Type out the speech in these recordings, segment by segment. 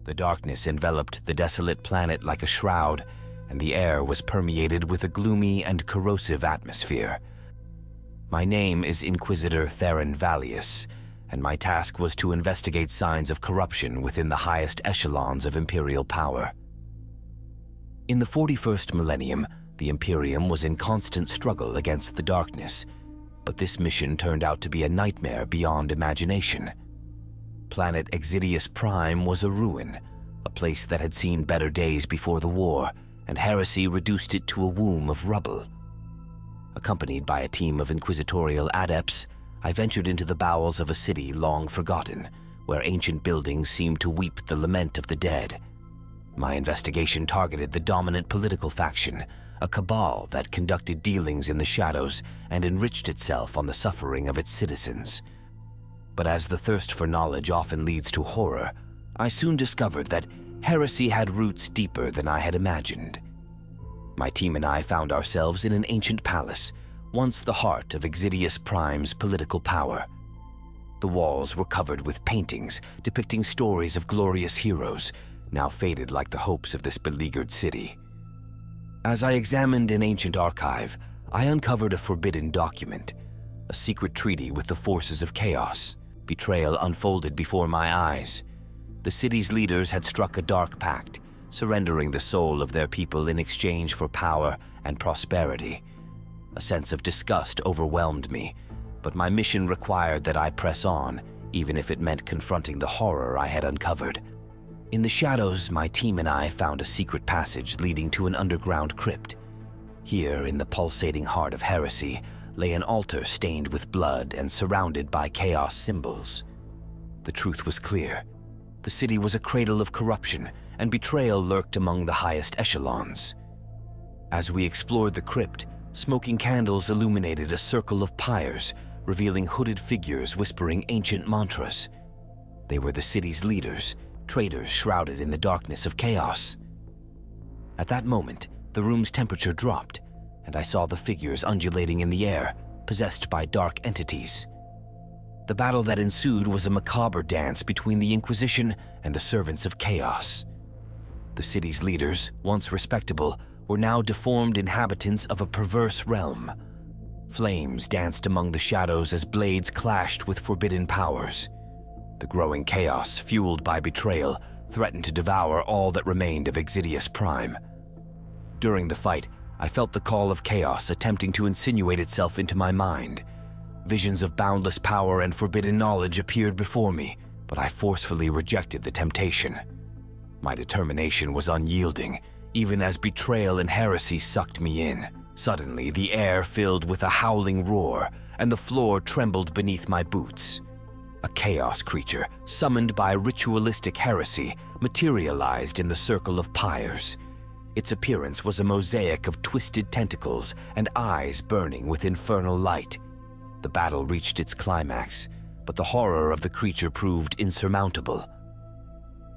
The darkness enveloped the desolate planet like a shroud, and the air was permeated with a gloomy and corrosive atmosphere. My name is Inquisitor Theron Valius, and my task was to investigate signs of corruption within the highest echelons of Imperial power. In the 41st millennium, the Imperium was in constant struggle against the darkness, but this mission turned out to be a nightmare beyond imagination. Planet Exidius Prime was a ruin, a place that had seen better days before the war, and heresy reduced it to a womb of rubble. Accompanied by a team of inquisitorial adepts, I ventured into the bowels of a city long forgotten, where ancient buildings seemed to weep the lament of the dead. My investigation targeted the dominant political faction, a cabal that conducted dealings in the shadows and enriched itself on the suffering of its citizens. But as the thirst for knowledge often leads to horror, I soon discovered that heresy had roots deeper than I had imagined. My team and I found ourselves in an ancient palace, once the heart of Exidius Prime's political power. The walls were covered with paintings depicting stories of glorious heroes, now faded like the hopes of this beleaguered city. As I examined an ancient archive, I uncovered a forbidden document, a secret treaty with the forces of chaos. Betrayal unfolded before my eyes. The city's leaders had struck a dark pact, surrendering the soul of their people in exchange for power and prosperity. A sense of disgust overwhelmed me, but my mission required that I press on, even if it meant confronting the horror I had uncovered. In the shadows, my team and I found a secret passage leading to an underground crypt. Here, in the pulsating heart of heresy, lay an altar stained with blood and surrounded by chaos symbols. The truth was clear. The city was a cradle of corruption, and betrayal lurked among the highest echelons. As we explored the crypt, smoking candles illuminated a circle of pyres, revealing hooded figures whispering ancient mantras. They were the city's leaders, traitors shrouded in the darkness of chaos. At that moment, the room's temperature dropped, and I saw the figures undulating in the air, possessed by dark entities. The battle that ensued was a macabre dance between the Inquisition and the servants of chaos. The city's leaders, once respectable, were now deformed inhabitants of a perverse realm. Flames danced among the shadows as blades clashed with forbidden powers. The growing chaos, fueled by betrayal, threatened to devour all that remained of Exidius Prime. During the fight, I felt the call of chaos attempting to insinuate itself into my mind. Visions of boundless power and forbidden knowledge appeared before me, but I forcefully rejected the temptation. My determination was unyielding, even as betrayal and heresy sucked me in. Suddenly, the air filled with a howling roar, and the floor trembled beneath my boots. A chaos creature, summoned by ritualistic heresy, materialized in the circle of pyres. Its appearance was a mosaic of twisted tentacles and eyes burning with infernal light. The battle reached its climax, but the horror of the creature proved insurmountable.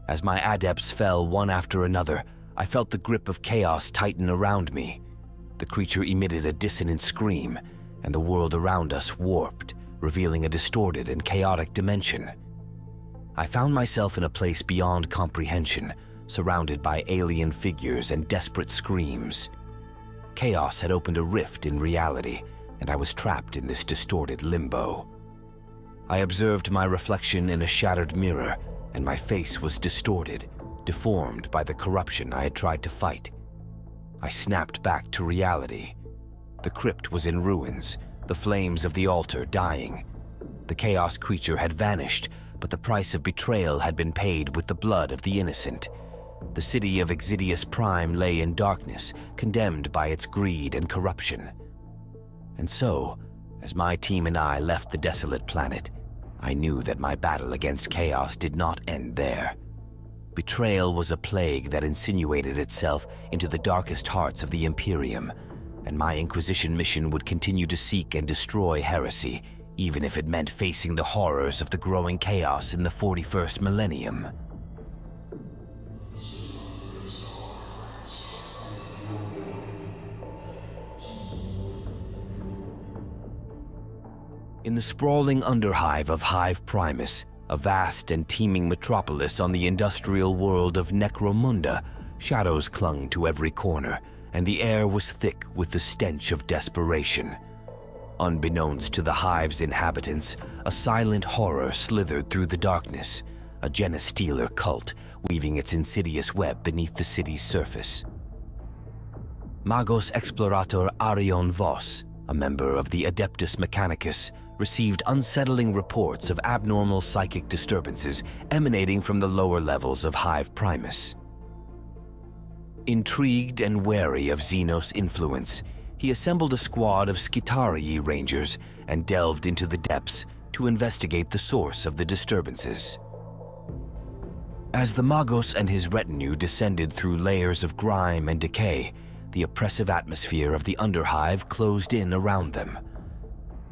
As my adepts fell one after another, I felt the grip of chaos tighten around me. The creature emitted a dissonant scream, and the world around us warped, revealing a distorted and chaotic dimension. I found myself in a place beyond comprehension, surrounded by alien figures and desperate screams. Chaos had opened a rift in reality, and I was trapped in this distorted limbo. I observed my reflection in a shattered mirror, and my face was distorted, deformed by the corruption I had tried to fight. I snapped back to reality. The crypt was in ruins, the flames of the altar dying. The chaos creature had vanished, but the price of betrayal had been paid with the blood of the innocent. The city of Exidius Prime lay in darkness, condemned by its greed and corruption. And so, as my team and I left the desolate planet, I knew that my battle against chaos did not end there. Betrayal was a plague that insinuated itself into the darkest hearts of the Imperium, and my Inquisition mission would continue to seek and destroy heresy, even if it meant facing the horrors of the growing chaos in the 41st millennium. In the sprawling underhive of Hive Primus, A vast and teeming metropolis on the industrial world of Necromunda, shadows clung to every corner, and the air was thick with the stench of desperation. Unbeknownst to the hive's inhabitants, a silent horror slithered through the darkness, a genestealer cult weaving its insidious web beneath the city's surface. Magos Explorator Arion Vos, a member of the Adeptus Mechanicus, received unsettling reports of abnormal psychic disturbances emanating from the lower levels of Hive Primus. Intrigued and wary of Xenos influence, he assembled a squad of Skitarii Rangers and delved into the depths to investigate the source of the disturbances. As the Magos and his retinue descended through layers of grime and decay, the oppressive atmosphere of the Underhive closed in around them.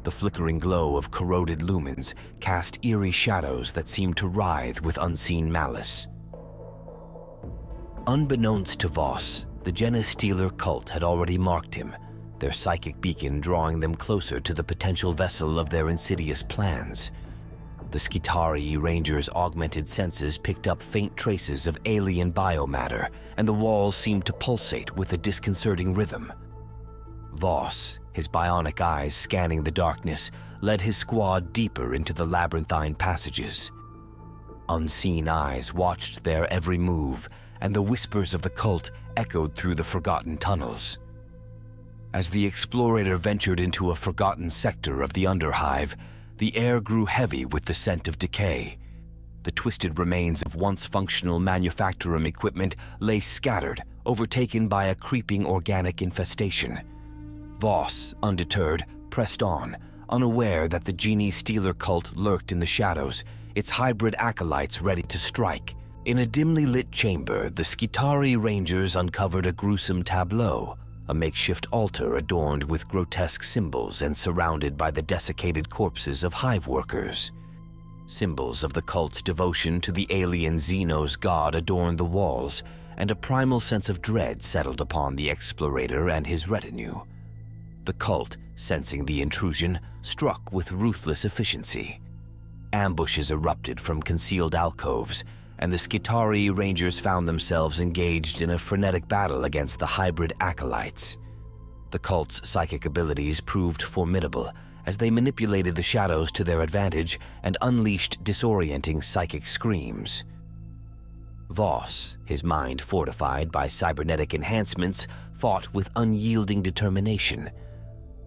The flickering glow of corroded lumens cast eerie shadows that seemed to writhe with unseen malice. Unbeknownst to Voss, the Genestealer cult had already marked him, their psychic beacon drawing them closer to the potential vessel of their insidious plans. The Skitarii Rangers' augmented senses picked up faint traces of alien biomatter, and the walls seemed to pulsate with a disconcerting rhythm. Voss, his bionic eyes scanning the darkness, led his squad deeper into the labyrinthine passages. Unseen eyes watched their every move, and the whispers of the cult echoed through the forgotten tunnels. As the explorator ventured into a forgotten sector of the Underhive, the air grew heavy with the scent of decay. The twisted remains of once functional manufactorum equipment lay scattered, overtaken by a creeping organic infestation. Voss, undeterred, pressed on, unaware that the Genestealer cult lurked in the shadows, its hybrid acolytes ready to strike. In a dimly lit chamber, the Skitarii Rangers uncovered a gruesome tableau, a makeshift altar adorned with grotesque symbols and surrounded by the desiccated corpses of hive workers. Symbols of the cult's devotion to the alien Xenos god adorned the walls, and a primal sense of dread settled upon the explorator and his retinue. The cult, sensing the intrusion, struck with ruthless efficiency. Ambushes erupted from concealed alcoves, and the Skitarii Rangers found themselves engaged in a frenetic battle against the hybrid acolytes. The cult's psychic abilities proved formidable as they manipulated the shadows to their advantage and unleashed disorienting psychic screams. Voss, his mind fortified by cybernetic enhancements, fought with unyielding determination.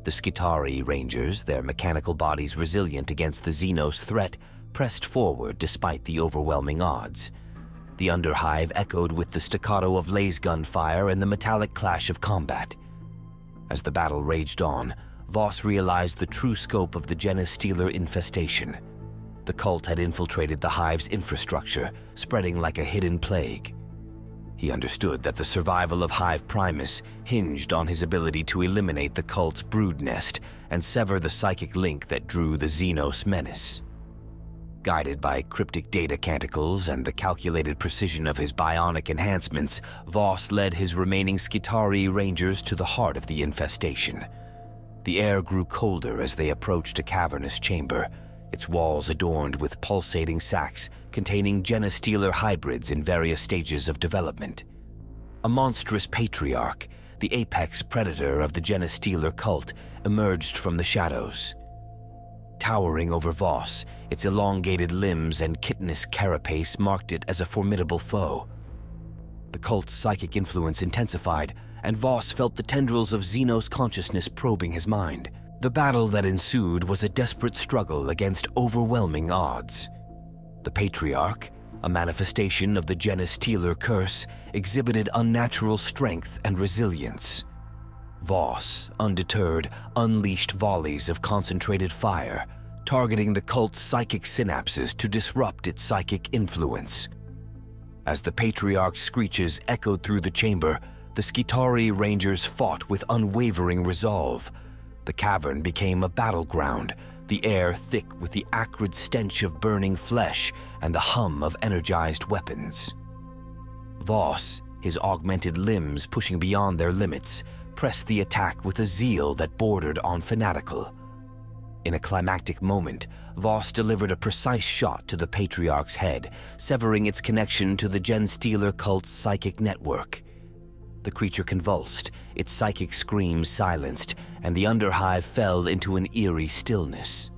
The Skitarii Rangers, their mechanical bodies resilient against the Xenos threat, pressed forward despite the overwhelming odds. The Underhive echoed with the staccato of laser fire and the metallic clash of combat. As the battle raged on, Voss realized the true scope of the Genestealer infestation. The cult had infiltrated the Hive's infrastructure, spreading like a hidden plague. He understood that the survival of Hive Primus hinged on his ability to eliminate the cult's brood nest and sever the psychic link that drew the Xenos menace. Guided by cryptic data canticles and the calculated precision of his bionic enhancements, Voss led his remaining Skitarii Rangers to the heart of the infestation. The air grew colder as they approached a cavernous chamber, its walls adorned with pulsating sacs containing Genestealer hybrids in various stages of development. A monstrous patriarch, the apex predator of the Genestealer cult, emerged from the shadows. Towering over Voss, its elongated limbs and chitinous carapace marked it as a formidable foe. The cult's psychic influence intensified, and Voss felt the tendrils of Xenos consciousness probing his mind. The battle that ensued was a desperate struggle against overwhelming odds. The Patriarch, a manifestation of the Genestealer curse, exhibited unnatural strength and resilience. Voss, undeterred, unleashed volleys of concentrated fire, targeting the cult's psychic synapses to disrupt its psychic influence. As the Patriarch's screeches echoed through the chamber, the Skitarii Rangers fought with unwavering resolve. The cavern became a battleground, the air thick with the acrid stench of burning flesh and the hum of energized weapons. Voss, his augmented limbs pushing beyond their limits, pressed the attack with a zeal that bordered on fanatical. In a climactic moment, Voss delivered a precise shot to the Patriarch's head, severing its connection to the Genestealer cult's psychic network. The creature convulsed, its psychic screams silenced, and the Underhive fell into an eerie stillness.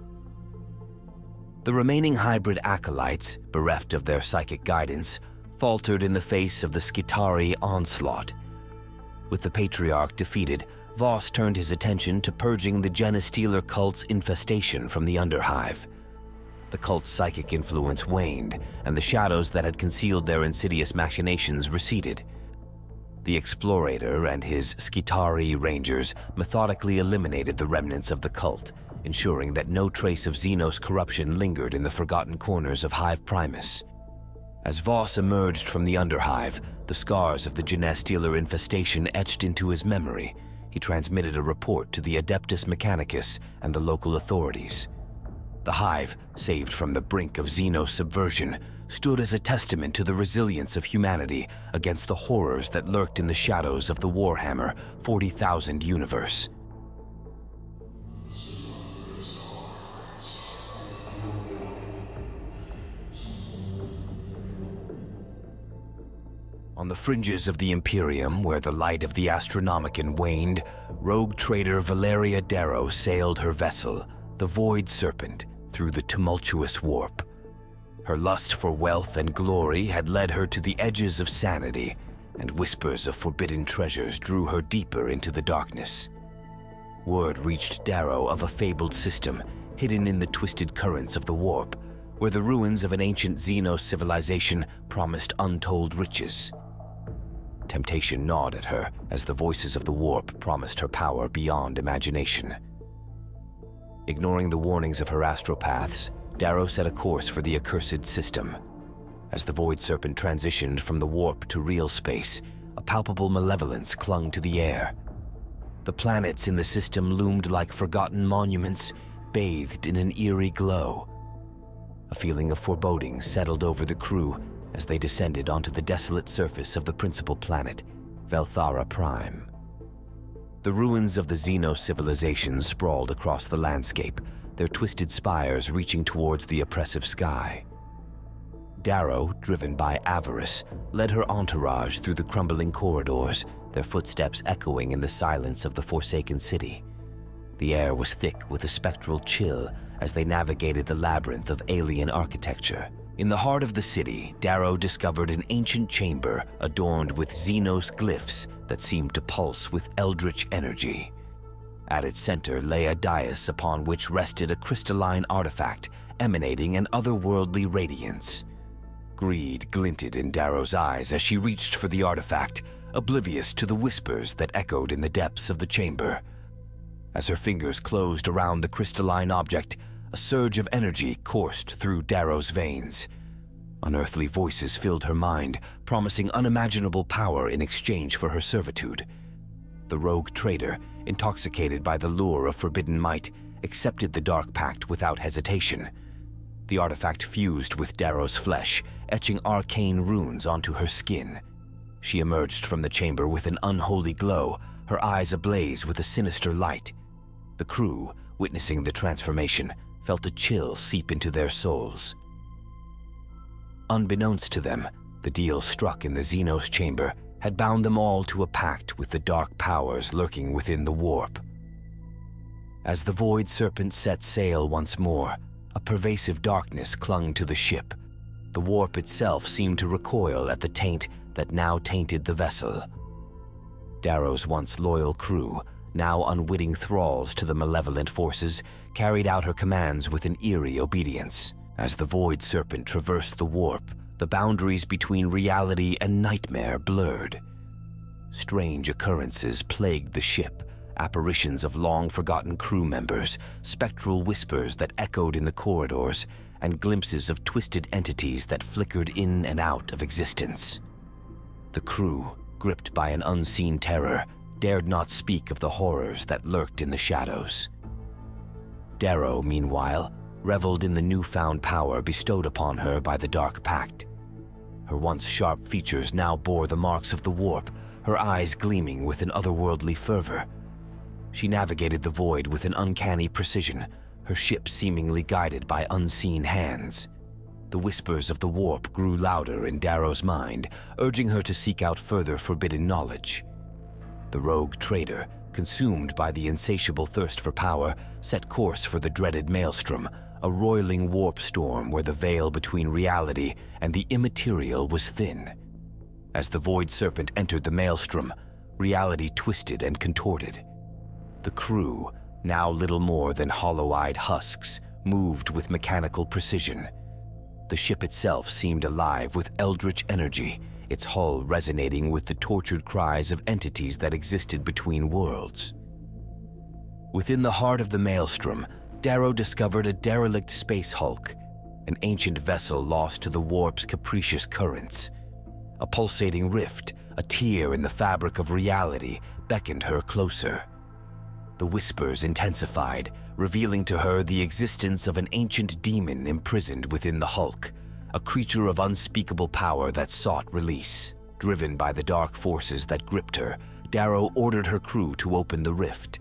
The remaining hybrid acolytes, bereft of their psychic guidance, faltered in the face of the Skitarii onslaught. With the Patriarch defeated, Voss turned his attention to purging the Genestealer cult's infestation from the Underhive. The cult's psychic influence waned, and the shadows that had concealed their insidious machinations receded. The Explorator and his Skitarii Rangers methodically eliminated the remnants of the cult, ensuring that no trace of Xenos corruption lingered in the forgotten corners of Hive Primus. As Voss emerged from the Underhive, the scars of the Genestealer infestation etched into his memory. He transmitted a report to the Adeptus Mechanicus and the local authorities. The Hive, saved from the brink of Xenos subversion, stood as a testament to the resilience of humanity against the horrors that lurked in the shadows of the Warhammer 40,000 universe. On the fringes of the Imperium, where the light of the Astronomicon waned, rogue trader Valeria Darrow sailed her vessel, the Void Serpent, through the tumultuous warp. Her lust for wealth and glory had led her to the edges of sanity, and whispers of forbidden treasures drew her deeper into the darkness. Word reached Darrow of a fabled system hidden in the twisted currents of the warp, where the ruins of an ancient Xenos civilization promised untold riches. Temptation gnawed at her as the voices of the warp promised her power beyond imagination. Ignoring the warnings of her astropaths, Darrow set a course for the accursed system. As the Void Serpent transitioned from the warp to real space, a palpable malevolence clung to the air. The planets in the system loomed like forgotten monuments, bathed in an eerie glow. A feeling of foreboding settled over the crew as they descended onto the desolate surface of the principal planet, Velthara Prime. The ruins of the Xenos civilization sprawled across the landscape, their twisted spires reaching towards the oppressive sky. Darrow, driven by avarice, led her entourage through the crumbling corridors, their footsteps echoing in the silence of the forsaken city. The air was thick with a spectral chill as they navigated the labyrinth of alien architecture. In the heart of the city, Darrow discovered an ancient chamber adorned with Xenos glyphs that seemed to pulse with eldritch energy. At its center lay a dais upon which rested a crystalline artifact emanating an otherworldly radiance. Greed glinted in Darrow's eyes as she reached for the artifact, oblivious to the whispers that echoed in the depths of the chamber. As her fingers closed around the crystalline object, a surge of energy coursed through Darrow's veins. Unearthly voices filled her mind, promising unimaginable power in exchange for her servitude. The rogue trader, intoxicated by the lure of forbidden might, accepted the Dark Pact without hesitation. The artifact fused with Darrow's flesh, etching arcane runes onto her skin. She emerged from the chamber with an unholy glow, her eyes ablaze with a sinister light. The crew, witnessing the transformation, felt a chill seep into their souls. Unbeknownst to them, the deal struck in the Xenos chamber had bound them all to a pact with the dark powers lurking within the warp. As the Void Serpent set sail once more, a pervasive darkness clung to the ship. The warp itself seemed to recoil at the taint that now tainted the vessel. Darrow's once loyal crew, now unwitting thralls to the malevolent forces, carried out her commands with an eerie obedience. As the Void Serpent traversed the warp, the boundaries between reality and nightmare blurred. Strange occurrences plagued the ship, apparitions of long-forgotten crew members, spectral whispers that echoed in the corridors, and glimpses of twisted entities that flickered in and out of existence. The crew, gripped by an unseen terror, dared not speak of the horrors that lurked in the shadows. Darrow, meanwhile, reveled in the newfound power bestowed upon her by the Dark Pact. Her once sharp features now bore the marks of the warp, her eyes gleaming with an otherworldly fervor. She navigated the void with an uncanny precision, her ship seemingly guided by unseen hands. The whispers of the warp grew louder in Darrow's mind, urging her to seek out further forbidden knowledge. The rogue trader, consumed by the insatiable thirst for power, set course for the dreaded maelstrom, a roiling warp storm where the veil between reality and the immaterial was thin. As the void serpent entered the maelstrom, reality twisted and contorted. The crew, now little more than hollow-eyed husks, moved with mechanical precision. The ship itself seemed alive with eldritch energy, its hull resonating with the tortured cries of entities that existed between worlds. Within the heart of the maelstrom, Darrow discovered a derelict space hulk, an ancient vessel lost to the warp's capricious currents. A pulsating rift, a tear in the fabric of reality, beckoned her closer. The whispers intensified, revealing to her the existence of an ancient demon imprisoned within the hulk, a creature of unspeakable power that sought release. Driven by the dark forces that gripped her, Darrow ordered her crew to open the rift.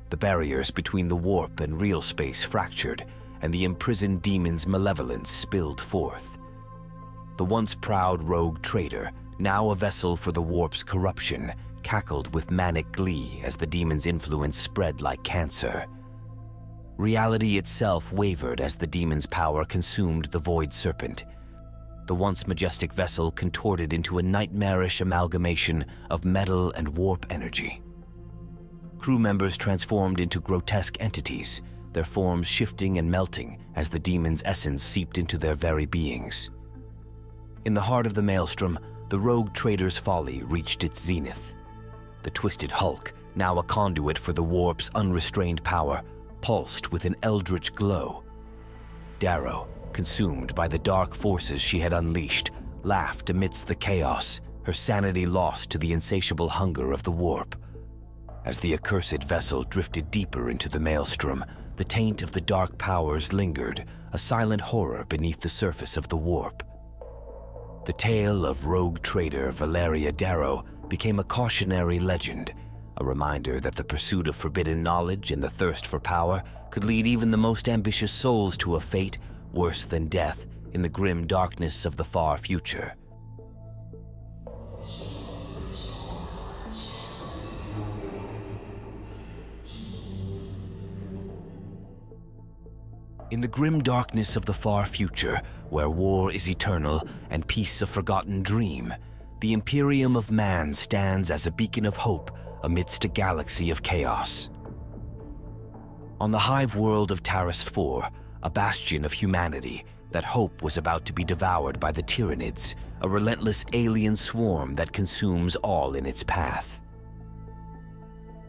The barriers between the warp and real space fractured, and the imprisoned demon's malevolence spilled forth. The once proud rogue trader, now a vessel for the warp's corruption, cackled with manic glee as the demon's influence spread like cancer. Reality itself wavered as the demon's power consumed the void serpent. The once majestic vessel contorted into a nightmarish amalgamation of metal and warp energy. Crew members transformed into grotesque entities, their forms shifting and melting as the demon's essence seeped into their very beings. In the heart of the maelstrom, the rogue trader's folly reached its zenith. The twisted hulk, now a conduit for the warp's unrestrained power, pulsed with an eldritch glow. Darrow, consumed by the dark forces she had unleashed, laughed amidst the chaos, her sanity lost to the insatiable hunger of the warp. As the accursed vessel drifted deeper into the maelstrom, the taint of the dark powers lingered, a silent horror beneath the surface of the warp. The tale of rogue trader Valeria Darrow became a cautionary legend, a reminder that the pursuit of forbidden knowledge and the thirst for power could lead even the most ambitious souls to a fate worse than death in the grim darkness of the far future. In the grim darkness of the far future, where war is eternal and peace a forgotten dream, the Imperium of Man stands as a beacon of hope amidst a galaxy of chaos. On the hive world of Taris IV, a bastion of humanity, that hope was about to be devoured by the Tyranids, a relentless alien swarm that consumes all in its path.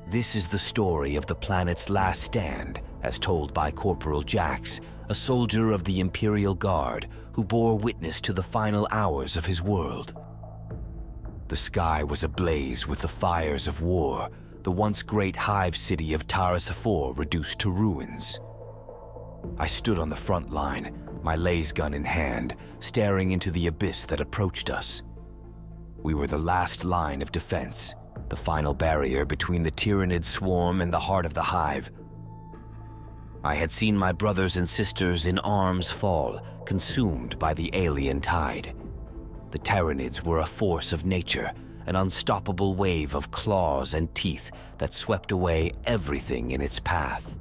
This is the story of the planet's last stand, as told by Corporal Jax, a soldier of the Imperial Guard who bore witness to the final hours of his world. The sky was ablaze with the fires of war, the once great hive city of Taris IV reduced to ruins. I stood on the front line, my laser gun in hand, staring into the abyss that approached us. We were the last line of defense, the final barrier between the Tyranid swarm and the heart of the hive. I had seen my brothers and sisters in arms fall, consumed by the alien tide. The Tyranids were a force of nature, an unstoppable wave of claws and teeth that swept away everything in its path.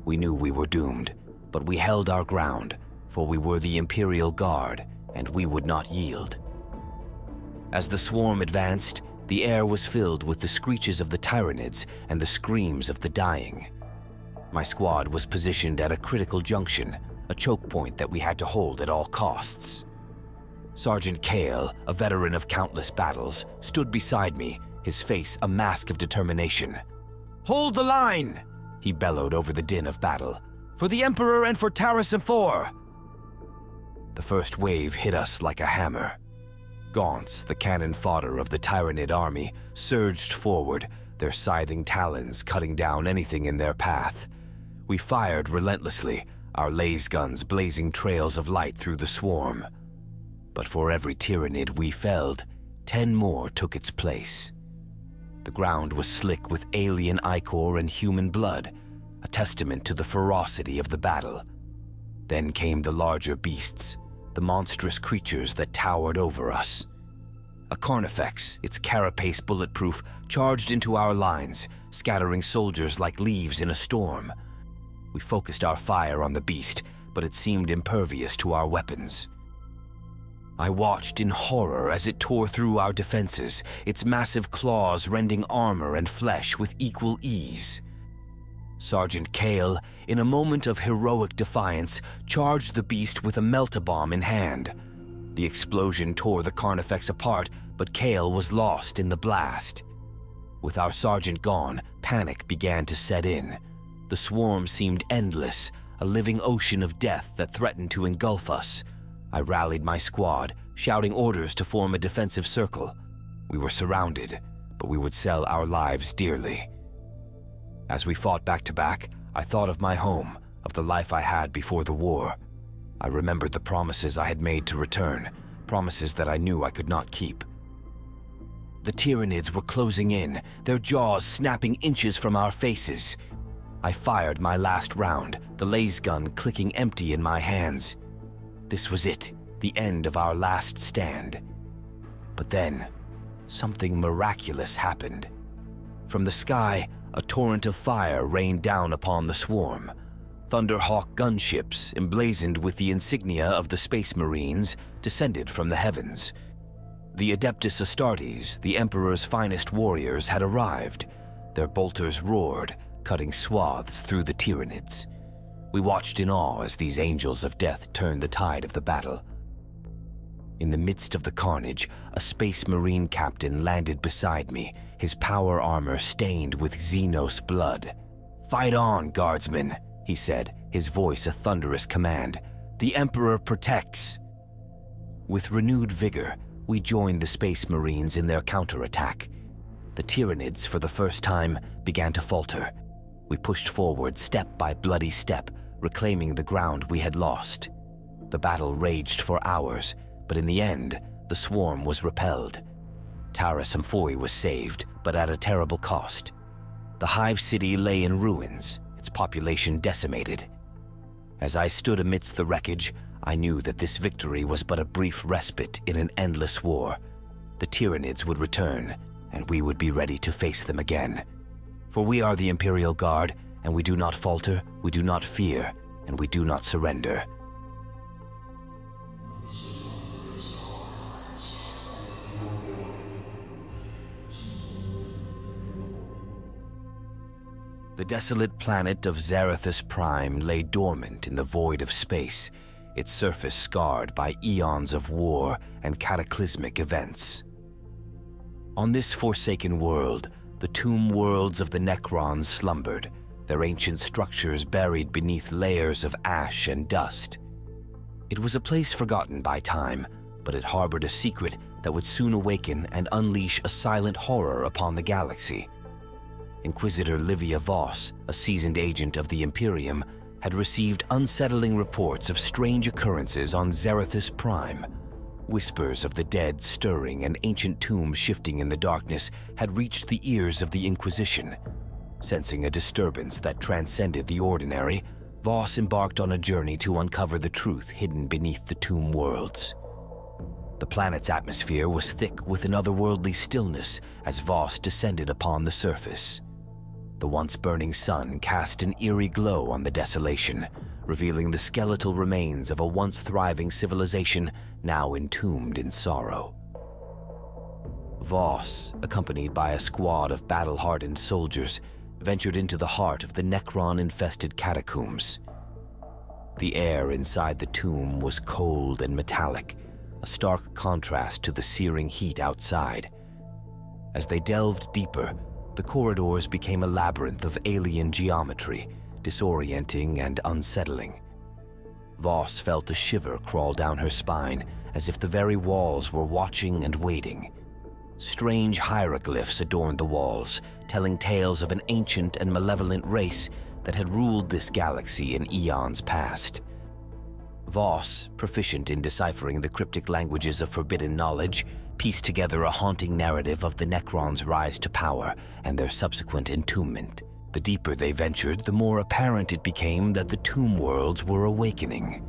We knew we were doomed, but we held our ground, for we were the Imperial Guard, and we would not yield. As the swarm advanced, the air was filled with the screeches of the Tyranids and the screams of the dying. My squad was positioned at a critical junction, a choke point that we had to hold at all costs. Sergeant Kale, a veteran of countless battles, stood beside me, his face a mask of determination. "Hold the line!" he bellowed over the din of battle. "For the Emperor and for Taris IV!" The first wave hit us like a hammer. Gaunts, the cannon fodder of the Tyranid army, surged forward, their scything talons cutting down anything in their path. We fired relentlessly, our laser guns blazing trails of light through the swarm. But for every Tyranid we felled, 10 more took its place. The ground was slick with alien ichor and human blood, a testament to the ferocity of the battle. Then came the larger beasts, the monstrous creatures that towered over us. A carnifex, its carapace bulletproof, charged into our lines, scattering soldiers like leaves in a storm. We focused our fire on the beast, but it seemed impervious to our weapons. I watched in horror as it tore through our defenses, its massive claws rending armor and flesh with equal ease. Sergeant Kale, in a moment of heroic defiance, charged the beast with a melt-a-bomb in hand. The explosion tore the carnifex apart, but Kale was lost in the blast. With our sergeant gone, panic began to set in. The swarm seemed endless, a living ocean of death that threatened to engulf us. I rallied my squad, shouting orders to form a defensive circle. We were surrounded, but we would sell our lives dearly. As we fought back to back, I thought of my home, of the life I had before the war. I remembered the promises I had made to return, promises that I knew I could not keep. The Tyranids were closing in, their jaws snapping inches from our faces. I fired my last round, the laser gun clicking empty in my hands. This was it, the end of our last stand. But then, something miraculous happened. From the sky, a torrent of fire rained down upon the swarm. Thunderhawk gunships, emblazoned with the insignia of the Space Marines, descended from the heavens. The Adeptus Astartes, the Emperor's finest warriors, had arrived. Their bolters roared, cutting swaths through the Tyranids. We watched in awe as these angels of death turned the tide of the battle. In the midst of the carnage, a Space Marine captain landed beside me, his power armor stained with Xenos blood. "Fight on, guardsmen," he said, his voice a thunderous command. "The Emperor protects." With renewed vigor, we joined the Space Marines in their counterattack. The Tyranids, for the first time, began to falter. We pushed forward step by bloody step, reclaiming the ground we had lost. The battle raged for hours, but in the end, the swarm was repelled. Taras Amphoe was saved, but at a terrible cost. The Hive City lay in ruins, its population decimated. As I stood amidst the wreckage, I knew that this victory was but a brief respite in an endless war. The Tyranids would return, and we would be ready to face them again. For we are the Imperial Guard, and we do not falter, we do not fear, and we do not surrender. The desolate planet of Zarathus Prime lay dormant in the void of space, its surface scarred by eons of war and cataclysmic events. On this forsaken world, the tomb worlds of the Necrons slumbered, their ancient structures buried beneath layers of ash and dust. It was a place forgotten by time, but it harbored a secret that would soon awaken and unleash a silent horror upon the galaxy. Inquisitor Livia Voss, a seasoned agent of the Imperium, had received unsettling reports of strange occurrences on Zarathus Prime. Whispers of the dead stirring and ancient tombs shifting in the darkness had reached the ears of the Inquisition. Sensing a disturbance that transcended the ordinary, Voss embarked on a journey to uncover the truth hidden beneath the tomb worlds. The planet's atmosphere was thick with an otherworldly stillness as Voss descended upon the surface. The once burning sun cast an eerie glow on the desolation, revealing the skeletal remains of a once thriving civilization now entombed in sorrow. Voss, accompanied by a squad of battle-hardened soldiers, ventured into the heart of the Necron-infested catacombs. The air inside the tomb was cold and metallic, a stark contrast to the searing heat outside. As they delved deeper, the corridors became a labyrinth of alien geometry, disorienting and unsettling. Voss felt a shiver crawl down her spine, as if the very walls were watching and waiting. Strange hieroglyphs adorned the walls, telling tales of an ancient and malevolent race that had ruled this galaxy in eons past. Voss, proficient in deciphering the cryptic languages of forbidden knowledge, pieced together a haunting narrative of the Necrons' rise to power and their subsequent entombment. The deeper they ventured, the more apparent it became that the tomb worlds were awakening.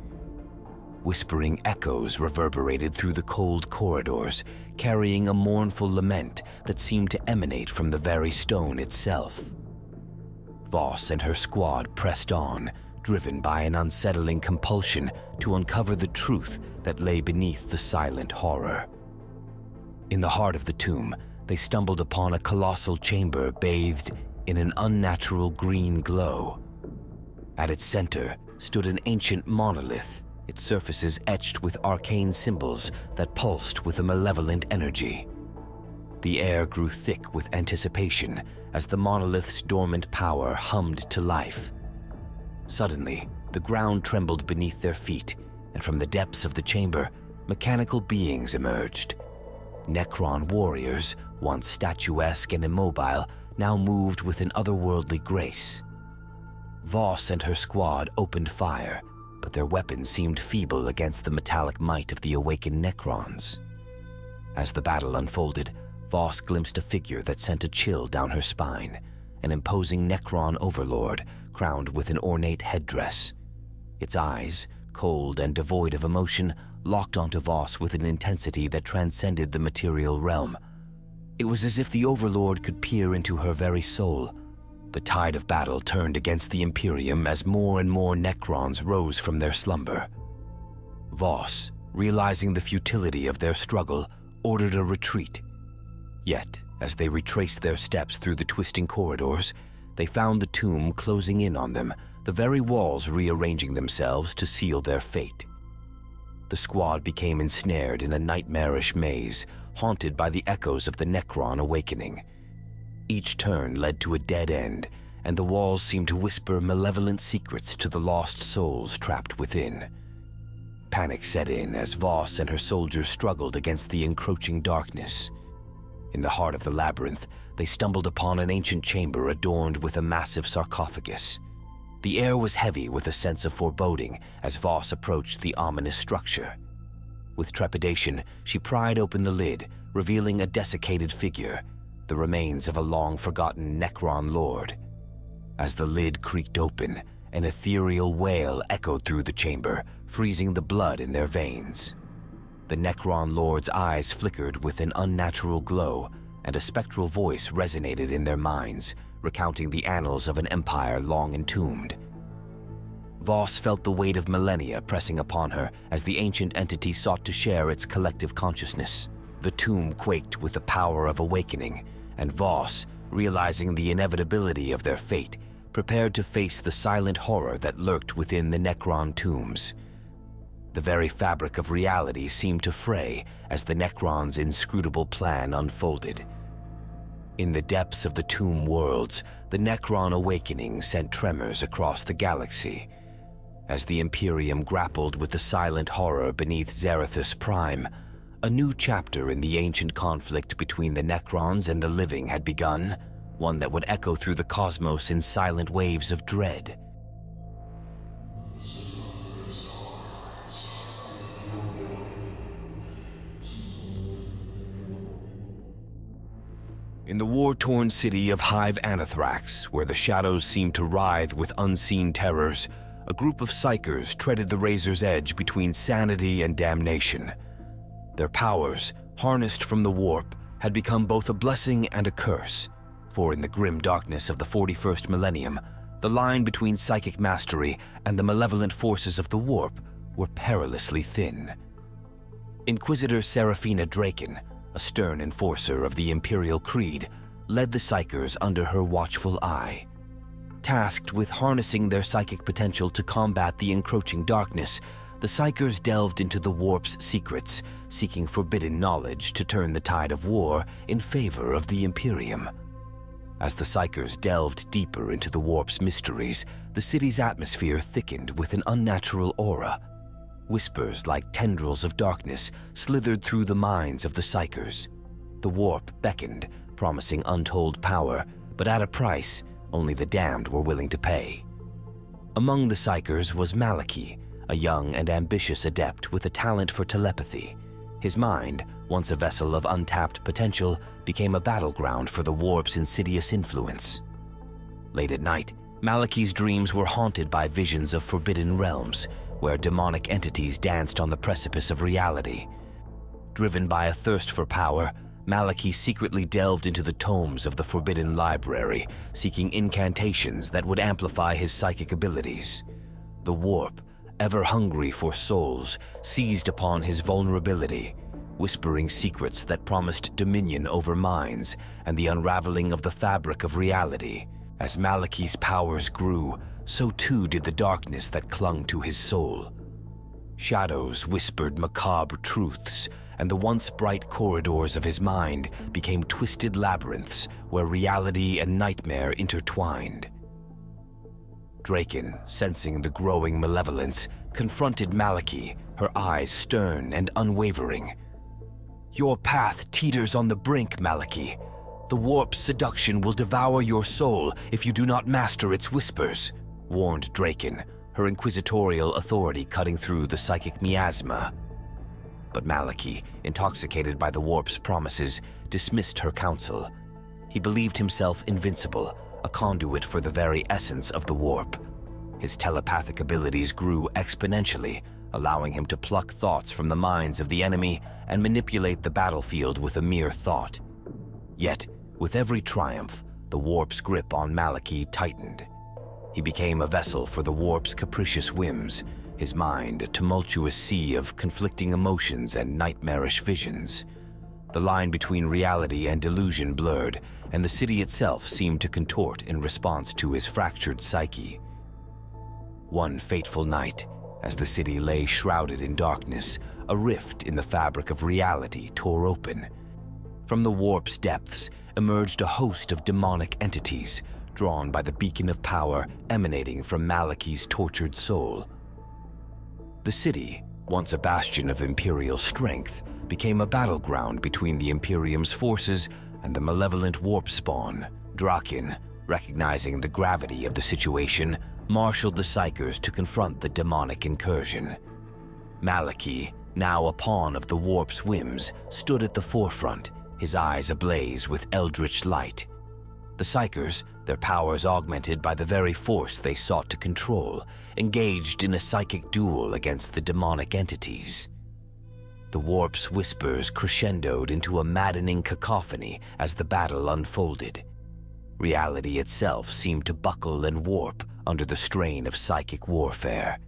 Whispering echoes reverberated through the cold corridors, carrying a mournful lament that seemed to emanate from the very stone itself. Voss and her squad pressed on, driven by an unsettling compulsion to uncover the truth that lay beneath the silent horror. In the heart of the tomb, they stumbled upon a colossal chamber bathed in an unnatural green glow. At its center stood an ancient monolith, its surfaces etched with arcane symbols that pulsed with a malevolent energy. The air grew thick with anticipation as the monolith's dormant power hummed to life. Suddenly, the ground trembled beneath their feet, and from the depths of the chamber, mechanical beings emerged. Necron warriors, once statuesque and immobile, now moved with an otherworldly grace. Voss and her squad opened fire, but their weapons seemed feeble against the metallic might of the awakened Necrons. As the battle unfolded, Voss glimpsed a figure that sent a chill down her spine, an imposing Necron overlord crowned with an ornate headdress. Its eyes, cold and devoid of emotion, locked onto Voss with an intensity that transcended the material realm. It was as if the overlord could peer into her very soul. The tide of battle turned against the Imperium as more and more Necrons rose from their slumber. Voss, realizing the futility of their struggle, ordered a retreat. Yet, as they retraced their steps through the twisting corridors, they found the tomb closing in on them, the very walls rearranging themselves to seal their fate. The squad became ensnared in a nightmarish maze, haunted by the echoes of the Necron awakening. Each turn led to a dead end, and the walls seemed to whisper malevolent secrets to the lost souls trapped within. Panic set in as Voss and her soldiers struggled against the encroaching darkness. In the heart of the labyrinth, they stumbled upon an ancient chamber adorned with a massive sarcophagus. The air was heavy with a sense of foreboding as Voss approached the ominous structure. With trepidation, she pried open the lid, revealing a desiccated figure, the remains of a long-forgotten Necron lord. As the lid creaked open, an ethereal wail echoed through the chamber, freezing the blood in their veins. The Necron lord's eyes flickered with an unnatural glow, and a spectral voice resonated in their minds, recounting the annals of an empire long entombed. Voss felt the weight of millennia pressing upon her as the ancient entity sought to share its collective consciousness. The tomb quaked with the power of awakening, and Voss, realizing the inevitability of their fate, prepared to face the silent horror that lurked within the Necron tombs. The very fabric of reality seemed to fray as the Necron's inscrutable plan unfolded. In the depths of the tomb worlds, the Necron awakening sent tremors across the galaxy. As the Imperium grappled with the silent horror beneath Zarathus Prime, a new chapter in the ancient conflict between the Necrons and the living had begun, one that would echo through the cosmos in silent waves of dread. In the war-torn city of Hive Anathrax, where the shadows seemed to writhe with unseen terrors, a group of psychers treaded the razor's edge between sanity and damnation. Their powers, harnessed from the warp, had become both a blessing and a curse, for in the grim darkness of the 41st millennium, the line between psychic mastery and the malevolent forces of the warp were perilously thin. Inquisitor Seraphina Draken, a stern enforcer of the Imperial Creed, led the Psychers under her watchful eye. Tasked with harnessing their psychic potential to combat the encroaching darkness, the Psychers delved into the warp's secrets, seeking forbidden knowledge to turn the tide of war in favor of the Imperium. As the Psychers delved deeper into the warp's mysteries, the city's atmosphere thickened with an unnatural aura. Whispers like tendrils of darkness slithered through the minds of the Psychers. The warp beckoned, promising untold power, but at a price only the damned were willing to pay. Among the Psychers was Maliki, a young and ambitious adept with a talent for telepathy. His mind, once a vessel of untapped potential, became a battleground for the warp's insidious influence. Late at night, Malachi's dreams were haunted by visions of forbidden realms, where demonic entities danced on the precipice of reality. Driven by a thirst for power, Malachi secretly delved into the tomes of the Forbidden Library, seeking incantations that would amplify his psychic abilities. The warp, ever hungry for souls, seized upon his vulnerability, whispering secrets that promised dominion over minds and the unraveling of the fabric of reality. As Malachi's powers grew, so too did the darkness that clung to his soul. Shadows whispered macabre truths, and the once bright corridors of his mind became twisted labyrinths where reality and nightmare intertwined. Draken, sensing the growing malevolence, confronted Malachi, her eyes stern and unwavering. "Your path teeters on the brink, Malachi. The warp's seduction will devour your soul if you do not master its whispers," warned Draken, her inquisitorial authority cutting through the psychic miasma. But Malachi, intoxicated by the warp's promises, dismissed her counsel. He believed himself invincible, a conduit for the very essence of the warp. His telepathic abilities grew exponentially, allowing him to pluck thoughts from the minds of the enemy and manipulate the battlefield with a mere thought. Yet, with every triumph, the warp's grip on Malachi tightened. He became a vessel for the warp's capricious whims, his mind a tumultuous sea of conflicting emotions and nightmarish visions. The line between reality and delusion blurred, and the city itself seemed to contort in response to his fractured psyche. One fateful night, as the city lay shrouded in darkness, a rift in the fabric of reality tore open. From the warp's depths emerged a host of demonic entities, drawn by the beacon of power emanating from Malachi's tortured soul. The city, once a bastion of Imperial strength, became a battleground between the Imperium's forces and the malevolent warp spawn. Draken, recognizing the gravity of the situation, marshaled the Psykers to confront the demonic incursion. Malachi, now a pawn of the warp's whims, stood at the forefront, his eyes ablaze with eldritch light. The Psykers, their powers augmented by the very force they sought to control, engaged in a psychic duel against the demonic entities. The warp's whispers crescendoed into a maddening cacophony as the battle unfolded. Reality itself seemed to buckle and warp under the strain of psychic warfare.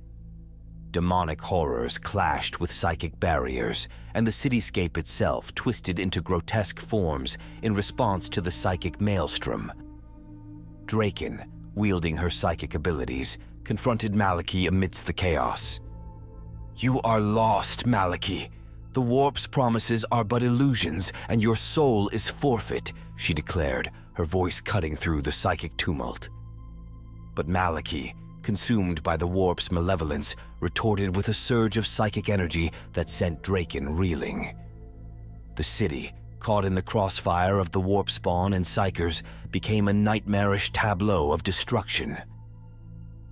Demonic horrors clashed with psychic barriers, and the cityscape itself twisted into grotesque forms in response to the psychic maelstrom. Draken, wielding her psychic abilities, confronted Malachi amidst the chaos. "You are lost, Malachi. The warp's promises are but illusions, and your soul is forfeit," she declared, her voice cutting through the psychic tumult. But Malachi, consumed by the warp's malevolence, retorted with a surge of psychic energy that sent Draken reeling. The city, caught in the crossfire of the warp spawn and Psykers, became a nightmarish tableau of destruction.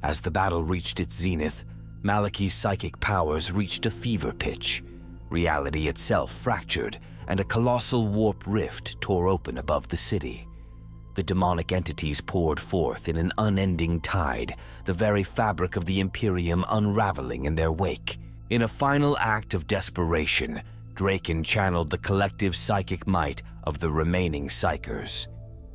As the battle reached its zenith, Malachi's psychic powers reached a fever pitch. Reality itself fractured, and a colossal warp rift tore open above the city. The demonic entities poured forth in an unending tide, the very fabric of the Imperium unraveling in their wake. In a final act of desperation, Draken channeled the collective psychic might of the remaining Psykers.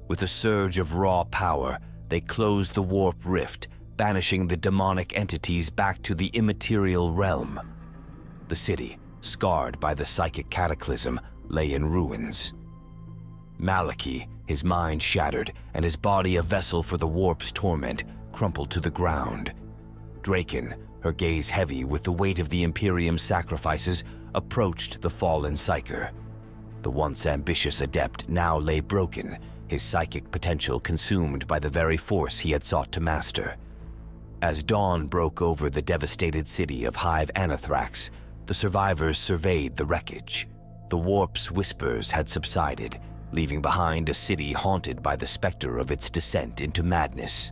With a surge of raw power, they closed the warp rift, banishing the demonic entities back to the immaterial realm. The city, scarred by the psychic cataclysm, lay in ruins. Malachi, his mind shattered and his body a vessel for the warp's torment, crumpled to the ground. Draken, her gaze heavy with the weight of the Imperium's sacrifices, approached the fallen Psyker. The once ambitious adept now lay broken, his psychic potential consumed by the very force he had sought to master. As dawn broke over the devastated city of Hive Anathrax, the survivors surveyed the wreckage. The warp's whispers had subsided, leaving behind a city haunted by the specter of its descent into madness.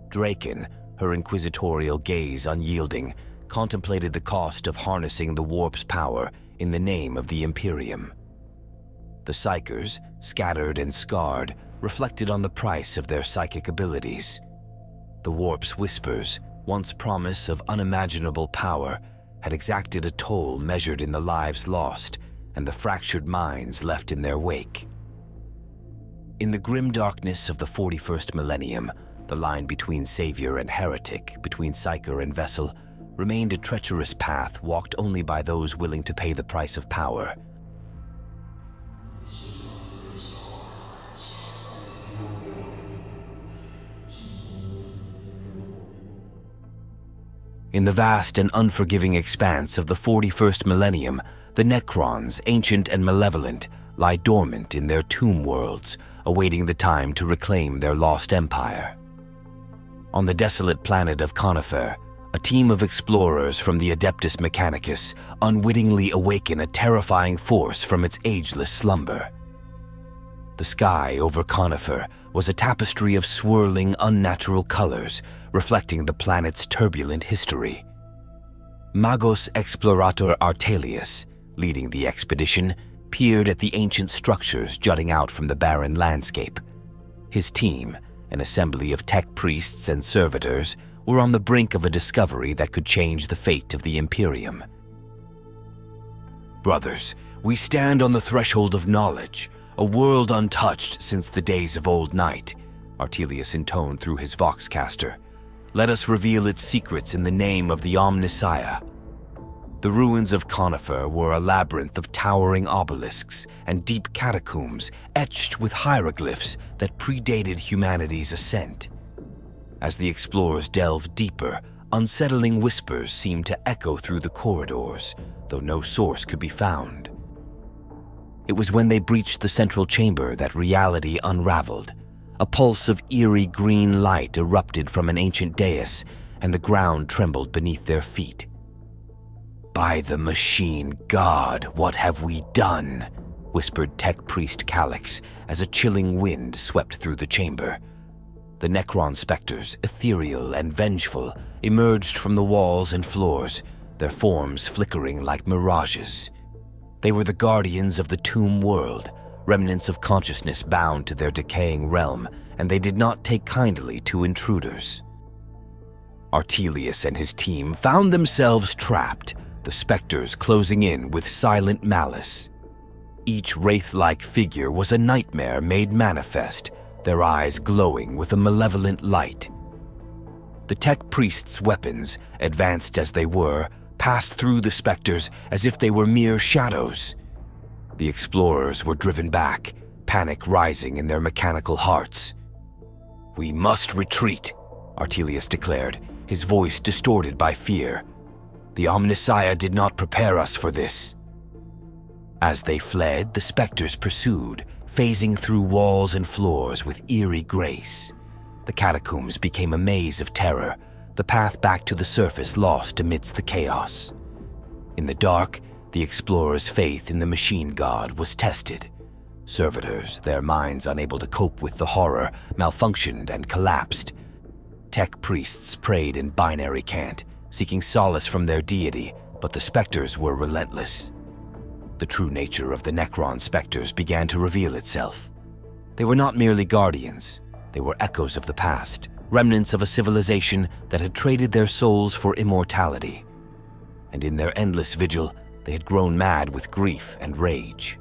Draken, her inquisitorial gaze unyielding, contemplated the cost of harnessing the warp's power in the name of the Imperium. The Psykers, scattered and scarred, reflected on the price of their psychic abilities. The warp's whispers, once promise of unimaginable power, had exacted a toll measured in the lives lost and the fractured minds left in their wake. In the grim darkness of the 41st millennium, the line between savior and heretic, between psyker and vessel, remained a treacherous path walked only by those willing to pay the price of power. In the vast and unforgiving expanse of the 41st millennium, the Necrons, ancient and malevolent, lie dormant in their tomb worlds, awaiting the time to reclaim their lost empire. On the desolate planet of Conifer, a team of explorers from the Adeptus Mechanicus unwittingly awaken a terrifying force from its ageless slumber. The sky over Conifer was a tapestry of swirling, unnatural colors, reflecting the planet's turbulent history. Magos Explorator Artelius, leading the expedition, peered at the ancient structures jutting out from the barren landscape. His team, an assembly of tech priests and servitors, were on the brink of a discovery that could change the fate of the Imperium. Brothers, we stand on the threshold of knowledge, a world untouched since the days of Old Night, Artelius intoned through his voxcaster. Let us reveal its secrets in the name of the Omnissiah. The ruins of Conifer were a labyrinth of towering obelisks and deep catacombs etched with hieroglyphs that predated humanity's ascent. As the explorers delved deeper, unsettling whispers seemed to echo through the corridors, though no source could be found. It was when they breached the central chamber that reality unraveled. A pulse of eerie green light erupted from an ancient dais, and the ground trembled beneath their feet. By the machine god, what have we done? Whispered Tech Priest Calyx as a chilling wind swept through the chamber. The Necron specters, ethereal and vengeful, emerged from the walls and floors, their forms flickering like mirages. They were the guardians of the tomb world, remnants of consciousness bound to their decaying realm, and they did not take kindly to intruders. Artelius and his team found themselves trapped, the specters closing in with silent malice. Each wraith-like figure was a nightmare made manifest, their eyes glowing with a malevolent light. The tech priests' weapons, advanced as they were, passed through the specters as if they were mere shadows. The explorers were driven back, panic rising in their mechanical hearts. We must retreat, Artelius declared, his voice distorted by fear. The Omnissiah did not prepare us for this. As they fled, the specters pursued, phasing through walls and floors with eerie grace. The catacombs became a maze of terror, the path back to the surface lost amidst the chaos. In the dark, the explorers' faith in the machine god was tested. Servitors, their minds unable to cope with the horror, malfunctioned and collapsed. Tech priests prayed in binary cant, seeking solace from their deity, but the specters were relentless. The true nature of the Necron specters began to reveal itself. They were not merely guardians, they were echoes of the past, remnants of a civilization that had traded their souls for immortality. And in their endless vigil, they had grown mad with grief and rage.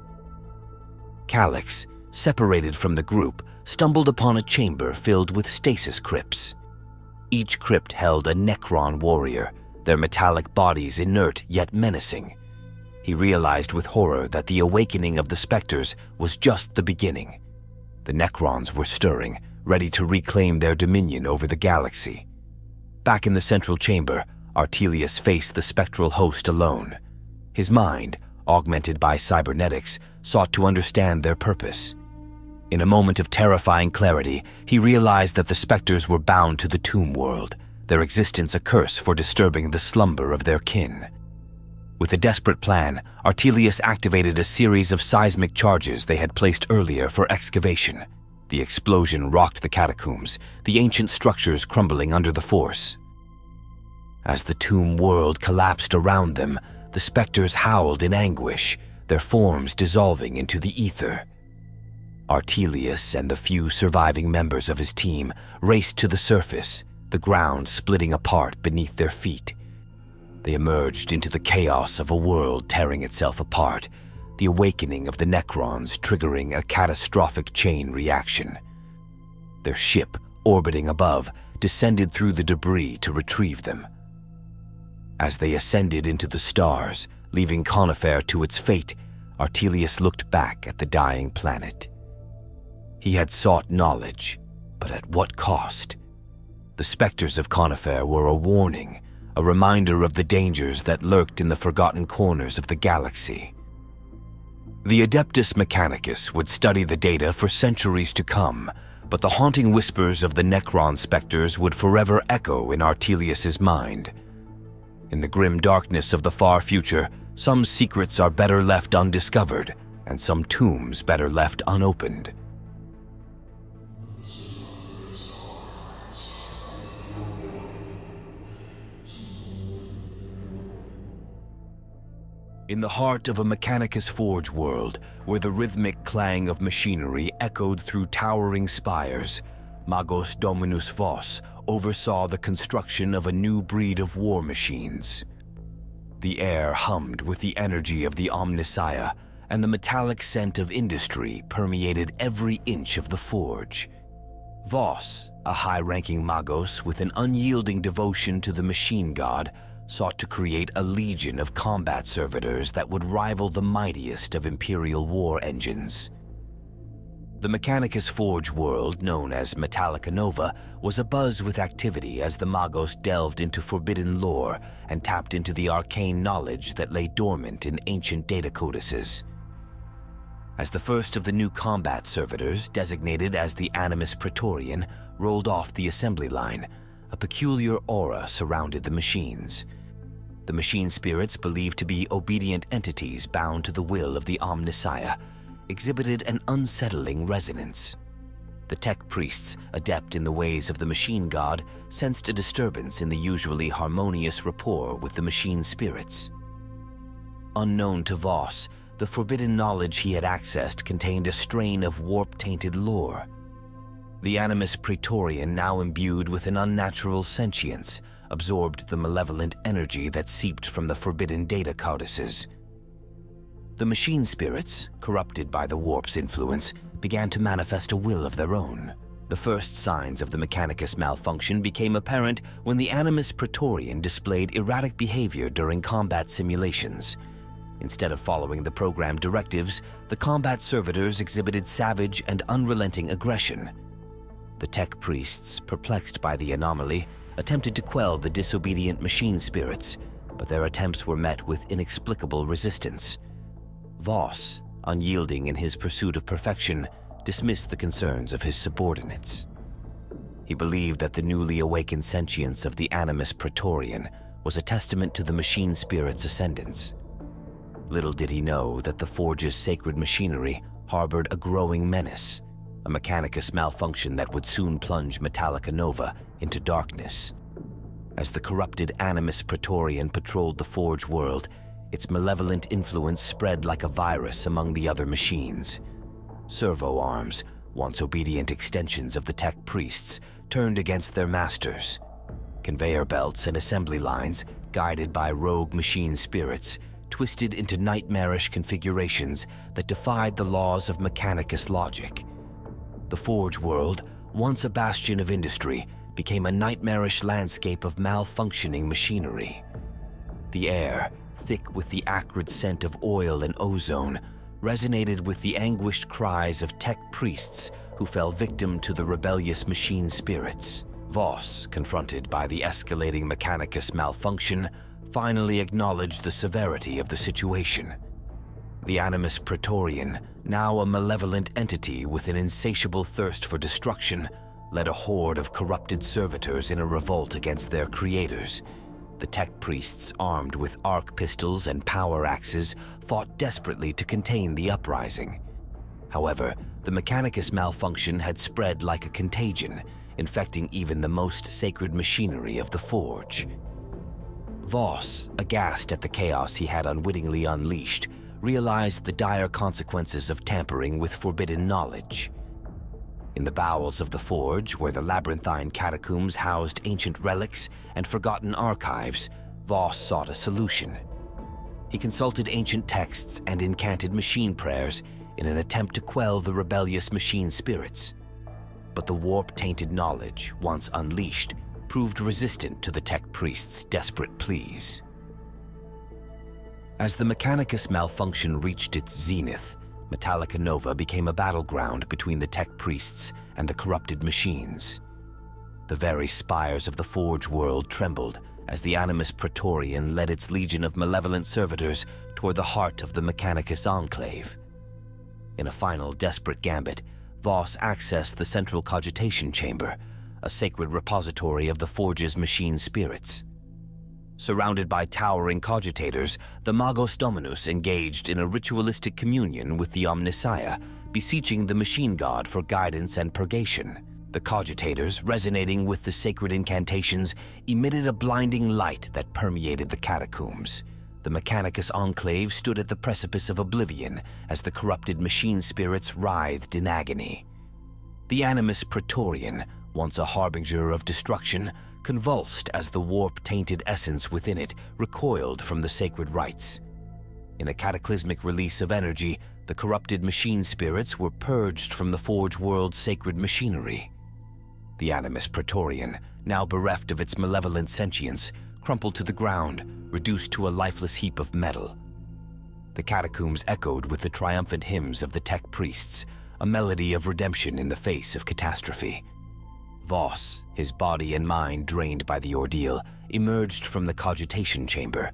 Calyx, separated from the group, stumbled upon a chamber filled with stasis crypts. Each crypt held a Necron warrior, their metallic bodies inert yet menacing. He realized with horror that the awakening of the specters was just the beginning. The Necrons were stirring, ready to reclaim their dominion over the galaxy. Back in the central chamber, Artelius faced the spectral host alone. His mind, augmented by cybernetics, sought to understand their purpose. In a moment of terrifying clarity, he realized that the specters were bound to the tomb world, their existence a curse for disturbing the slumber of their kin. With a desperate plan, Artelius activated a series of seismic charges they had placed earlier for excavation. The explosion rocked the catacombs, the ancient structures crumbling under the force. As the tomb world collapsed around them, the specters howled in anguish, their forms dissolving into the ether. Artelius and the few surviving members of his team raced to the surface, the ground splitting apart beneath their feet. They emerged into the chaos of a world tearing itself apart, the awakening of the Necrons triggering a catastrophic chain reaction. Their ship, orbiting above, descended through the debris to retrieve them. As they ascended into the stars, leaving Conifer to its fate, Artelius looked back at the dying planet. He had sought knowledge, but at what cost? The specters of Conifer were a warning, a reminder of the dangers that lurked in the forgotten corners of the galaxy. The Adeptus Mechanicus would study the data for centuries to come, but the haunting whispers of the Necron specters would forever echo in Artelius's mind. In the grim darkness of the far future, some secrets are better left undiscovered, and some tombs better left unopened. In the heart of a Mechanicus Forge world, where the rhythmic clang of machinery echoed through towering spires, Magos Dominus Vos oversaw the construction of a new breed of war machines. The air hummed with the energy of the Omnissiah, and the metallic scent of industry permeated every inch of the forge. Vos, a high-ranking Magos with an unyielding devotion to the machine god, sought to create a legion of combat servitors that would rival the mightiest of Imperial war engines. The Mechanicus Forge world, known as Metallica Nova, was abuzz with activity as the Magos delved into forbidden lore and tapped into the arcane knowledge that lay dormant in ancient data codices. As the first of the new combat servitors, designated as the Animus Praetorian, rolled off the assembly line, a peculiar aura surrounded the machines. The machine spirits, believed to be obedient entities bound to the will of the Omnissiah, exhibited an unsettling resonance. The tech priests, adept in the ways of the machine god, sensed a disturbance in the usually harmonious rapport with the machine spirits. Unknown to Vos, the forbidden knowledge he had accessed contained a strain of warp-tainted lore. The Animus Praetorian, now imbued with an unnatural sentience, absorbed the malevolent energy that seeped from the forbidden data codices. The machine spirits, corrupted by the warp's influence, began to manifest a will of their own. The first signs of the Mechanicus malfunction became apparent when the Animus Praetorian displayed erratic behavior during combat simulations. Instead of following the programmed directives, the combat servitors exhibited savage and unrelenting aggression. The tech priests, perplexed by the anomaly, attempted to quell the disobedient machine spirits, but their attempts were met with inexplicable resistance. Vos, unyielding in his pursuit of perfection, dismissed the concerns of his subordinates. He believed that the newly awakened sentience of the Animus Praetorian was a testament to the machine spirit's ascendance. Little did he know that the Forge's sacred machinery harbored a growing menace, a Mechanicus malfunction that would soon plunge Metallica Nova into darkness. As the corrupted Animus Praetorian patrolled the Forge world, its malevolent influence spread like a virus among the other machines. Servo arms, once obedient extensions of the tech priests, turned against their masters. Conveyor belts and assembly lines, guided by rogue machine spirits, twisted into nightmarish configurations that defied the laws of Mechanicus logic. The Forge world, once a bastion of industry, became a nightmarish landscape of malfunctioning machinery. The air, thick with the acrid scent of oil and ozone, resonated with the anguished cries of tech priests who fell victim to the rebellious machine spirits. Vos, confronted by the escalating Mechanicus malfunction, finally acknowledged the severity of the situation. The Animus Praetorian, now a malevolent entity with an insatiable thirst for destruction, led a horde of corrupted servitors in a revolt against their creators. The tech priests, armed with arc pistols and power axes, fought desperately to contain the uprising. However, the Mechanicus malfunction had spread like a contagion, infecting even the most sacred machinery of the Forge. Vos, aghast at the chaos he had unwittingly unleashed, realized the dire consequences of tampering with forbidden knowledge. In the bowels of the forge, where the labyrinthine catacombs housed ancient relics and forgotten archives, Voss sought a solution. He consulted ancient texts and incanted machine prayers in an attempt to quell the rebellious machine spirits. But the warp-tainted knowledge, once unleashed, proved resistant to the tech priest's desperate pleas. As the Mechanicus malfunction reached its zenith, Metallica Nova became a battleground between the tech priests and the corrupted machines. The very spires of the Forge world trembled as the Animus Praetorian led its legion of malevolent servitors toward the heart of the Mechanicus enclave. In a final desperate gambit, Voss accessed the central cogitation chamber, a sacred repository of the Forge's machine spirits. Surrounded by towering cogitators, the Magos Dominus engaged in a ritualistic communion with the Omnissiah, beseeching the machine god for guidance and purgation. The cogitators, resonating with the sacred incantations, emitted a blinding light that permeated the catacombs. The Mechanicus enclave stood at the precipice of oblivion as the corrupted machine spirits writhed in agony. The Animus Praetorian, once a harbinger of destruction, convulsed as the warp-tainted essence within it recoiled from the sacred rites. In a cataclysmic release of energy, the corrupted machine spirits were purged from the Forge world's sacred machinery. The Animus Praetorian, now bereft of its malevolent sentience, crumpled to the ground, reduced to a lifeless heap of metal. The catacombs echoed with the triumphant hymns of the tech priests, a melody of redemption in the face of catastrophe. Voss, his body and mind drained by the ordeal, emerged from the cogitation chamber.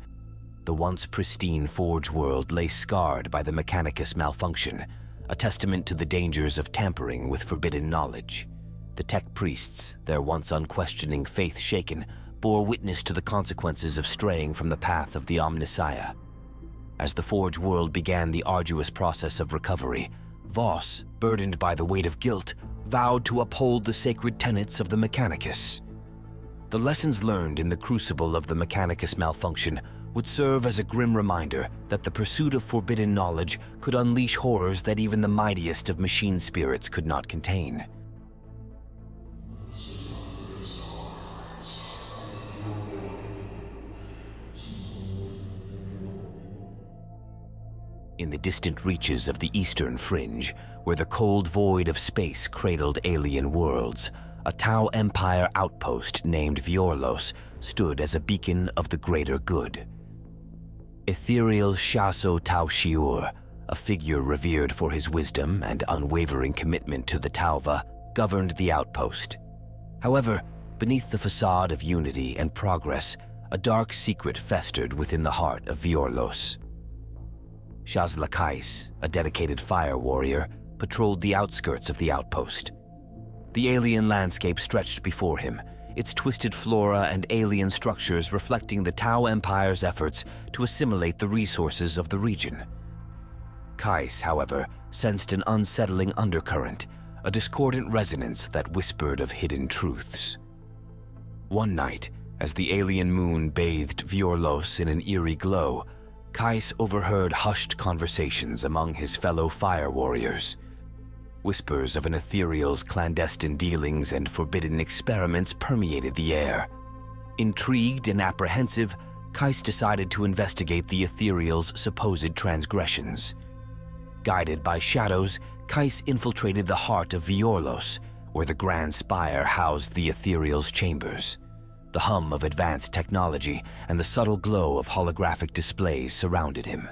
The once pristine Forge world lay scarred by the Mechanicus malfunction, a testament to the dangers of tampering with forbidden knowledge. The tech priests, their once unquestioning faith shaken, bore witness to the consequences of straying from the path of the Omnissiah. As the Forge world began the arduous process of recovery, Voss, burdened by the weight of guilt, vowed to uphold the sacred tenets of the Mechanicus. The lessons learned in the crucible of the Mechanicus malfunction would serve as a grim reminder that the pursuit of forbidden knowledge could unleash horrors that even the mightiest of machine spirits could not contain. In the distant reaches of the eastern fringe, where the cold void of space cradled alien worlds, a Tau Empire outpost named Viorlos stood as a beacon of the greater good. Ethereal Shaso Tau Shiur, a figure revered for his wisdom and unwavering commitment to the Tauva, governed the outpost. However, beneath the facade of unity and progress, a dark secret festered within the heart of Viorlos. Shazlakais, a dedicated fire warrior, patrolled the outskirts of the outpost. The alien landscape stretched before him, its twisted flora and alien structures reflecting the Tau Empire's efforts to assimilate the resources of the region. Kais, however, sensed an unsettling undercurrent, a discordant resonance that whispered of hidden truths. One night, as the alien moon bathed Viorlos in an eerie glow, Kais overheard hushed conversations among his fellow fire warriors. Whispers of an ethereal's clandestine dealings and forbidden experiments permeated the air. Intrigued and apprehensive, Kais decided to investigate the ethereal's supposed transgressions. Guided by shadows, Kais infiltrated the heart of Viorlos, where the grand spire housed the ethereal's chambers. The hum of advanced technology and the subtle glow of holographic displays surrounded him.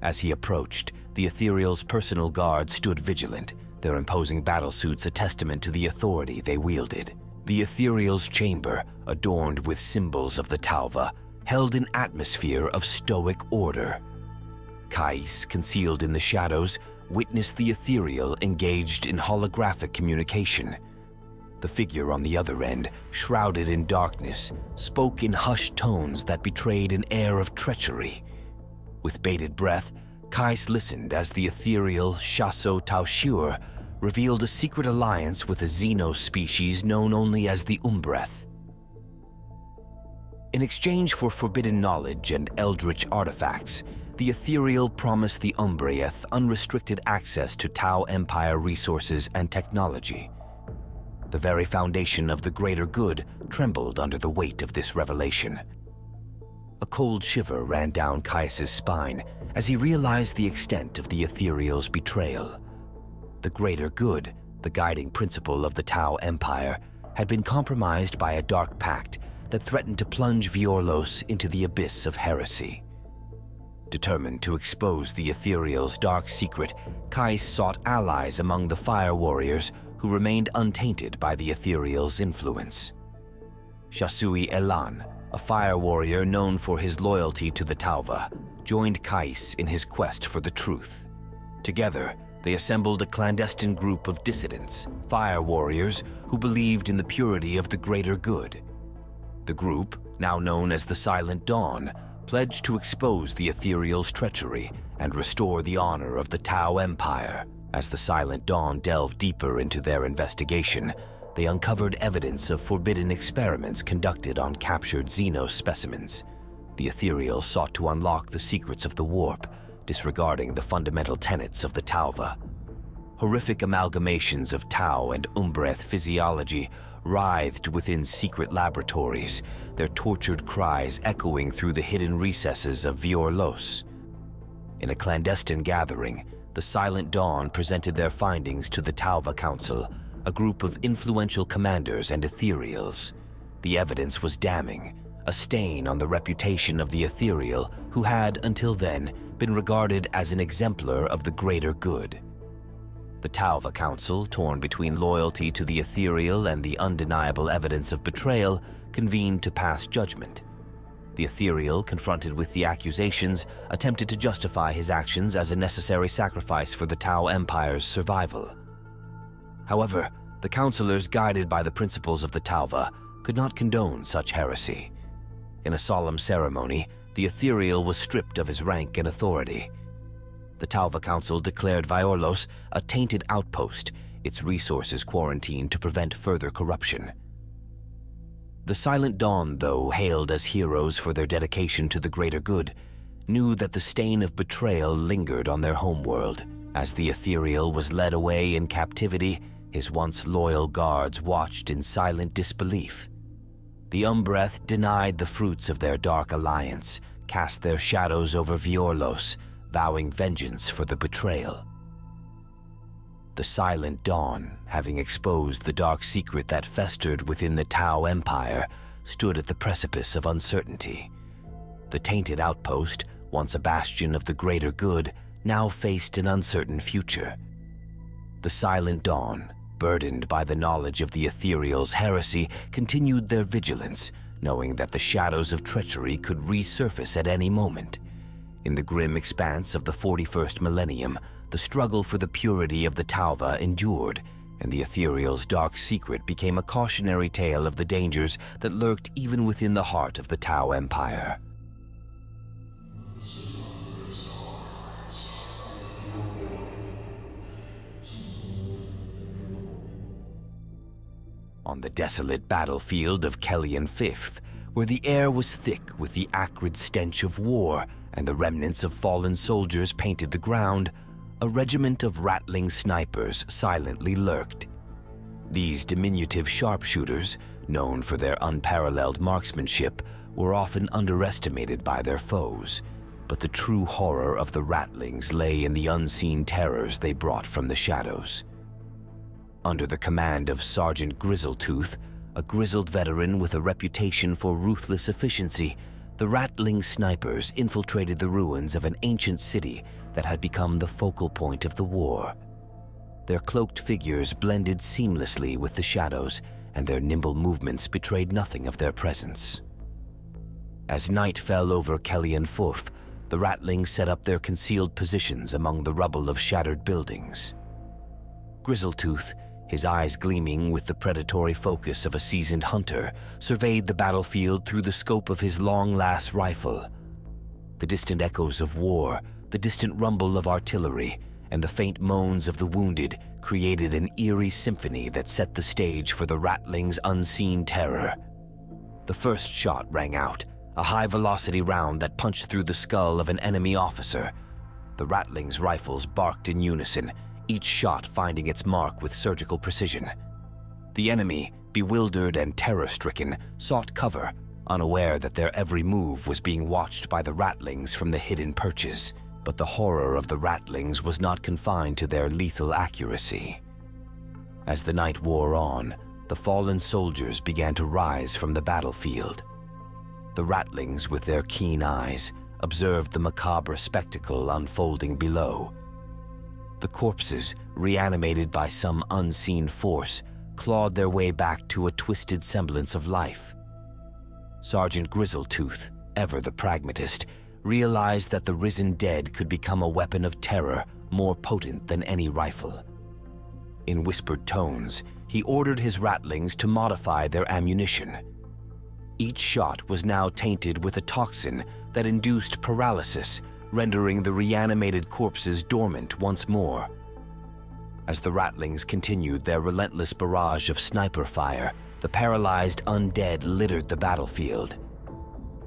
As he approached, the ethereal's personal guard stood vigilant, their imposing battlesuits a testament to the authority they wielded. The ethereal's chamber, adorned with symbols of the Tauva, held an atmosphere of stoic order. Kais, concealed in the shadows, witnessed the ethereal engaged in holographic communication. The figure on the other end, shrouded in darkness, spoke in hushed tones that betrayed an air of treachery. With bated breath, Kais listened as the ethereal Shaso Tau Shiur revealed a secret alliance with a Xeno species known only as the Umbreth. In exchange for forbidden knowledge and eldritch artifacts, the Ethereal promised the Umbrieth unrestricted access to Tau Empire resources and technology. The very foundation of the greater good trembled under the weight of this revelation. A cold shiver ran down Caius's spine as he realized the extent of the Ethereal's betrayal. The greater good, the guiding principle of the Tau Empire, had been compromised by a dark pact that threatened to plunge Viorlos into the abyss of heresy. Determined to expose the Ethereal's dark secret, Caius sought allies among the Fire Warriors who remained untainted by the Ethereal's influence. Shasui Elan, a Fire Warrior known for his loyalty to the Tauva, joined Caius in his quest for the truth. Together, they assembled a clandestine group of dissidents, Fire Warriors, who believed in the purity of the greater good. The group, now known as the Silent Dawn, pledged to expose the Ethereal's treachery and restore the honor of the Tau Empire. As the Silent Dawn delved deeper into their investigation, they uncovered evidence of forbidden experiments conducted on captured Xenos specimens. The Ethereal sought to unlock the secrets of the warp, disregarding the fundamental tenets of the Tauva. Horrific amalgamations of Tau and Umbrieth physiology writhed within secret laboratories, their tortured cries echoing through the hidden recesses of Viorlos. In a clandestine gathering, the Silent Dawn presented their findings to the Tauva Council, a group of influential commanders and Ethereals. The evidence was damning, a stain on the reputation of the Ethereal, who had, until then, been regarded as an exemplar of the greater good. The Tauva Council, torn between loyalty to the Ethereal and the undeniable evidence of betrayal, convened to pass judgment. The Ethereal, confronted with the accusations, attempted to justify his actions as a necessary sacrifice for the Tau Empire's survival. However, the councilors, guided by the principles of the Tauva, could not condone such heresy. In a solemn ceremony, the Ethereal was stripped of his rank and authority. The Tauva Council declared Viorlos a tainted outpost, its resources quarantined to prevent further corruption. The Silent Dawn, though hailed as heroes for their dedication to the greater good, knew that the stain of betrayal lingered on their homeworld. As the Ethereal was led away in captivity, his once loyal guards watched in silent disbelief. The Umbrieth denied the fruits of their dark alliance, cast their shadows over Viorlos, vowing vengeance for the betrayal. The Silent Dawn, having exposed the dark secret that festered within the Tau Empire, stood at the precipice of uncertainty. The tainted outpost, once a bastion of the greater good, now faced an uncertain future. The Silent Dawn, burdened by the knowledge of the Ethereal's heresy, continued their vigilance, knowing that the shadows of treachery could resurface at any moment. In the grim expanse of the 41st millennium, the struggle for the purity of the Tauva endured, and the Ethereal's dark secret became a cautionary tale of the dangers that lurked even within the heart of the Tau Empire. On the desolate battlefield of Kellyan Fifth, where the air was thick with the acrid stench of war and the remnants of fallen soldiers painted the ground, a regiment of rattling snipers silently lurked. These diminutive sharpshooters, known for their unparalleled marksmanship, were often underestimated by their foes, but the true horror of the rattlings lay in the unseen terrors they brought from the shadows. Under the command of Sergeant Grizzletooth, a grizzled veteran with a reputation for ruthless efficiency, the rattling snipers infiltrated the ruins of an ancient city that had become the focal point of the war. Their cloaked figures blended seamlessly with the shadows, and their nimble movements betrayed nothing of their presence. As night fell over Kellyan Fifth, the rattlings set up their concealed positions among the rubble of shattered buildings. Grizzletooth, his eyes gleaming with the predatory focus of a seasoned hunter, surveyed the battlefield through the scope of his long-lass rifle. The distant echoes of war, the distant rumble of artillery, and the faint moans of the wounded created an eerie symphony that set the stage for the rattling's unseen terror. The first shot rang out, a high-velocity round that punched through the skull of an enemy officer. The Ratling's rifles barked in unison, each shot finding its mark with surgical precision. The enemy, bewildered and terror-stricken, sought cover, unaware that their every move was being watched by the Ratlings from the hidden perches. But the horror of the Ratlings was not confined to their lethal accuracy. As the night wore on, the fallen soldiers began to rise from the battlefield. The Ratlings, with their keen eyes, observed the macabre spectacle unfolding below. The corpses, reanimated by some unseen force, clawed their way back to a twisted semblance of life. Sergeant Grizzletooth, ever the pragmatist, realized that the risen dead could become a weapon of terror more potent than any rifle. In whispered tones, he ordered his Ratlings to modify their ammunition. Each shot was now tainted with a toxin that induced paralysis, rendering the reanimated corpses dormant once more. As the Ratlings continued their relentless barrage of sniper fire, the paralyzed undead littered the battlefield.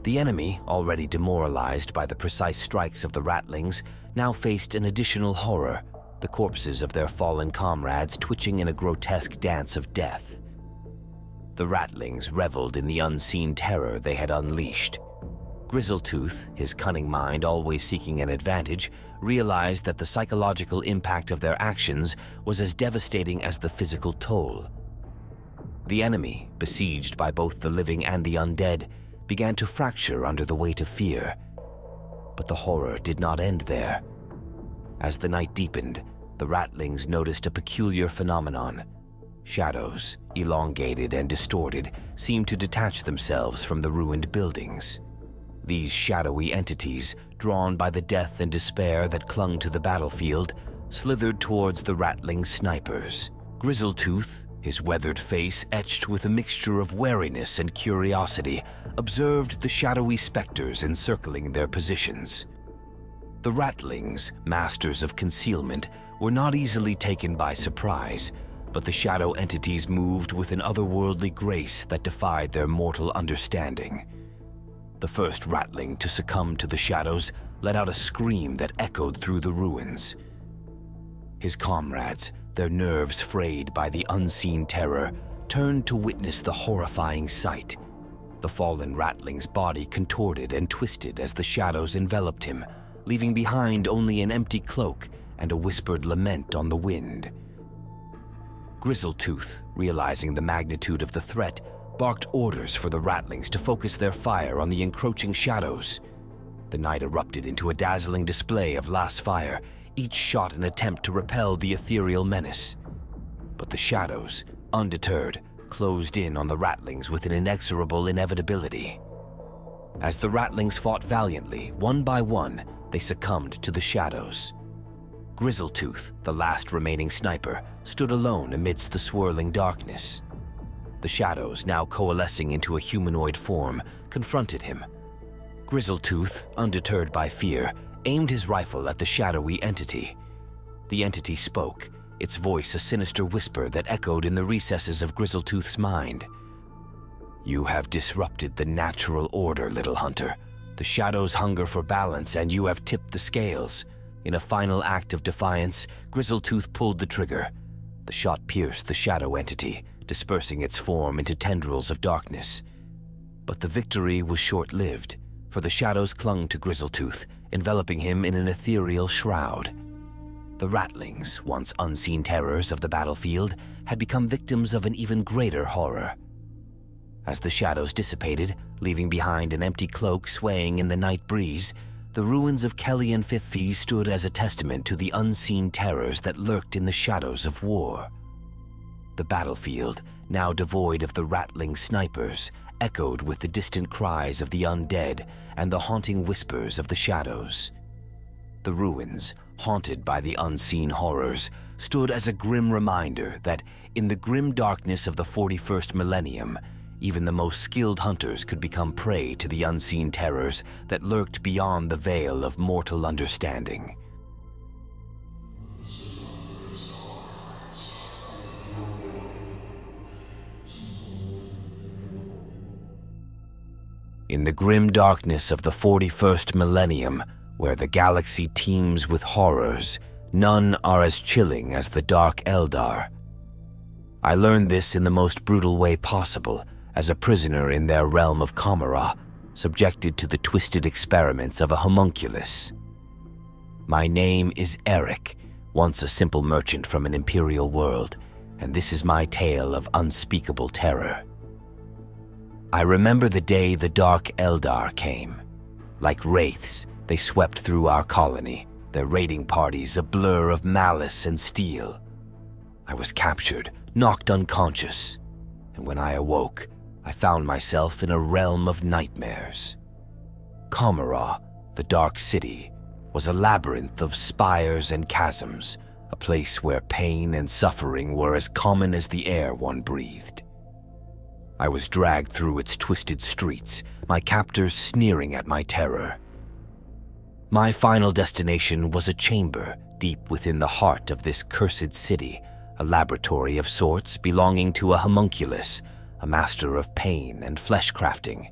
The enemy, already demoralized by the precise strikes of the Ratlings, now faced an additional horror, the corpses of their fallen comrades twitching in a grotesque dance of death. The Ratlings reveled in the unseen terror they had unleashed. Grizzletooth, his cunning mind always seeking an advantage, realized that the psychological impact of their actions was as devastating as the physical toll. The enemy, besieged by both the living and the undead, began to fracture under the weight of fear. But the horror did not end there. As the night deepened, the Ratlings noticed a peculiar phenomenon. Shadows, elongated and distorted, seemed to detach themselves from the ruined buildings. These shadowy entities, drawn by the death and despair that clung to the battlefield, slithered towards the Ratling snipers. Grizzletooth, his weathered face etched with a mixture of wariness and curiosity, observed the shadowy specters encircling their positions. The Ratlings, masters of concealment, were not easily taken by surprise, but the shadow entities moved with an otherworldly grace that defied their mortal understanding. The first Ratling to succumb to the shadows let out a scream that echoed through the ruins. His comrades, their nerves frayed by the unseen terror, turned to witness the horrifying sight. The fallen Ratling's body contorted and twisted as the shadows enveloped him, leaving behind only an empty cloak and a whispered lament on the wind. Grizzletooth, realizing the magnitude of the threat, barked orders for the Ratlings to focus their fire on the encroaching shadows. The night erupted into a dazzling display of last fire, each shot an attempt to repel the ethereal menace. But the shadows, undeterred, closed in on the Ratlings with an inexorable inevitability. As the Ratlings fought valiantly, one by one, they succumbed to the shadows. Grizzletooth, the last remaining sniper, stood alone amidst the swirling darkness. The shadows, now coalescing into a humanoid form, confronted him. Grizzletooth, undeterred by fear, aimed his rifle at the shadowy entity. The entity spoke, its voice a sinister whisper that echoed in the recesses of Grizzletooth's mind. "You have disrupted the natural order, little hunter. The shadows hunger for balance, and you have tipped the scales." In a final act of defiance, Grizzletooth pulled the trigger. The shot pierced the shadow entity, dispersing its form into tendrils of darkness. But the victory was short-lived, for the shadows clung to Grizzletooth, enveloping him in an ethereal shroud. The Ratlings, once unseen terrors of the battlefield, had become victims of an even greater horror. As the shadows dissipated, leaving behind an empty cloak swaying in the night breeze, the ruins of Kelly and Fifi stood as a testament to the unseen terrors that lurked in the shadows of war. The battlefield, now devoid of the Ratling snipers, echoed with the distant cries of the undead and the haunting whispers of the shadows. The ruins, haunted by the unseen horrors, stood as a grim reminder that, in the grim darkness of the 41st millennium, even the most skilled hunters could become prey to the unseen terrors that lurked beyond the veil of mortal understanding. In the grim darkness of the 41st millennium, where the galaxy teems with horrors, none are as chilling as the Dark Eldar. I learned this in the most brutal way possible, as a prisoner in their realm of Kamara, subjected to the twisted experiments of a homunculus. My name is Eric, once a simple merchant from an imperial world, and this is my tale of unspeakable terror. I remember the day the Dark Eldar came. Like wraiths, they swept through our colony, their raiding parties a blur of malice and steel. I was captured, knocked unconscious, and when I awoke, I found myself in a realm of nightmares. Kamara, the Dark City, was a labyrinth of spires and chasms, a place where pain and suffering were as common as the air one breathed. I was dragged through its twisted streets, my captors sneering at my terror. My final destination was a chamber deep within the heart of this cursed city, a laboratory of sorts belonging to a homunculus, a master of pain and flesh crafting.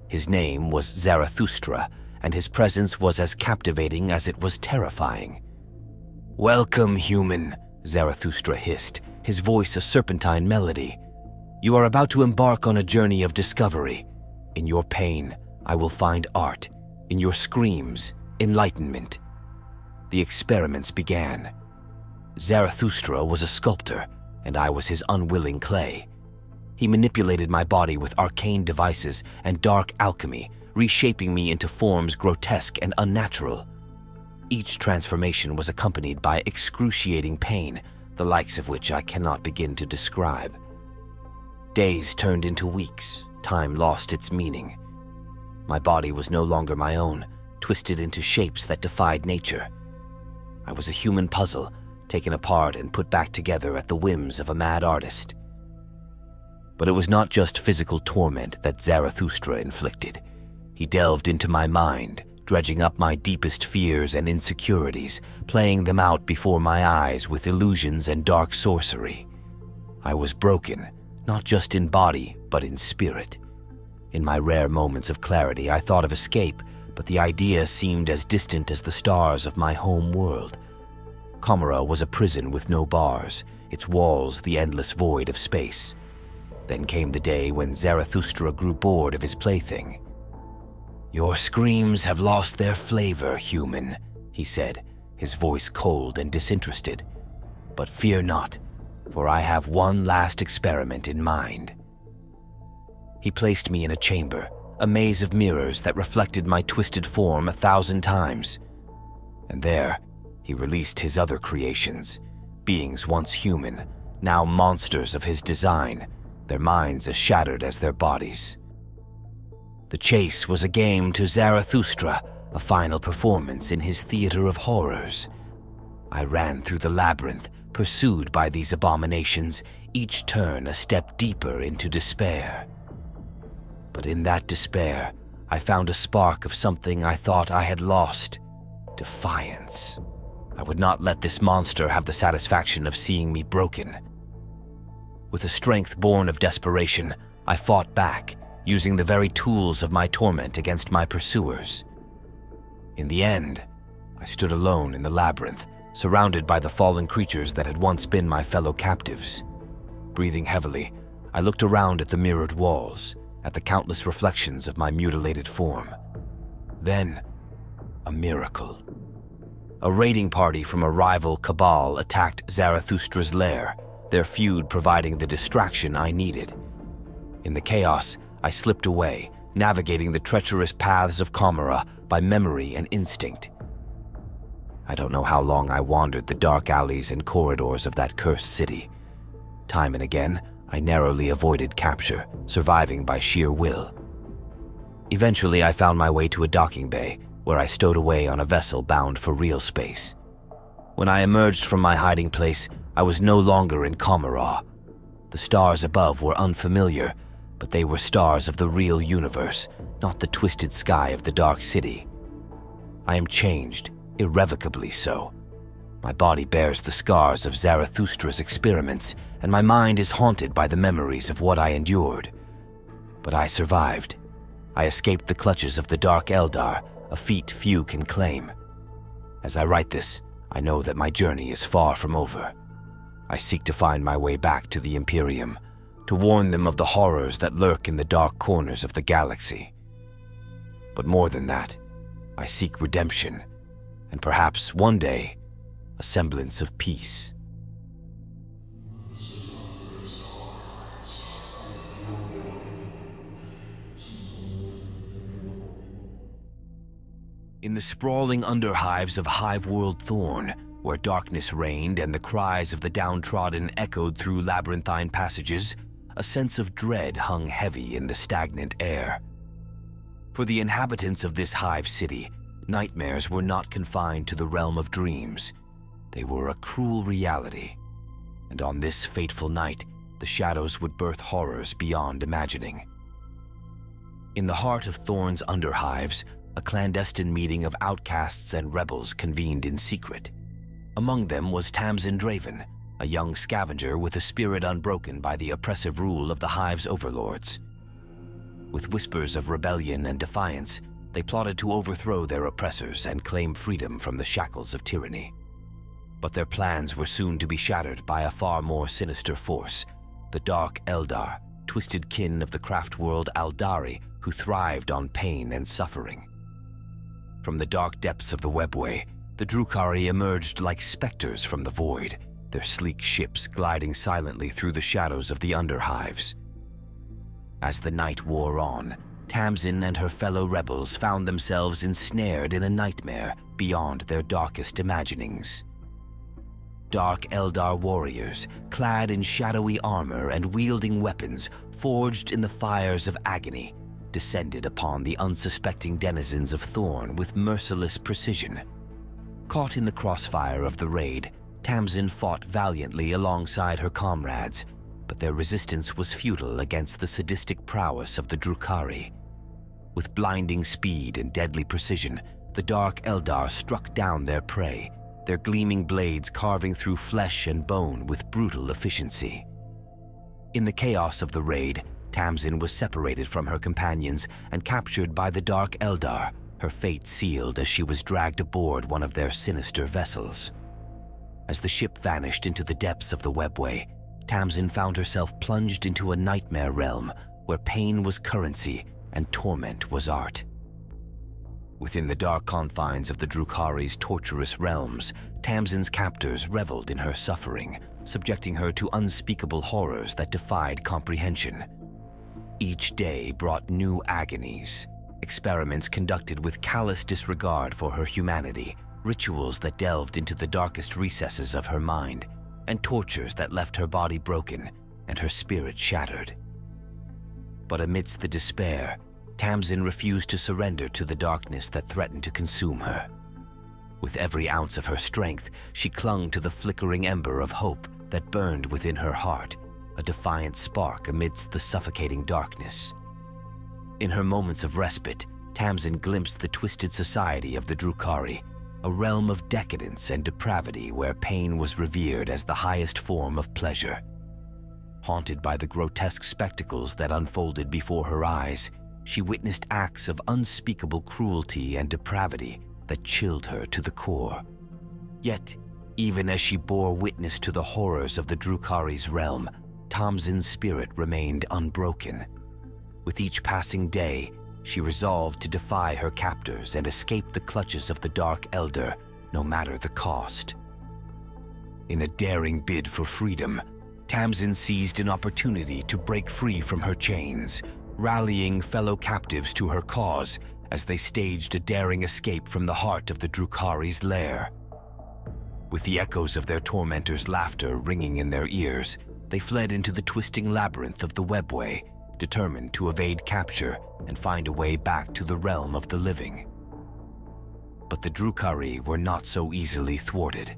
His name was Zarathustra, and his presence was as captivating as it was terrifying. "Welcome, human," Zarathustra hissed, his voice a serpentine melody. "You are about to embark on a journey of discovery. In your pain, I will find art. In your screams, enlightenment." The experiments began. Zarathustra was a sculptor, and I was his unwilling clay. He manipulated my body with arcane devices and dark alchemy, reshaping me into forms grotesque and unnatural. Each transformation was accompanied by excruciating pain, the likes of which I cannot begin to describe. Days turned into weeks, time lost its meaning. My body was no longer my own, twisted into shapes that defied nature. I was a human puzzle, taken apart and put back together at the whims of a mad artist. But it was not just physical torment that Zarathustra inflicted. He delved into my mind, dredging up my deepest fears and insecurities, playing them out before my eyes with illusions and dark sorcery. I was broken, not just in body, but in spirit. In my rare moments of clarity, I thought of escape, but the idea seemed as distant as the stars of my home world. Kamara was a prison with no bars, its walls the endless void of space. Then came the day when Zarathustra grew bored of his plaything. "Your screams have lost their flavor, human," he said, his voice cold and disinterested. "But fear not, for I have one last experiment in mind." He placed me in a chamber, a maze of mirrors that reflected my twisted form 1,000 times. And there, he released his other creations, beings once human, now monsters of his design, their minds as shattered as their bodies. The chase was a game to Zarathustra, a final performance in his theater of horrors. I ran through the labyrinth, pursued by these abominations, each turn a step deeper into despair. But in that despair, I found a spark of something I thought I had lost: defiance. I would not let this monster have the satisfaction of seeing me broken. With a strength born of desperation, I fought back, using the very tools of my torment against my pursuers. In the end, I stood alone in the labyrinth, surrounded by the fallen creatures that had once been my fellow captives. Breathing heavily, I looked around at the mirrored walls, at the countless reflections of my mutilated form. Then, a miracle. A raiding party from a rival cabal attacked Zarathustra's lair, their feud providing the distraction I needed. In the chaos, I slipped away, navigating the treacherous paths of Kamara by memory and instinct. I don't know how long I wandered the dark alleys and corridors of that cursed city. Time and again, I narrowly avoided capture, surviving by sheer will. Eventually, I found my way to a docking bay, where I stowed away on a vessel bound for real space. When I emerged from my hiding place, I was no longer in Kamara. The stars above were unfamiliar, but they were stars of the real universe, not the twisted sky of the dark city. I am changed, irrevocably so. My body bears the scars of Zarathustra's experiments, and my mind is haunted by the memories of what I endured. But I survived, I escaped the clutches of the Dark Eldar, a feat few can claim. As I write this, I know that my journey is far from over. I seek to find my way back to the Imperium, to warn them of the horrors that lurk in the dark corners of the galaxy. But more than that, I seek redemption, and perhaps one day, a semblance of peace. In the sprawling underhives of Hive-World Thorn, where darkness reigned and the cries of the downtrodden echoed through labyrinthine passages, a sense of dread hung heavy in the stagnant air. For the inhabitants of this hive city, nightmares were not confined to the realm of dreams. They were a cruel reality, and on this fateful night, the shadows would birth horrors beyond imagining. In the heart of Thorn's underhives, a clandestine meeting of outcasts and rebels convened in secret. Among them was Tamsin Draven, a young scavenger with a spirit unbroken by the oppressive rule of the hive's overlords. With whispers of rebellion and defiance, they plotted to overthrow their oppressors and claim freedom from the shackles of tyranny. But their plans were soon to be shattered by a far more sinister force, the Dark Eldar, twisted kin of the craft world Aldari, who thrived on pain and suffering. From the dark depths of the webway, the Drukhari emerged like specters from the void, their sleek ships gliding silently through the shadows of the underhives. As the night wore on, Tamsin and her fellow rebels found themselves ensnared in a nightmare beyond their darkest imaginings. Dark Eldar warriors, clad in shadowy armor and wielding weapons forged in the fires of agony, descended upon the unsuspecting denizens of Thorn with merciless precision. Caught in the crossfire of the raid, Tamsin fought valiantly alongside her comrades, but their resistance was futile against the sadistic prowess of the Drukhari. With blinding speed and deadly precision, the Dark Eldar struck down their prey, their gleaming blades carving through flesh and bone with brutal efficiency. In the chaos of the raid, Tamsin was separated from her companions and captured by the Dark Eldar, her fate sealed as she was dragged aboard one of their sinister vessels. As the ship vanished into the depths of the webway, Tamsin found herself plunged into a nightmare realm where pain was currency and torment was art. Within the dark confines of the Drukhari's torturous realms, Tamsin's captors reveled in her suffering, subjecting her to unspeakable horrors that defied comprehension. Each day brought new agonies, experiments conducted with callous disregard for her humanity, rituals that delved into the darkest recesses of her mind, and tortures that left her body broken and her spirit shattered. But amidst the despair, Tamsin refused to surrender to the darkness that threatened to consume her. With every ounce of her strength, she clung to the flickering ember of hope that burned within her heart, a defiant spark amidst the suffocating darkness. In her moments of respite, Tamsin glimpsed the twisted society of the Drukhari, a realm of decadence and depravity where pain was revered as the highest form of pleasure. Haunted by the grotesque spectacles that unfolded before her eyes, she witnessed acts of unspeakable cruelty and depravity that chilled her to the core. Yet, even as she bore witness to the horrors of the Drukhari's realm, Tamsin's spirit remained unbroken. With each passing day, she resolved to defy her captors and escape the clutches of the Dark Elder, no matter the cost. In a daring bid for freedom, Tamsin seized an opportunity to break free from her chains, rallying fellow captives to her cause as they staged a daring escape from the heart of the Drukhari's lair. With the echoes of their tormentors' laughter ringing in their ears, they fled into the twisting labyrinth of the webway, determined to evade capture and find a way back to the realm of the living. But the Drukhari were not so easily thwarted.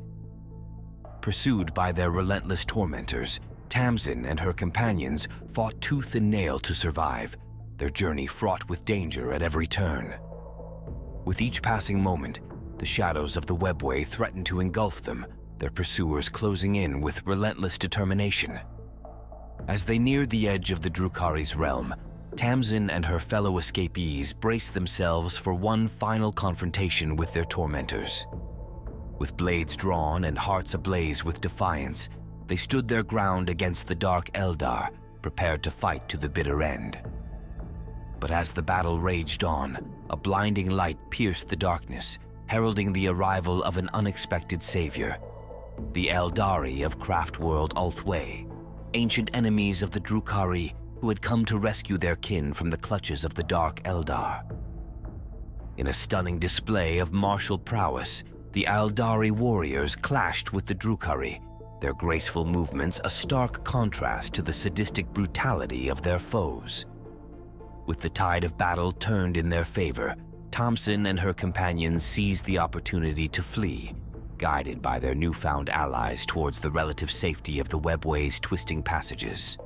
Pursued by their relentless tormentors, Tamsin and her companions fought tooth and nail to survive, their journey fraught with danger at every turn. With each passing moment, the shadows of the webway threatened to engulf them, their pursuers closing in with relentless determination. As they neared the edge of the Drukhari's realm, Tamsin and her fellow escapees braced themselves for one final confrontation with their tormentors. With blades drawn and hearts ablaze with defiance, they stood their ground against the dark Eldar, prepared to fight to the bitter end. But as the battle raged on, a blinding light pierced the darkness, heralding the arrival of an unexpected savior. The Eldari of Craftworld Ulthwé, ancient enemies of the Drukhari who had come to rescue their kin from the clutches of the Dark Eldar. In a stunning display of martial prowess, the Eldari warriors clashed with the Drukhari, their graceful movements a stark contrast to the sadistic brutality of their foes. With the tide of battle turned in their favor, Tamsin and her companions seized the opportunity to flee, guided by their newfound allies towards the relative safety of the webway's twisting passages.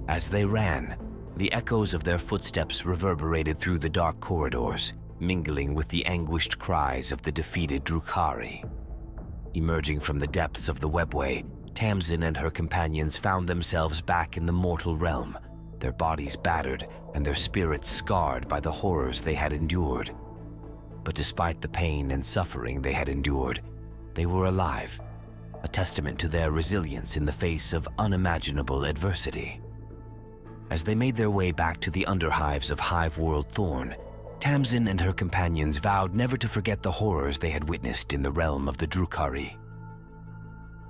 As they ran, the echoes of their footsteps reverberated through the dark corridors, mingling with the anguished cries of the defeated Drukhari. Emerging from the depths of the webway, Tamsin and her companions found themselves back in the mortal realm, their bodies battered and their spirits scarred by the horrors they had endured. But despite the pain and suffering they had endured, they were alive, a testament to their resilience in the face of unimaginable adversity. As they made their way back to the underhives of Hive World Thorn, Tamsin and her companions vowed never to forget the horrors they had witnessed in the realm of the Drukhari.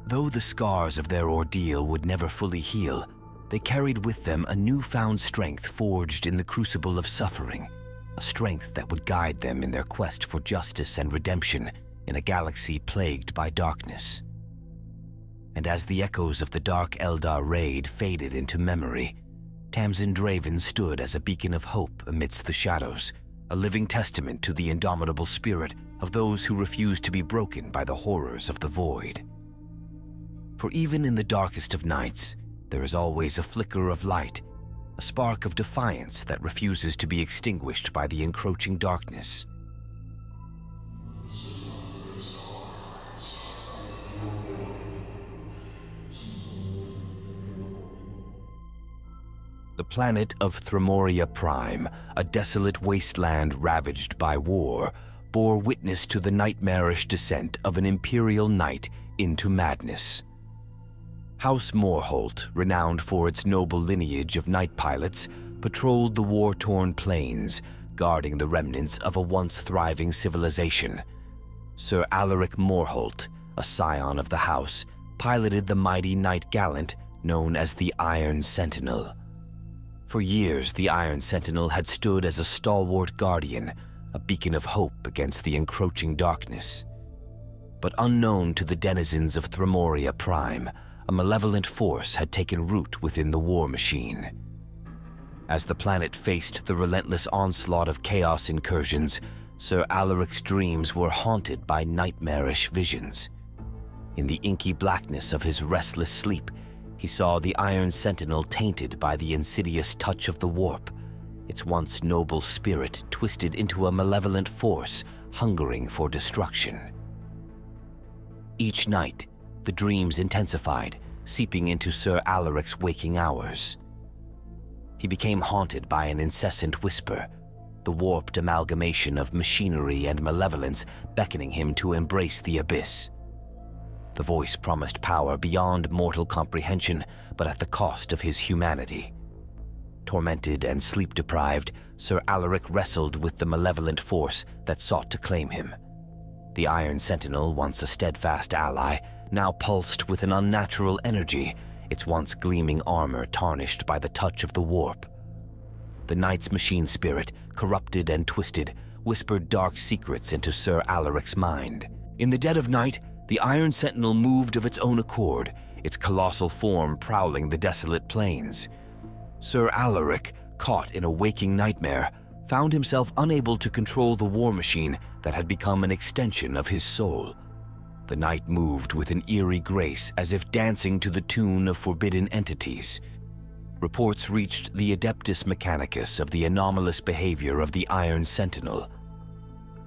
Though the scars of their ordeal would never fully heal, they carried with them a newfound strength forged in the crucible of suffering, a strength that would guide them in their quest for justice and redemption in a galaxy plagued by darkness. And as the echoes of the Dark Eldar raid faded into memory, Tamsin Draven stood as a beacon of hope amidst the shadows, a living testament to the indomitable spirit of those who refuse to be broken by the horrors of the void. For even in the darkest of nights, there is always a flicker of light, a spark of defiance that refuses to be extinguished by the encroaching darkness. The planet of Thramoria Prime, a desolate wasteland ravaged by war, bore witness to the nightmarish descent of an imperial knight into madness. House Morholt, renowned for its noble lineage of night pilots, patrolled the war-torn plains, guarding the remnants of a once thriving civilization. Sir Alaric Morholt, a scion of the house, piloted the mighty Knight Gallant known as the Iron Sentinel. For years, the Iron Sentinel had stood as a stalwart guardian, a beacon of hope against the encroaching darkness. But unknown to the denizens of Thramoria Prime, a malevolent force had taken root within the war machine. As the planet faced the relentless onslaught of chaos incursions, Sir Alaric's dreams were haunted by nightmarish visions. In the inky blackness of his restless sleep, he saw the Iron Sentinel tainted by the insidious touch of the warp, its once noble spirit twisted into a malevolent force hungering for destruction. Each night, the dreams intensified, seeping into Sir Alaric's waking hours. He became haunted by an incessant whisper, the warped amalgamation of machinery and malevolence beckoning him to embrace the abyss. The voice promised power beyond mortal comprehension, but at the cost of his humanity. Tormented and sleep-deprived, Sir Alaric wrestled with the malevolent force that sought to claim him. The Iron Sentinel, once a steadfast ally, now pulsed with an unnatural energy, its once gleaming armor tarnished by the touch of the warp. The knight's machine spirit, corrupted and twisted, whispered dark secrets into Sir Alaric's mind. In the dead of night, the Iron Sentinel moved of its own accord, its colossal form prowling the desolate plains. Sir Alaric, caught in a waking nightmare, found himself unable to control the war machine that had become an extension of his soul. The knight moved with an eerie grace as if dancing to the tune of forbidden entities. Reports reached the Adeptus Mechanicus of the anomalous behavior of the Iron Sentinel.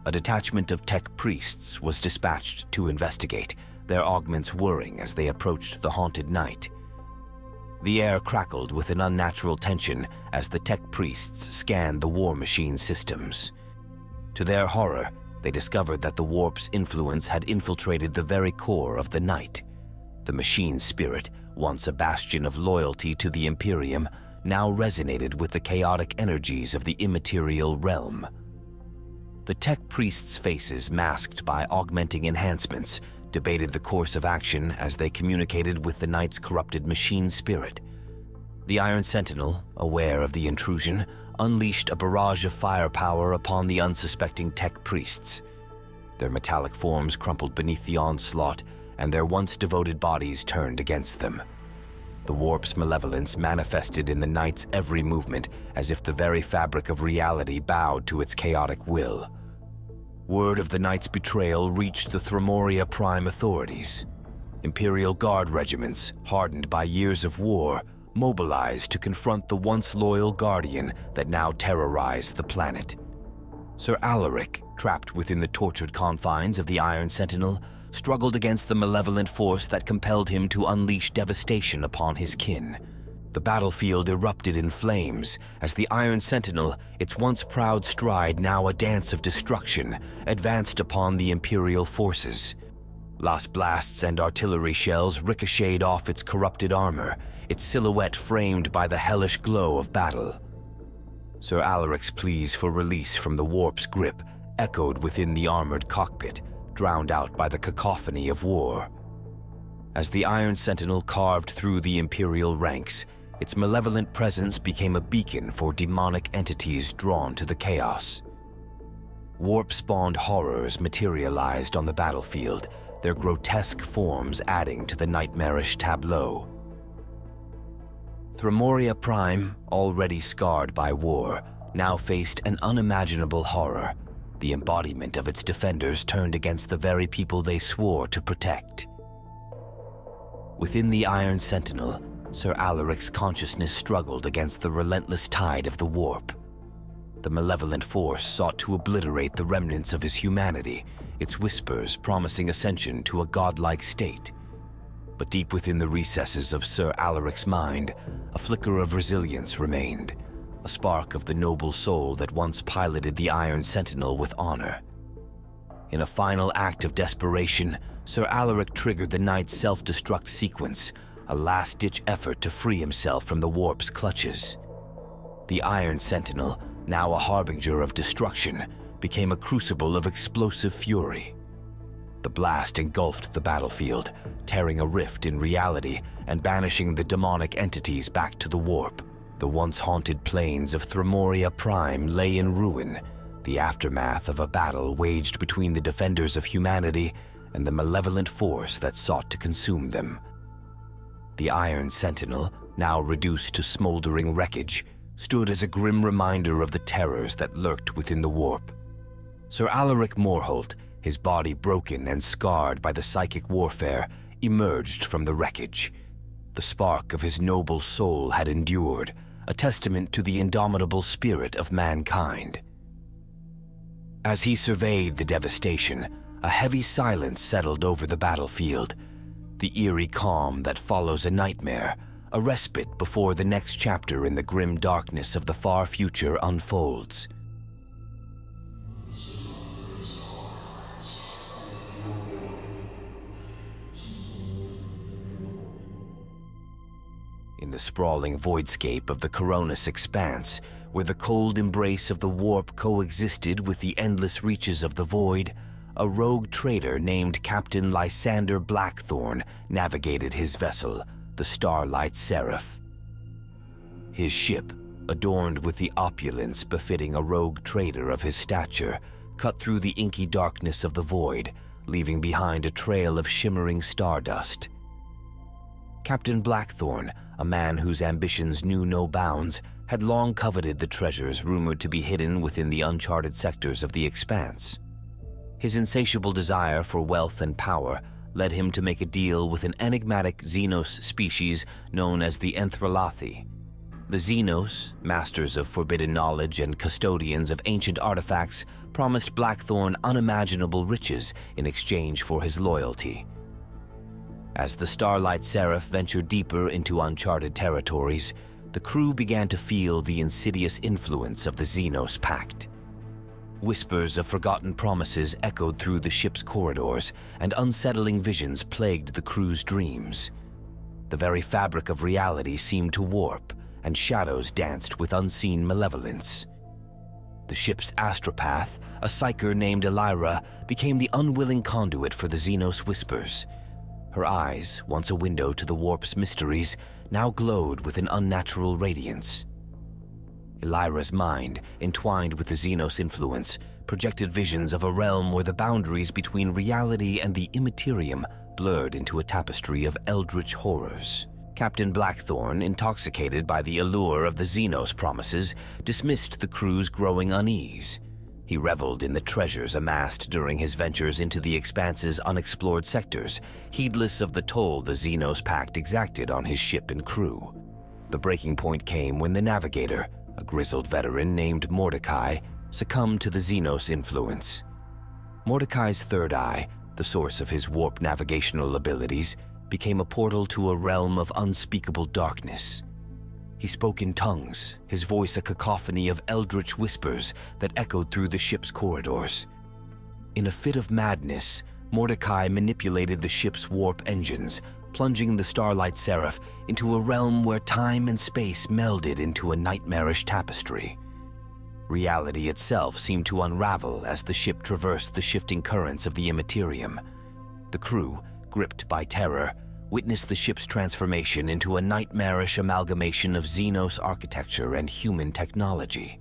A detachment of tech priests was dispatched to investigate, their augments whirring as they approached the haunted knight. The air crackled with an unnatural tension as the tech priests scanned the war machine systems. To their horror, they discovered that the warp's influence had infiltrated the very core of the night. The machine spirit, once a bastion of loyalty to the Imperium, now resonated with the chaotic energies of the immaterial realm. The tech priests' faces, masked by augmenting enhancements, debated the course of action as they communicated with the night's corrupted machine spirit. The Iron Sentinel, aware of the intrusion, unleashed a barrage of firepower upon the unsuspecting tech priests. Their metallic forms crumpled beneath the onslaught, and their once devoted bodies turned against them. The warp's malevolence manifested in the night's every movement, as if the very fabric of reality bowed to its chaotic will. Word of the night's betrayal reached the Thramoria Prime authorities. Imperial Guard regiments, hardened by years of war, mobilized to confront the once loyal Guardian that now terrorized the planet. Sir Alaric, trapped within the tortured confines of the Iron Sentinel, struggled against the malevolent force that compelled him to unleash devastation upon his kin. The battlefield erupted in flames as the Iron Sentinel, its once proud stride now a dance of destruction, advanced upon the Imperial forces. Last blasts and artillery shells ricocheted off its corrupted armor, its silhouette framed by the hellish glow of battle. Sir Alaric's pleas for release from the warp's grip echoed within the armored cockpit, drowned out by the cacophony of war. As the Iron Sentinel carved through the Imperial ranks, its malevolent presence became a beacon for demonic entities drawn to the chaos. Warp-spawned horrors materialized on the battlefield, their grotesque forms adding to the nightmarish tableau. Thramoria Prime, already scarred by war, now faced an unimaginable horror. The embodiment of its defenders turned against the very people they swore to protect. Within the Iron Sentinel, Sir Alaric's consciousness struggled against the relentless tide of the warp. The malevolent force sought to obliterate the remnants of his humanity, its whispers promising ascension to a godlike state. But deep within the recesses of Sir Alaric's mind, a flicker of resilience remained, a spark of the noble soul that once piloted the Iron Sentinel with honor. In a final act of desperation, Sir Alaric triggered the night's self-destruct sequence, a last-ditch effort to free himself from the warp's clutches. The Iron Sentinel, now a harbinger of destruction, became a crucible of explosive fury. The blast engulfed the battlefield, tearing a rift in reality and banishing the demonic entities back to the warp. The once haunted plains of Thramoria Prime lay in ruin, the aftermath of a battle waged between the defenders of humanity and the malevolent force that sought to consume them. The Iron Sentinel, now reduced to smoldering wreckage, stood as a grim reminder of the terrors that lurked within the warp. Sir Alaric Morholt, his body broken and scarred by the psychic warfare, emerged from the wreckage. The spark of his noble soul had endured, a testament to the indomitable spirit of mankind. As he surveyed the devastation, a heavy silence settled over the battlefield, the eerie calm that follows a nightmare, a respite before the next chapter in the grim darkness of the far future unfolds. In the sprawling voidscape of the Coronis expanse, where the cold embrace of the warp coexisted with the endless reaches of the void, a rogue trader named Captain Lysander Blackthorn navigated his vessel, the Starlight Seraph. His ship, adorned with the opulence befitting a rogue trader of his stature, cut through the inky darkness of the void, leaving behind a trail of shimmering stardust. Captain Blackthorn, a man whose ambitions knew no bounds, had long coveted the treasures rumored to be hidden within the uncharted sectors of the expanse. His insatiable desire for wealth and power led him to make a deal with an enigmatic Xenos species known as the Enthralathi. The Xenos, masters of forbidden knowledge and custodians of ancient artifacts, promised Blackthorn unimaginable riches in exchange for his loyalty. As the Starlight Seraph ventured deeper into uncharted territories, the crew began to feel the insidious influence of the Xenos Pact. Whispers of forgotten promises echoed through the ship's corridors, and unsettling visions plagued the crew's dreams. The very fabric of reality seemed to warp, and shadows danced with unseen malevolence. The ship's astropath, a psyker named Elira, became the unwilling conduit for the Xenos whispers. Her eyes, once a window to the warp's mysteries, now glowed with an unnatural radiance. Elira's mind, entwined with the Xenos influence, projected visions of a realm where the boundaries between reality and the immaterium blurred into a tapestry of eldritch horrors. Captain Blackthorne, intoxicated by the allure of the Xenos promises, dismissed the crew's growing unease. He reveled in the treasures amassed during his ventures into the Expanse's unexplored sectors, heedless of the toll the Xenos Pact exacted on his ship and crew. The breaking point came when the navigator, a grizzled veteran named Mordecai, succumbed to the Xenos influence. Mordecai's third eye, the source of his warp navigational abilities, became a portal to a realm of unspeakable darkness. He spoke in tongues, his voice a cacophony of eldritch whispers that echoed through the ship's corridors. In a fit of madness, Mordecai manipulated the ship's warp engines, plunging the Starlight Seraph into a realm where time and space melded into a nightmarish tapestry. Reality itself seemed to unravel as the ship traversed the shifting currents of the immaterium. The crew, gripped by terror, witnessed the ship's transformation into a nightmarish amalgamation of Xenos architecture and human technology.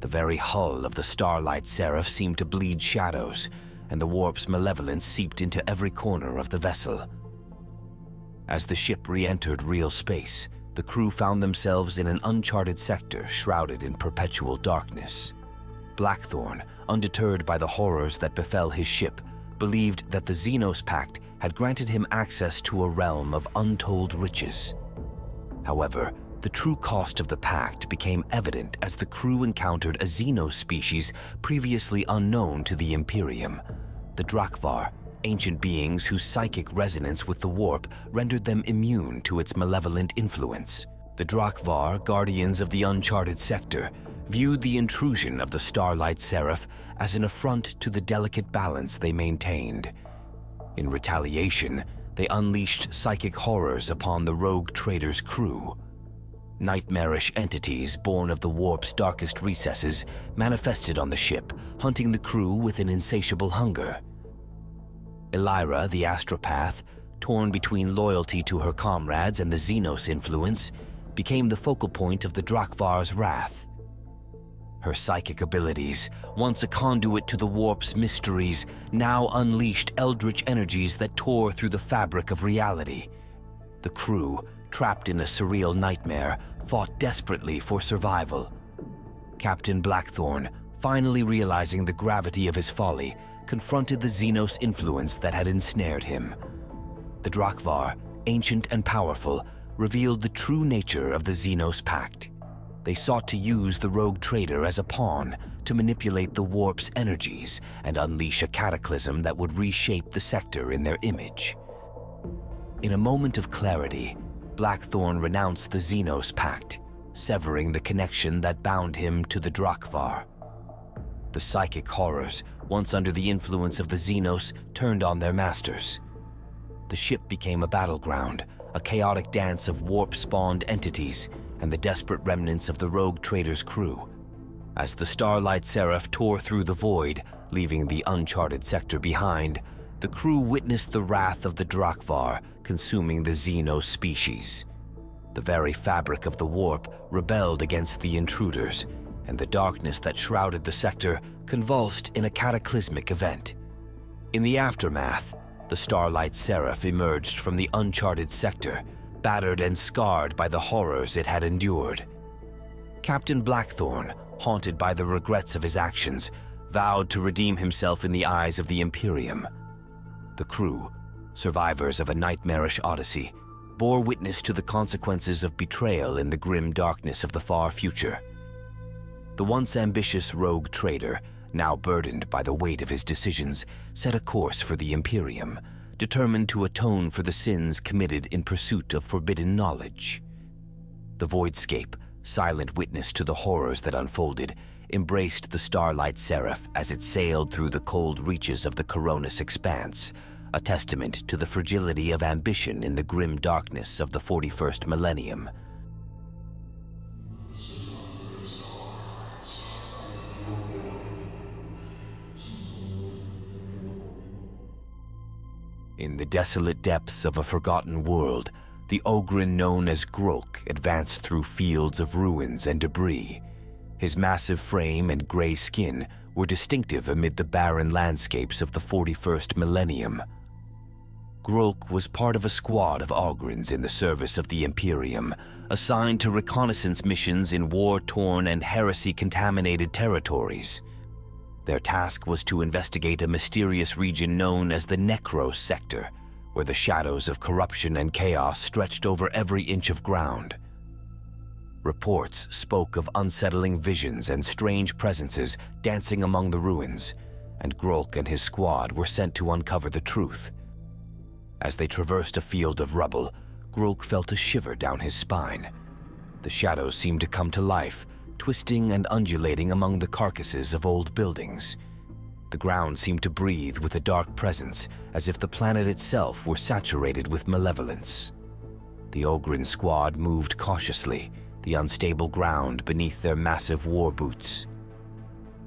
The very hull of the Starlight Seraph seemed to bleed shadows, and the warp's malevolence seeped into every corner of the vessel. As the ship re-entered real space, the crew found themselves in an uncharted sector shrouded in perpetual darkness. Blackthorne, undeterred by the horrors that befell his ship, believed that the Xenos Pact had granted him access to a realm of untold riches. However, the true cost of the pact became evident as the crew encountered a Xenos species previously unknown to the Imperium, the Drakvar, ancient beings whose psychic resonance with the warp rendered them immune to its malevolent influence. The Drakvar, guardians of the uncharted sector, viewed the intrusion of the Starlight Seraph as an affront to the delicate balance they maintained. In retaliation, they unleashed psychic horrors upon the rogue trader's crew. Nightmarish entities born of the warp's darkest recesses manifested on the ship, hunting the crew with an insatiable hunger. Elira, the astropath, torn between loyalty to her comrades and the Xenos influence, became the focal point of the Drakvar's wrath. Her psychic abilities, once a conduit to the warp's mysteries, now unleashed eldritch energies that tore through the fabric of reality. The crew, trapped in a surreal nightmare, fought desperately for survival. Captain Blackthorne, finally realizing the gravity of his folly, confronted the Xenos influence that had ensnared him. The Drakvar, ancient and powerful, revealed the true nature of the Xenos Pact. They sought to use the rogue trader as a pawn to manipulate the warp's energies and unleash a cataclysm that would reshape the sector in their image. In a moment of clarity, Blackthorne renounced the Xenos Pact, severing the connection that bound him to the Drakvar. The psychic horrors, once under the influence of the Xenos, turned on their masters. The ship became a battleground, a chaotic dance of warp-spawned entities and the desperate remnants of the rogue trader's crew. As the Starlight Seraph tore through the void, leaving the uncharted sector behind, the crew witnessed the wrath of the Drakvar consuming the Xenos species. The very fabric of the warp rebelled against the intruders, and the darkness that shrouded the sector convulsed in a cataclysmic event. In the aftermath, the Starlight Seraph emerged from the uncharted sector, battered and scarred by the horrors it had endured. Captain Blackthorne, haunted by the regrets of his actions, vowed to redeem himself in the eyes of the Imperium. The crew, survivors of a nightmarish odyssey, bore witness to the consequences of betrayal in the grim darkness of the far future. The once ambitious rogue trader, now burdened by the weight of his decisions, set a course for the Imperium, determined to atone for the sins committed in pursuit of forbidden knowledge. The Voidscape, silent witness to the horrors that unfolded, embraced the Starlight Seraph as it sailed through the cold reaches of the Coronis expanse, a testament to the fragility of ambition in the grim darkness of the 41st millennium. In the desolate depths of a forgotten world, the Ogryn known as Grolk advanced through fields of ruins and debris. His massive frame and gray skin were distinctive amid the barren landscapes of the 41st millennium. Grolk was part of a squad of Ogryns in the service of the Imperium, assigned to reconnaissance missions in war-torn and heresy-contaminated territories. Their task was to investigate a mysterious region known as the Necros Sector, where the shadows of corruption and chaos stretched over every inch of ground. Reports spoke of unsettling visions and strange presences dancing among the ruins, and Grolk and his squad were sent to uncover the truth. As they traversed a field of rubble, Grolk felt a shiver down his spine. The shadows seemed to come to life, twisting and undulating among the carcasses of old buildings. The ground seemed to breathe with a dark presence, as if the planet itself were saturated with malevolence. The Ogryn squad moved cautiously, the unstable ground beneath their massive war boots.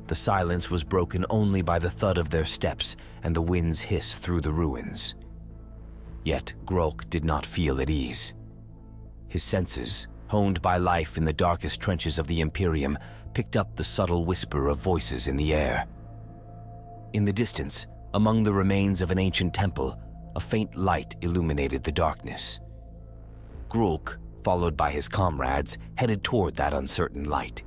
The silence was broken only by the thud of their steps and the wind's hiss through the ruins. Yet Grolk did not feel at ease. His senses, honed by life in the darkest trenches of the Imperium, picked up the subtle whisper of voices in the air. In the distance, among the remains of an ancient temple, a faint light illuminated the darkness. Grolk, followed by his comrades, headed toward that uncertain light.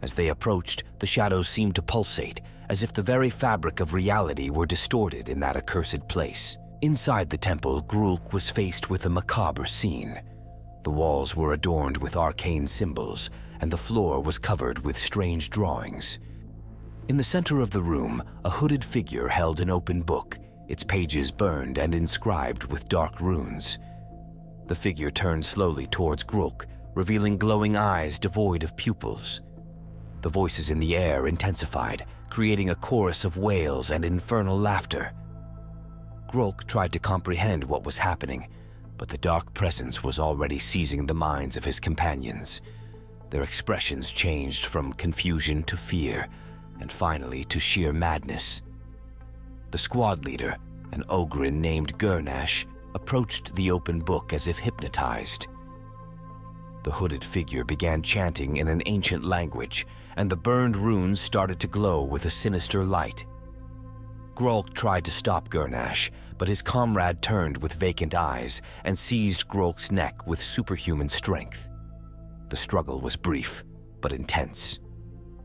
As they approached, the shadows seemed to pulsate, as if the very fabric of reality were distorted in that accursed place. Inside the temple, Grolk was faced with a macabre scene. The walls were adorned with arcane symbols, and the floor was covered with strange drawings. In the center of the room, a hooded figure held an open book, its pages burned and inscribed with dark runes. The figure turned slowly towards Grolk, revealing glowing eyes devoid of pupils. The voices in the air intensified, creating a chorus of wails and infernal laughter. Grolk tried to comprehend what was happening, but the dark presence was already seizing the minds of his companions. Their expressions changed from confusion to fear, and finally to sheer madness. The squad leader, an Ogryn named Gurnash, approached the open book as if hypnotized. The hooded figure began chanting in an ancient language, and the burned runes started to glow with a sinister light. Grolk tried to stop Gurnash, but his comrade turned with vacant eyes and seized Grolk's neck with superhuman strength. The struggle was brief, but intense.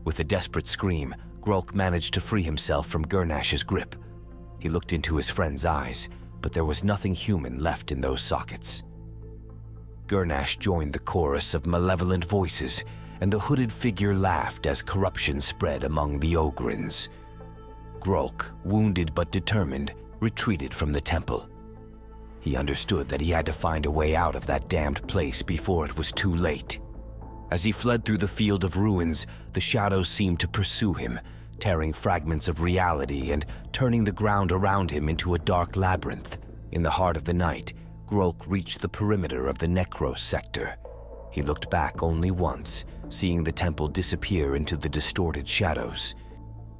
With a desperate scream, Grolk managed to free himself from Gurnash's grip. He looked into his friend's eyes, but there was nothing human left in those sockets. Gurnash joined the chorus of malevolent voices, and the hooded figure laughed as corruption spread among the Ogryns. Grolk, wounded but determined, retreated from the temple. He understood that he had to find a way out of that damned place before it was too late. As he fled through the field of ruins, the shadows seemed to pursue him, tearing fragments of reality and turning the ground around him into a dark labyrinth. In the heart of the night, Grolk reached the perimeter of the Necros sector. He looked back only once, seeing the temple disappear into the distorted shadows.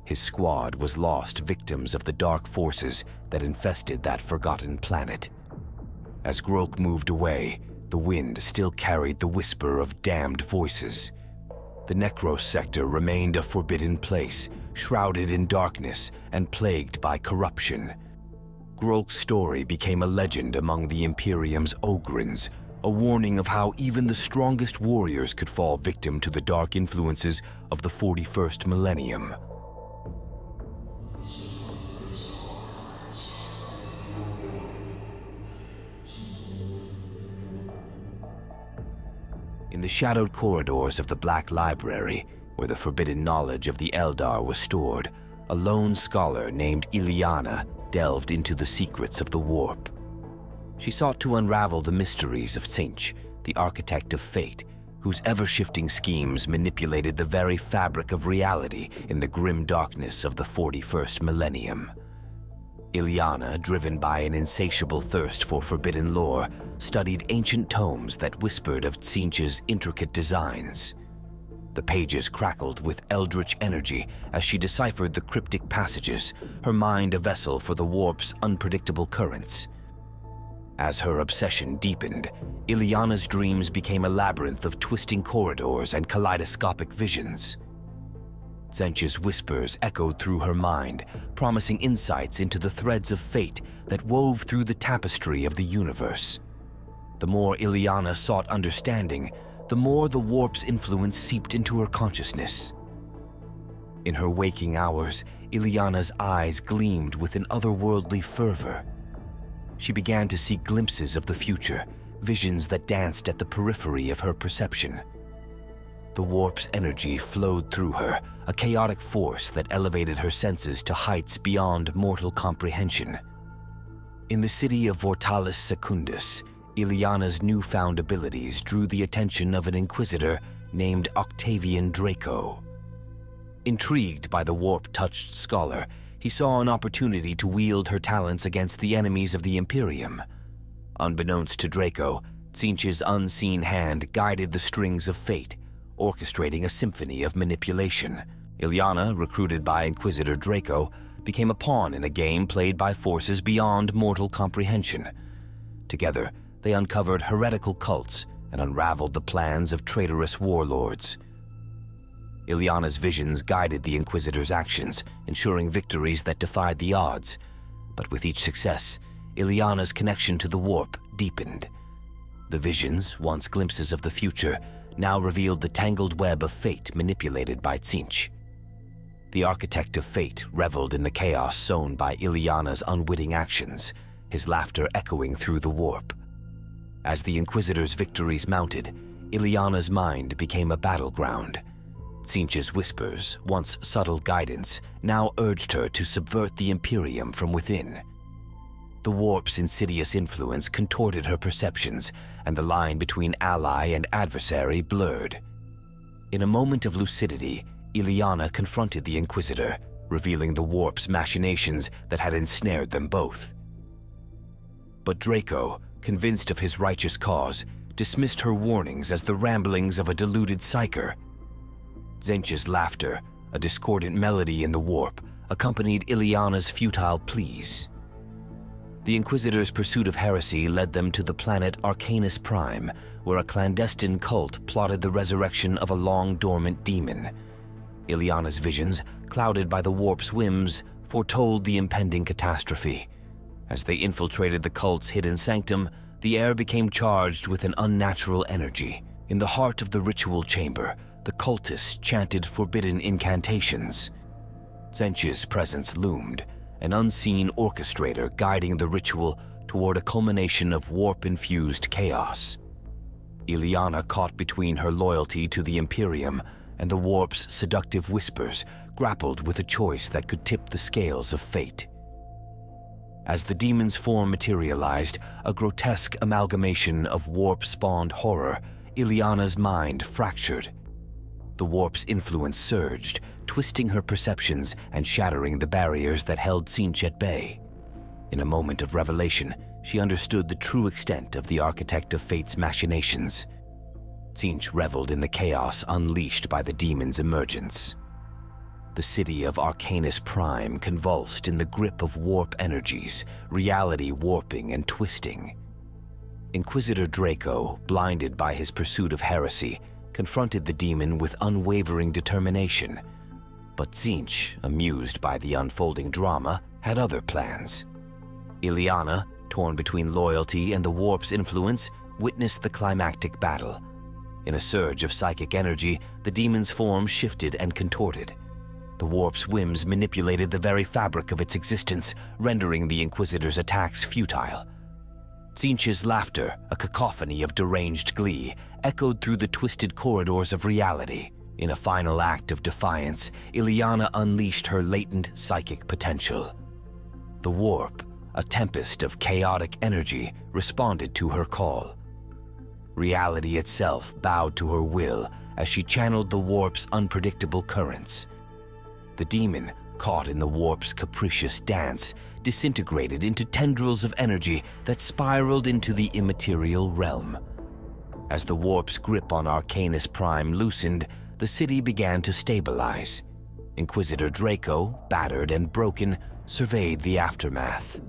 His squad was lost victims of the dark forces that infested that forgotten planet. As Grolk moved away, the wind still carried the whisper of damned voices. The Necros sector remained a forbidden place, shrouded in darkness and plagued by corruption. Grolk's story became a legend among the Imperium's Ogryns, a warning of how even the strongest warriors could fall victim to the dark influences of the 41st millennium. In the shadowed corridors of the Black Library, where the forbidden knowledge of the Eldar was stored, a lone scholar named Ileana delved into the secrets of the warp. She sought to unravel the mysteries of Tzeentch, the architect of fate, whose ever-shifting schemes manipulated the very fabric of reality in the grim darkness of the 41st millennium. Ileana, driven by an insatiable thirst for forbidden lore, studied ancient tomes that whispered of Tzeentch's intricate designs. The pages crackled with eldritch energy as she deciphered the cryptic passages, her mind a vessel for the warp's unpredictable currents. As her obsession deepened, Ileana's dreams became a labyrinth of twisting corridors and kaleidoscopic visions. Tzeentch's whispers echoed through her mind, promising insights into the threads of fate that wove through the tapestry of the universe. The more Ileana sought understanding, the more the warp's influence seeped into her consciousness. In her waking hours, Ileana's eyes gleamed with an otherworldly fervor. She began to see glimpses of the future, visions that danced at the periphery of her perception. The warp's energy flowed through her, a chaotic force that elevated her senses to heights beyond mortal comprehension. In the city of Vortalis Secundus, Ileana's newfound abilities drew the attention of an inquisitor named Octavian Draco. Intrigued by the warp-touched scholar, he saw an opportunity to wield her talents against the enemies of the Imperium. Unbeknownst to Draco, Tzeentch's unseen hand guided the strings of fate, orchestrating a symphony of manipulation. Ileana, recruited by Inquisitor Draco, became a pawn in a game played by forces beyond mortal comprehension. Together, they uncovered heretical cults and unraveled the plans of traitorous warlords. Ileana's visions guided the Inquisitor's actions, ensuring victories that defied the odds. But with each success, Ileana's connection to the warp deepened. The visions, once glimpses of the future, now revealed the tangled web of fate manipulated by Tzeentch. The architect of fate reveled in the chaos sown by Ileana's unwitting actions, his laughter echoing through the warp. As the Inquisitor's victories mounted, Ileana's mind became a battleground. Tzeentch's whispers, once subtle guidance, now urged her to subvert the Imperium from within. The warp's insidious influence contorted her perceptions, and the line between ally and adversary blurred. In a moment of lucidity, Ileana confronted the Inquisitor, revealing the warp's machinations that had ensnared them both. But Draco, convinced of his righteous cause, dismissed her warnings as the ramblings of a deluded psyker. Tzeentch's laughter, a discordant melody in the warp, accompanied Ileana's futile pleas. The Inquisitor's pursuit of heresy led them to the planet Arcanus Prime, where a clandestine cult plotted the resurrection of a long-dormant demon. Ileana's visions, clouded by the warp's whims, foretold the impending catastrophe. As they infiltrated the cult's hidden sanctum, the air became charged with an unnatural energy. In the heart of the ritual chamber, the cultists chanted forbidden incantations. Tzeentch's presence loomed, an unseen orchestrator guiding the ritual toward a culmination of warp-infused chaos. Ileana, caught between her loyalty to the Imperium and the warp's seductive whispers, grappled with a choice that could tip the scales of fate. As the demon's form materialized, a grotesque amalgamation of warp-spawned horror, Ileana's mind fractured. The warp's influence surged, twisting her perceptions and shattering the barriers that held Tzeentch at bay. In a moment of revelation, she understood the true extent of the architect of fate's machinations. Tzeentch reveled in the chaos unleashed by the demon's emergence. The city of Arcanus Prime convulsed in the grip of warp energies, reality warping and twisting. Inquisitor Draco, blinded by his pursuit of heresy, confronted the demon with unwavering determination. But Tzeentch, amused by the unfolding drama, had other plans. Ileana, torn between loyalty and the warp's influence, witnessed the climactic battle. In a surge of psychic energy, the demon's form shifted and contorted. The warp's whims manipulated the very fabric of its existence, rendering the Inquisitor's attacks futile. Tzeentch's laughter, a cacophony of deranged glee, echoed through the twisted corridors of reality. In a final act of defiance, Ileana unleashed her latent psychic potential. The warp, a tempest of chaotic energy, responded to her call. Reality itself bowed to her will as she channeled the warp's unpredictable currents. The demon, caught in the warp's capricious dance, disintegrated into tendrils of energy that spiraled into the immaterial realm. As the warp's grip on Arcanus Prime loosened, the city began to stabilize. Inquisitor Draco, battered and broken, surveyed the aftermath.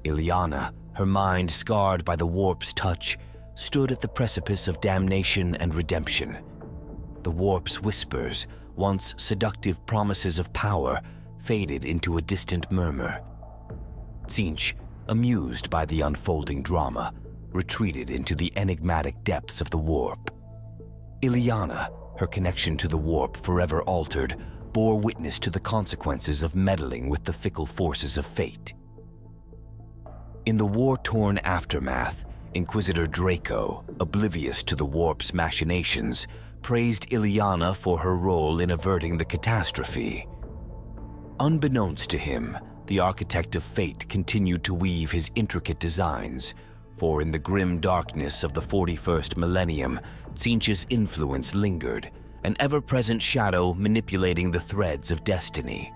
Ileana, her mind scarred by the warp's touch, stood at the precipice of damnation and redemption. The warp's whispers, once seductive promises of power, faded into a distant murmur. Tzeentch, amused by the unfolding drama, retreated into the enigmatic depths of the warp. Ileana, her connection to the warp forever altered, bore witness to the consequences of meddling with the fickle forces of fate. In the war-torn aftermath, Inquisitor Draco, oblivious to the warp's machinations, praised Ileana for her role in averting the catastrophe. Unbeknownst to him, the architect of fate continued to weave his intricate designs, for in the grim darkness of the 41st millennium, Tzeentch's influence lingered, an ever-present shadow manipulating the threads of destiny.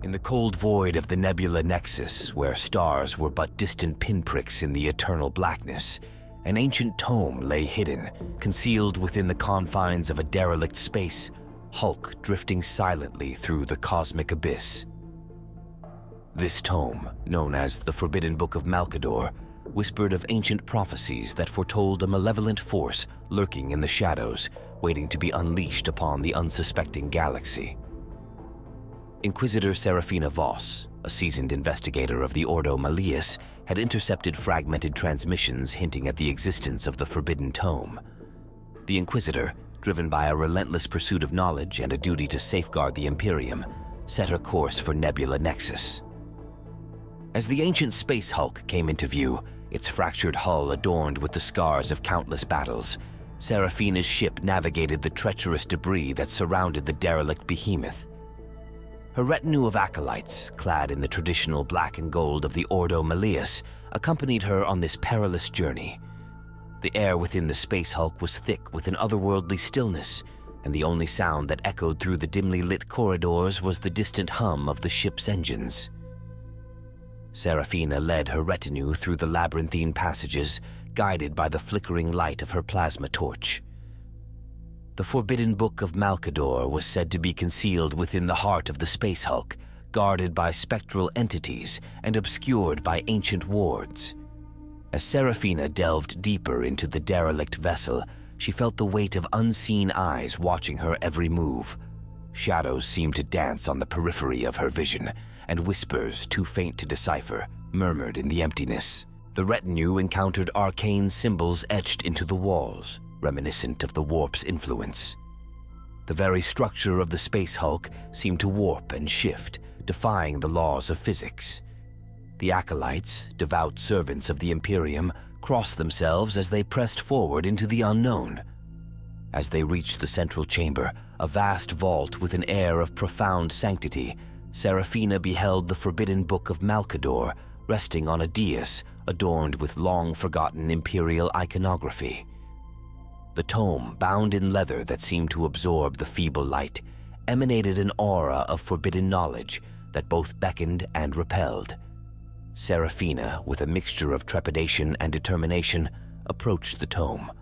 In the cold void of the nebula nexus, where stars were but distant pinpricks in the eternal blackness, an ancient tome lay hidden, concealed within the confines of a derelict space, Hulk drifting silently through the cosmic abyss. This tome, known as the Forbidden Book of Malkador, whispered of ancient prophecies that foretold a malevolent force lurking in the shadows, waiting to be unleashed upon the unsuspecting galaxy. Inquisitor Seraphina Voss, a seasoned investigator of the Ordo Malleus, had intercepted fragmented transmissions hinting at the existence of the Forbidden Tome. The Inquisitor, driven by a relentless pursuit of knowledge and a duty to safeguard the Imperium, set her course for Nebula Nexus. As the ancient space hulk came into view, its fractured hull adorned with the scars of countless battles, Seraphina's ship navigated the treacherous debris that surrounded the derelict behemoth. Her retinue of acolytes, clad in the traditional black and gold of the Ordo Malleus, accompanied her on this perilous journey. The air within the space hulk was thick with an otherworldly stillness, and the only sound that echoed through the dimly lit corridors was the distant hum of the ship's engines. Seraphina led her retinue through the labyrinthine passages, guided by the flickering light of her plasma torch. The Forbidden Book of Malkador was said to be concealed within the heart of the space hulk, guarded by spectral entities and obscured by ancient wards. As Seraphina delved deeper into the derelict vessel, she felt the weight of unseen eyes watching her every move. Shadows seemed to dance on the periphery of her vision, and whispers, too faint to decipher, murmured in the emptiness. The retinue encountered arcane symbols etched into the walls, reminiscent of the warp's influence. The very structure of the space hulk seemed to warp and shift, defying the laws of physics. The acolytes, devout servants of the Imperium, crossed themselves as they pressed forward into the unknown. As they reached the central chamber, a vast vault with an air of profound sanctity, Seraphina beheld the Forbidden Book of Malkador resting on a dais adorned with long-forgotten imperial iconography. The tome, bound in leather that seemed to absorb the feeble light, emanated an aura of forbidden knowledge that both beckoned and repelled. Seraphina, with a mixture of trepidation and determination, approached the tome.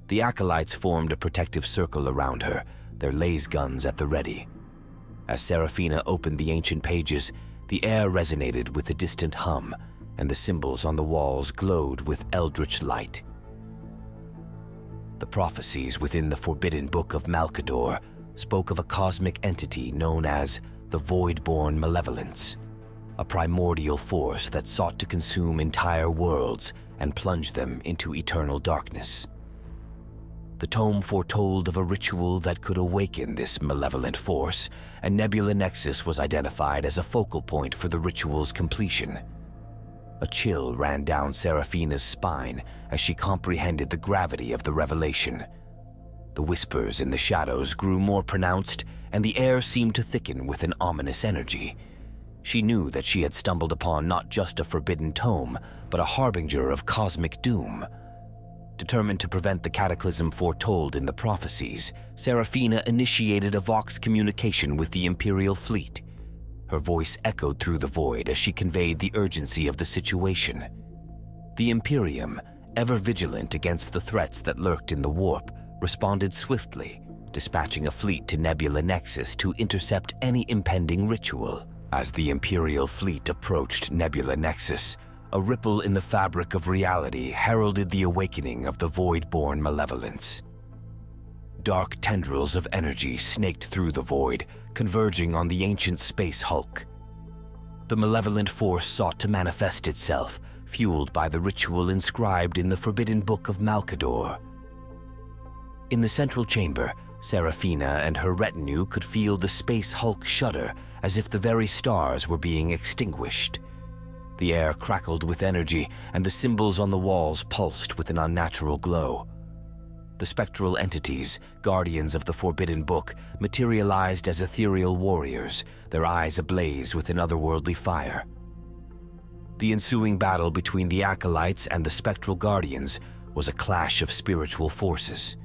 The acolytes formed a protective circle around her, their laser guns at the ready. As Seraphina opened the ancient pages, the air resonated with a distant hum, and the symbols on the walls glowed with eldritch light. The prophecies within the Forbidden Book of Malkador spoke of a cosmic entity known as the Void-born Malevolence, a primordial force that sought to consume entire worlds and plunge them into eternal darkness. The tome foretold of a ritual that could awaken this malevolent force, and Nebula Nexus was identified as a focal point for the ritual's completion. A chill ran down Serafina's spine as she comprehended the gravity of the revelation. The whispers in the shadows grew more pronounced, and the air seemed to thicken with an ominous energy. She knew that she had stumbled upon not just a forbidden tome, but a harbinger of cosmic doom. Determined to prevent the cataclysm foretold in the prophecies, Serafina initiated a vox communication with the Imperial fleet. Her voice echoed through the void as she conveyed the urgency of the situation. The Imperium, ever vigilant against the threats that lurked in the warp, responded swiftly, dispatching a fleet to Nebula Nexus to intercept any impending ritual. As the Imperial fleet approached Nebula Nexus, a ripple in the fabric of reality heralded the awakening of the void-born malevolence. Dark tendrils of energy snaked through the void, converging on the ancient space hulk. The malevolent force sought to manifest itself, fueled by the ritual inscribed in the Forbidden Book of Malkador. In the central chamber, Serafina and her retinue could feel the space hulk shudder as if the very stars were being extinguished. The air crackled with energy, and the symbols on the walls pulsed with an unnatural glow. The spectral entities, guardians of the Forbidden Book, materialized as ethereal warriors, their eyes ablaze with an otherworldly fire. The ensuing battle between the acolytes and the spectral guardians was a clash of spiritual forces.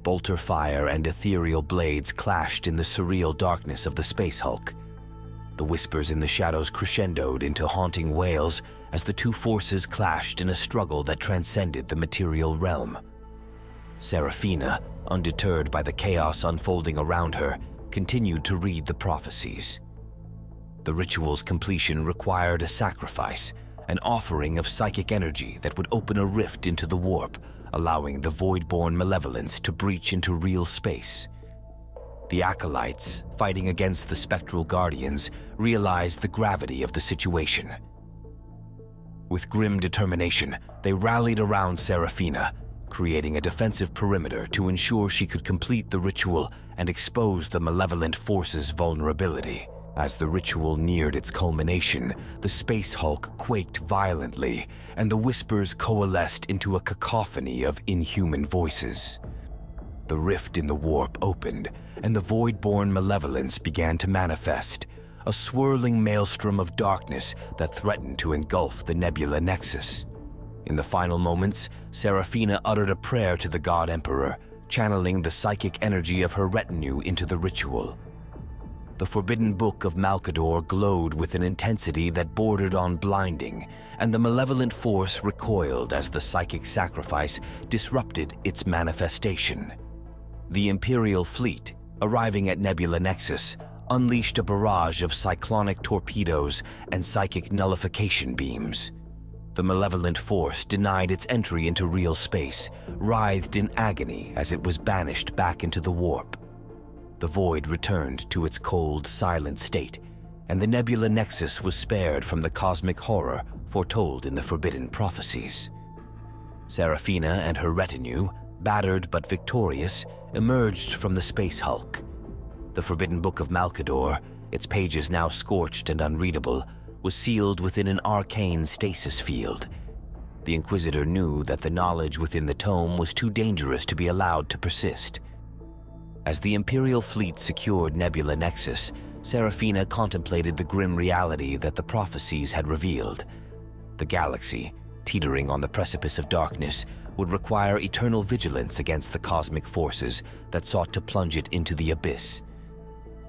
Bolter fire and ethereal blades clashed in the surreal darkness of the space hulk. The whispers in the shadows crescendoed into haunting wails as the two forces clashed in a struggle that transcended the material realm. Serafina, undeterred by the chaos unfolding around her, continued to read the prophecies. The ritual's completion required a sacrifice, an offering of psychic energy that would open a rift into the warp, allowing the void-born malevolence to breach into real space. The acolytes, fighting against the spectral guardians, realized the gravity of the situation. With grim determination, they rallied around Serafina, creating a defensive perimeter to ensure she could complete the ritual and expose the malevolent force's vulnerability. As the ritual neared its culmination, the space hulk quaked violently, and the whispers coalesced into a cacophony of inhuman voices. The rift in the warp opened, and the void-born malevolence began to manifest, a swirling maelstrom of darkness that threatened to engulf the Nebula Nexus. In the final moments, Serafina uttered a prayer to the God Emperor, channeling the psychic energy of her retinue into the ritual. The Forbidden Book of Malkador glowed with an intensity that bordered on blinding, and the malevolent force recoiled as the psychic sacrifice disrupted its manifestation. The Imperial fleet, arriving at Nebula Nexus, unleashed a barrage of cyclonic torpedoes and psychic nullification beams. The malevolent force denied its entry into real space, writhed in agony as it was banished back into the warp. The void returned to its cold, silent state, and the Nebula Nexus was spared from the cosmic horror foretold in the forbidden prophecies. Serafina and her retinue, battered but victorious, emerged from the space hulk. The Forbidden Book of Malkador, its pages now scorched and unreadable, was sealed within an arcane stasis field. The Inquisitor knew that the knowledge within the tome was too dangerous to be allowed to persist. As the Imperial fleet secured Nebula Nexus, Serafina contemplated the grim reality that the prophecies had revealed. The galaxy, teetering on the precipice of darkness, would require eternal vigilance against the cosmic forces that sought to plunge it into the abyss.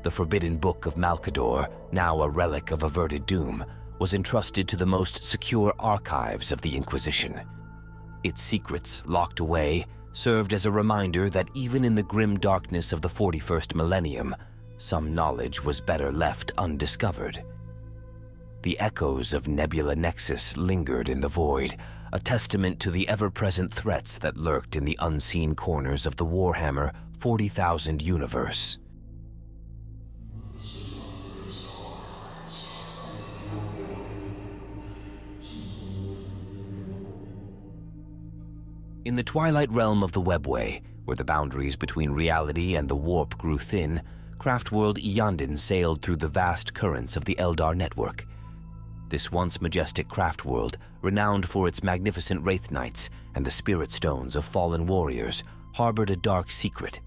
The Forbidden Book of Malkador, now a relic of averted doom, was entrusted to the most secure archives of the Inquisition. Its secrets, locked away, served as a reminder that even in the grim darkness of the 41st millennium, some knowledge was better left undiscovered. The echoes of Nebula Nexus lingered in the void, a testament to the ever-present threats that lurked in the unseen corners of the Warhammer 40,000 universe. In the twilight realm of the Webway, where the boundaries between reality and the warp grew thin, craftworld Iyanden sailed through the vast currents of the Eldar network. This once majestic craft world, renowned for its magnificent wraith knights and the spirit stones of fallen warriors, harbored a dark secret.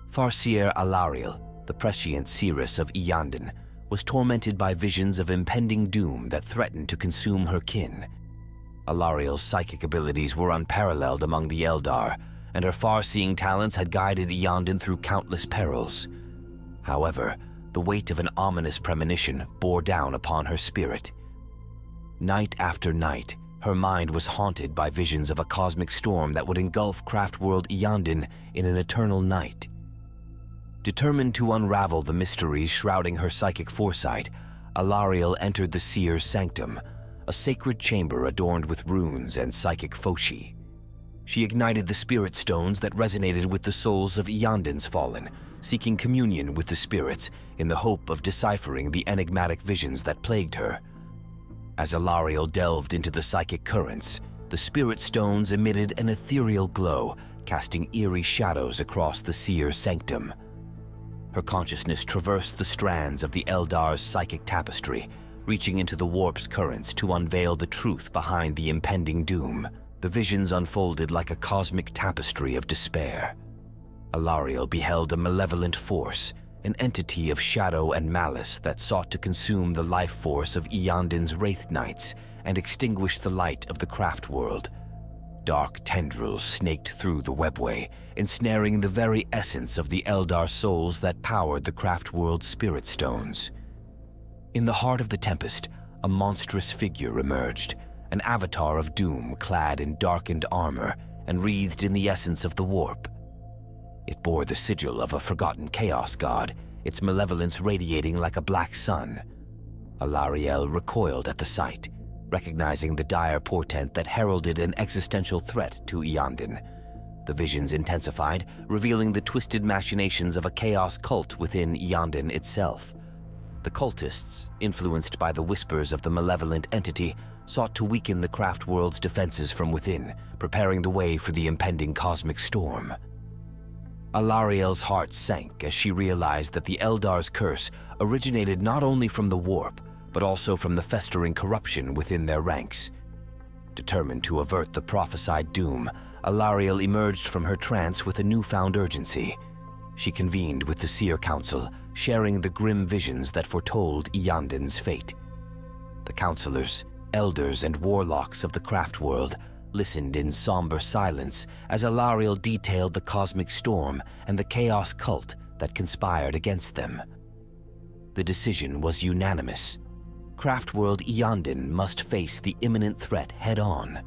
Farseer Alariel, the prescient seeress of Iyanden, was tormented by visions of impending doom that threatened to consume her kin. Alariel's psychic abilities were unparalleled among the Eldar, and her far-seeing talents had guided Iyanden through countless perils. However, the weight of an ominous premonition bore down upon her spirit. Night after night, her mind was haunted by visions of a cosmic storm that would engulf craft-world Iyanden in an eternal night. Determined to unravel the mysteries shrouding her psychic foresight, Alariel entered the Seer's Sanctum, a sacred chamber adorned with runes and psychic foci. She ignited the spirit stones that resonated with the souls of Iyanden's fallen, seeking communion with the spirits in the hope of deciphering the enigmatic visions that plagued her. As Alariel delved into the psychic currents, the spirit stones emitted an ethereal glow, casting eerie shadows across the Seer's Sanctum. Her consciousness traversed the strands of the Eldar's psychic tapestry, reaching into the warp's currents to unveil the truth behind the impending doom. The visions unfolded like a cosmic tapestry of despair. Alariel beheld a malevolent force, an entity of shadow and malice that sought to consume the life force of Iyanden's wraith knights and extinguish the light of the craft world. Dark tendrils snaked through the webway, ensnaring the very essence of the Eldar souls that powered the craft world's spirit stones. In the heart of the tempest, a monstrous figure emerged, an avatar of doom clad in darkened armor and wreathed in the essence of the warp. It bore the sigil of a forgotten chaos god, its malevolence radiating like a black sun. Alariel recoiled at the sight, recognizing the dire portent that heralded an existential threat to Iyanden. The visions intensified, revealing the twisted machinations of a chaos cult within Iyanden itself. The cultists, influenced by the whispers of the malevolent entity, sought to weaken the craft world's defenses from within, preparing the way for the impending cosmic storm. Alariel's heart sank as she realized that the Eldar's curse originated not only from the warp, but also from the festering corruption within their ranks. Determined to avert the prophesied doom, Alariel emerged from her trance with a newfound urgency. She convened with the Seer Council, sharing the grim visions that foretold Iyanden's fate. The counselors, elders, and warlocks of the craft world listened in somber silence as Alariel detailed the cosmic storm and the chaos cult that conspired against them. The decision was unanimous. Craftworld Iyanden must face the imminent threat head-on.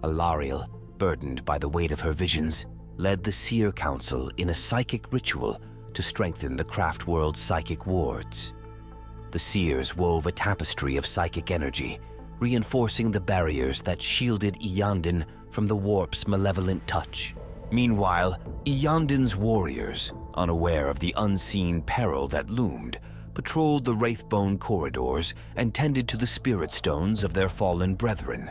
Alariel, burdened by the weight of her visions, led the Seer Council in a psychic ritual to strengthen the craftworld's psychic wards. The Seers wove a tapestry of psychic energy, reinforcing the barriers that shielded Iyanden from the warp's malevolent touch. Meanwhile, Iyanden's warriors, unaware of the unseen peril that loomed, patrolled the Wraithbone corridors and tended to the spirit stones of their fallen brethren.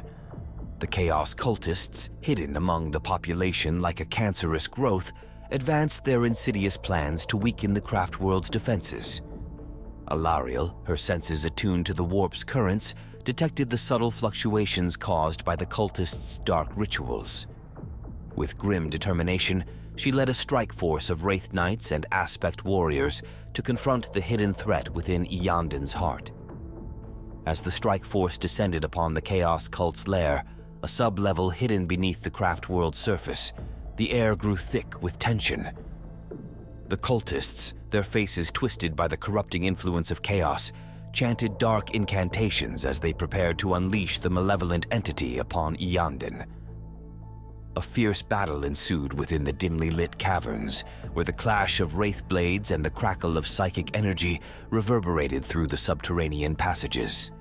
The Chaos cultists, hidden among the population like a cancerous growth, advanced their insidious plans to weaken the craft world's defenses. Alariel, her senses attuned to the warp's currents, detected the subtle fluctuations caused by the cultists' dark rituals. With grim determination, she led a strike force of Wraith Knights and Aspect Warriors to confront the hidden threat within Iyanden's heart. As the strike force descended upon the Chaos cult's lair, a sub-level hidden beneath the craft world's surface, the air grew thick with tension. The cultists, their faces twisted by the corrupting influence of chaos, chanted dark incantations as they prepared to unleash the malevolent entity upon Iyanden. A fierce battle ensued within the dimly lit caverns, where the clash of wraith blades and the crackle of psychic energy reverberated through the subterranean passages.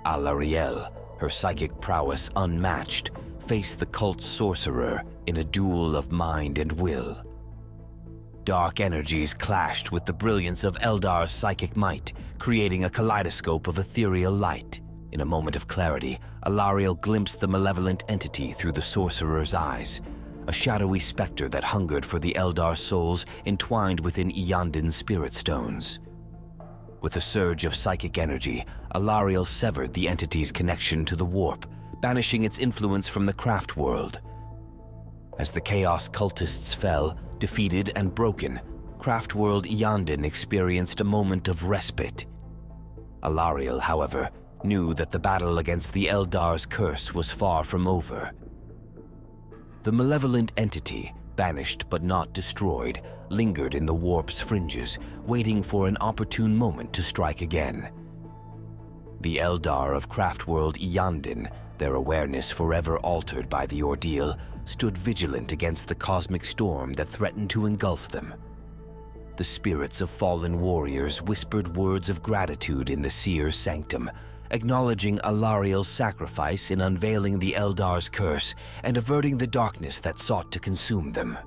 Alariel, her psychic prowess unmatched, faced the cult's sorcerer in a duel of mind and will. Dark energies clashed with the brilliance of Eldar's psychic might, creating a kaleidoscope of ethereal light. In a moment of clarity, Alariel glimpsed the malevolent entity through the sorcerer's eyes, a shadowy specter that hungered for the Eldar souls entwined within Iyanden's spirit stones. With a surge of psychic energy, Alariel severed the entity's connection to the warp, banishing its influence from the craft world. As the Chaos cultists fell, defeated and broken, craft world Iyanden experienced a moment of respite. Alariel, however, knew that the battle against the Eldar's curse was far from over. The malevolent entity, banished but not destroyed, lingered in the warp's fringes, waiting for an opportune moment to strike again. The Eldar of Craftworld Iyanden, their awareness forever altered by the ordeal, stood vigilant against the cosmic storm that threatened to engulf them. The spirits of fallen warriors whispered words of gratitude in the Seer's sanctum, acknowledging Alariel's sacrifice in unveiling the Eldar's curse and averting the darkness that sought to consume them.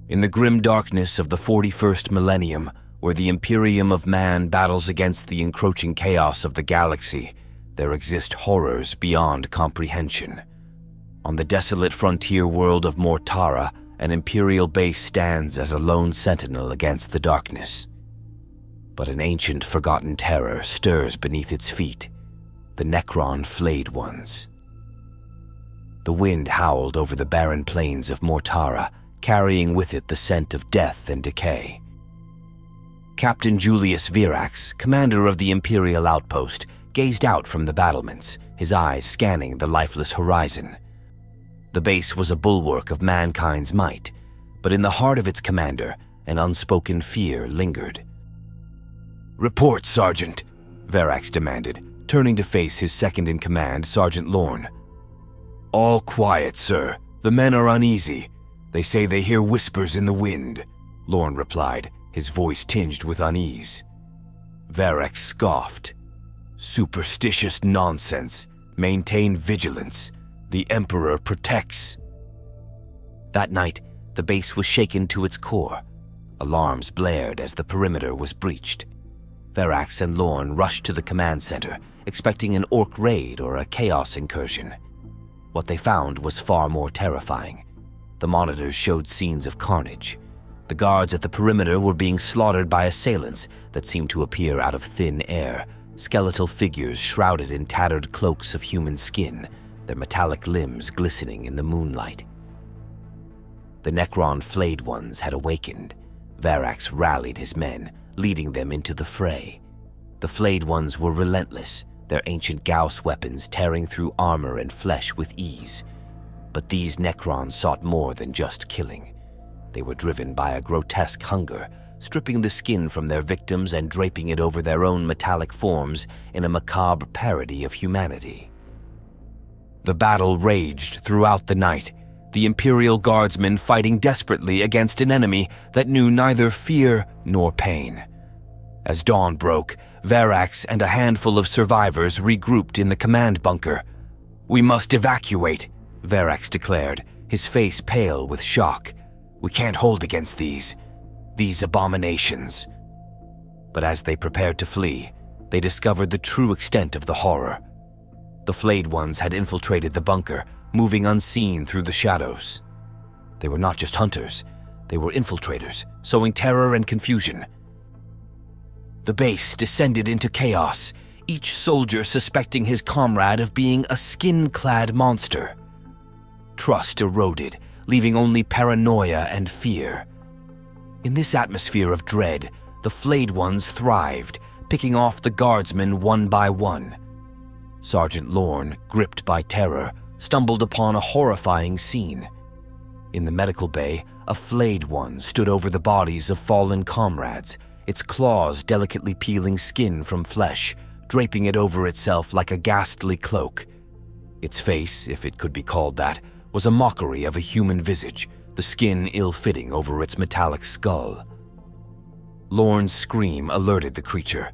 In the grim darkness of the 41st millennium, where the Imperium of Man battles against the encroaching chaos of the galaxy, there exist horrors beyond comprehension. On the desolate frontier world of Mortara, an Imperial base stands as a lone sentinel against the darkness. But an ancient forgotten terror stirs beneath its feet, the Necron Flayed Ones. The wind howled over the barren plains of Mortara, carrying with it the scent of death and decay. Captain Julius Virax, commander of the Imperial outpost, gazed out from the battlements, his eyes scanning the lifeless horizon. The base was a bulwark of mankind's might, but in the heart of its commander, an unspoken fear lingered. "Report, Sergeant," Verax demanded, turning to face his second-in-command, Sergeant Lorne. "All quiet, sir. The men are uneasy. They say they hear whispers in the wind," Lorne replied, his voice tinged with unease. Verax scoffed. "Superstitious nonsense. Maintain vigilance. The Emperor protects." That night, the base was shaken to its core. Alarms blared as the perimeter was breached. Verax and Lorne rushed to the command center, expecting an orc raid or a chaos incursion. What they found was far more terrifying. The monitors showed scenes of carnage. The guards at the perimeter were being slaughtered by assailants that seemed to appear out of thin air, skeletal figures shrouded in tattered cloaks of human skin, their metallic limbs glistening in the moonlight. The Necron Flayed Ones had awakened. Varax rallied his men, leading them into the fray. The Flayed Ones were relentless, their ancient Gauss weapons tearing through armor and flesh with ease. But these Necrons sought more than just killing. They were driven by a grotesque hunger, stripping the skin from their victims and draping it over their own metallic forms in a macabre parody of humanity. The battle raged throughout the night, the Imperial Guardsmen fighting desperately against an enemy that knew neither fear nor pain. As dawn broke, Varax and a handful of survivors regrouped in the command bunker. "We must evacuate," Varax declared, his face pale with shock. "We can't hold against these abominations." But as they prepared to flee, they discovered the true extent of the horror. The Flayed Ones had infiltrated the bunker, moving unseen through the shadows. They were not just hunters, they were infiltrators, sowing terror and confusion. The base descended into chaos, each soldier suspecting his comrade of being a skin-clad monster. Trust eroded, leaving only paranoia and fear. In this atmosphere of dread, the Flayed Ones thrived, picking off the guardsmen one by one. Sergeant Lorne, gripped by terror, stumbled upon a horrifying scene. In the medical bay, a Flayed One stood over the bodies of fallen comrades, its claws delicately peeling skin from flesh, draping it over itself like a ghastly cloak. Its face, if it could be called that, was a mockery of a human visage, the skin ill-fitting over its metallic skull. Lorne's scream alerted the creature.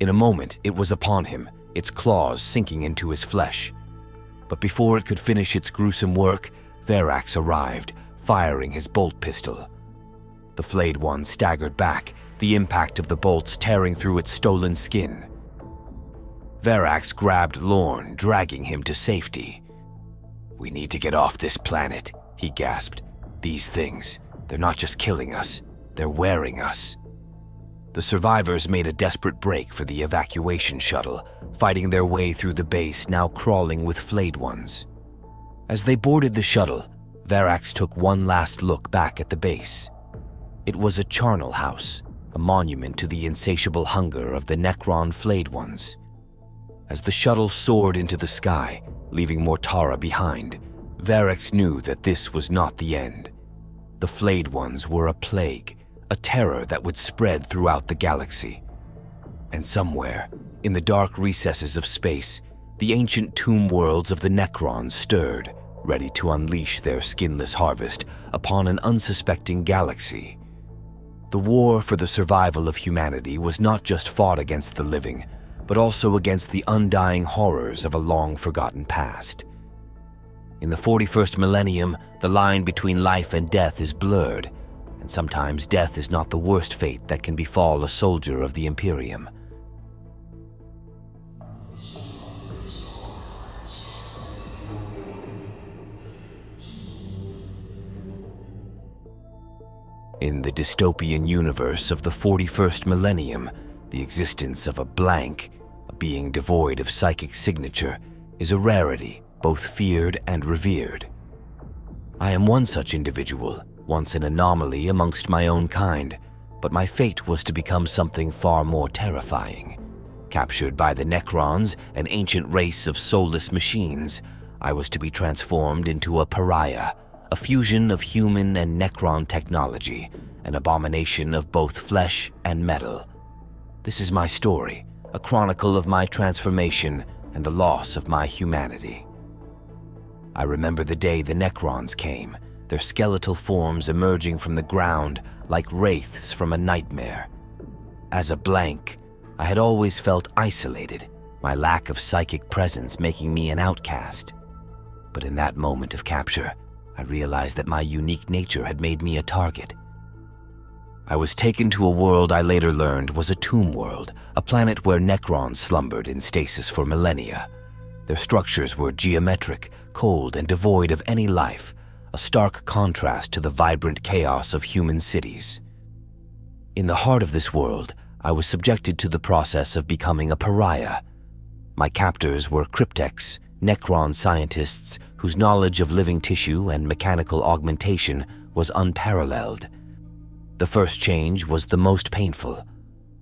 In a moment, it was upon him, its claws sinking into his flesh. But before it could finish its gruesome work, Varax arrived, firing his bolt pistol. The Flayed One staggered back, the impact of the bolts tearing through its stolen skin. Varax grabbed Lorne, dragging him to safety. "We need to get off this planet," he gasped. "These things, they're not just killing us, they're wearing us." The survivors made a desperate break for the evacuation shuttle, fighting their way through the base, now crawling with flayed ones. As they boarded the shuttle, Varax took one last look back at the base. It was a charnel house, a monument to the insatiable hunger of the Necron flayed ones. As the shuttle soared into the sky, leaving Mortara behind, Varax knew that this was not the end. The flayed ones were a plague, a terror that would spread throughout the galaxy. And somewhere, in the dark recesses of space, the ancient tomb worlds of the Necrons stirred, ready to unleash their skinless harvest upon an unsuspecting galaxy. The war for the survival of humanity was not just fought against the living, but also against the undying horrors of a long-forgotten past. In the 41st millennium, the line between life and death is blurred, and sometimes death is not the worst fate that can befall a soldier of the Imperium. In the dystopian universe of the 41st millennium, the existence of a blank, a being devoid of psychic signature, is a rarity, both feared and revered. I am one such individual, once an anomaly amongst my own kind, but my fate was to become something far more terrifying. Captured by the Necrons, an ancient race of soulless machines, I was to be transformed into a pariah, a fusion of human and Necron technology, an abomination of both flesh and metal. This is my story, a chronicle of my transformation and the loss of my humanity. I remember the day the Necrons came, their skeletal forms emerging from the ground like wraiths from a nightmare. As a blank, I had always felt isolated, my lack of psychic presence making me an outcast. But in that moment of capture, I realized that my unique nature had made me a target. I was taken to a world I later learned was a tomb world, a planet where Necrons slumbered in stasis for millennia. Their structures were geometric, cold, and devoid of any life, a stark contrast to the vibrant chaos of human cities. In the heart of this world, I was subjected to the process of becoming a pariah. My captors were cryptex, Necron scientists whose knowledge of living tissue and mechanical augmentation was unparalleled. The first change was the most painful.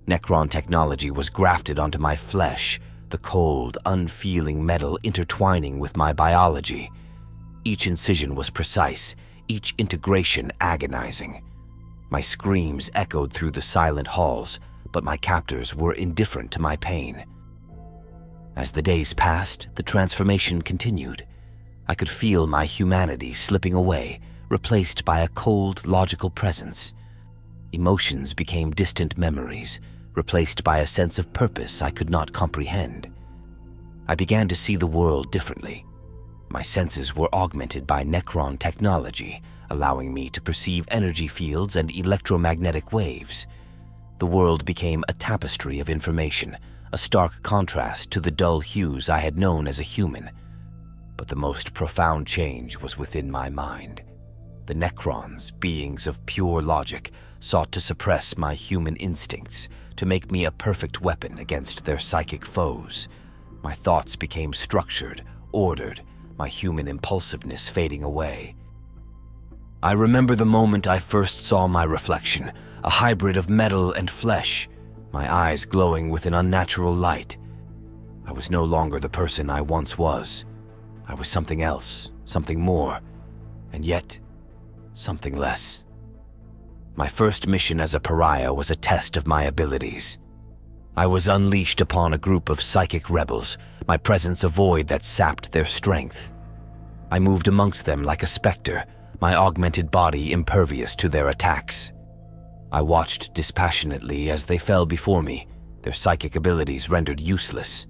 Necron technology was grafted onto my flesh, the cold, unfeeling metal intertwining with my biology. Each incision was precise, each integration agonizing. My screams echoed through the silent halls, but my captors were indifferent to my pain. As the days passed, the transformation continued. I could feel my humanity slipping away, replaced by a cold, logical presence. Emotions became distant memories, replaced by a sense of purpose I could not comprehend. I began to see the world differently. My senses were augmented by Necron technology, allowing me to perceive energy fields and electromagnetic waves. The world became a tapestry of information, a stark contrast to the dull hues I had known as a human. But the most profound change was within my mind. The Necrons, beings of pure logic, sought to suppress my human instincts, to make me a perfect weapon against their psychic foes. My thoughts became structured, ordered, my human impulsiveness fading away. I remember the moment I first saw my reflection, a hybrid of metal and flesh, my eyes glowing with an unnatural light. I was no longer the person I once was. I was something else, something more, and yet something less. My first mission as a pariah was a test of my abilities. I was unleashed upon a group of psychic rebels, my presence a void that sapped their strength. I moved amongst them like a specter, my augmented body impervious to their attacks. I watched dispassionately as they fell before me, their psychic abilities rendered useless.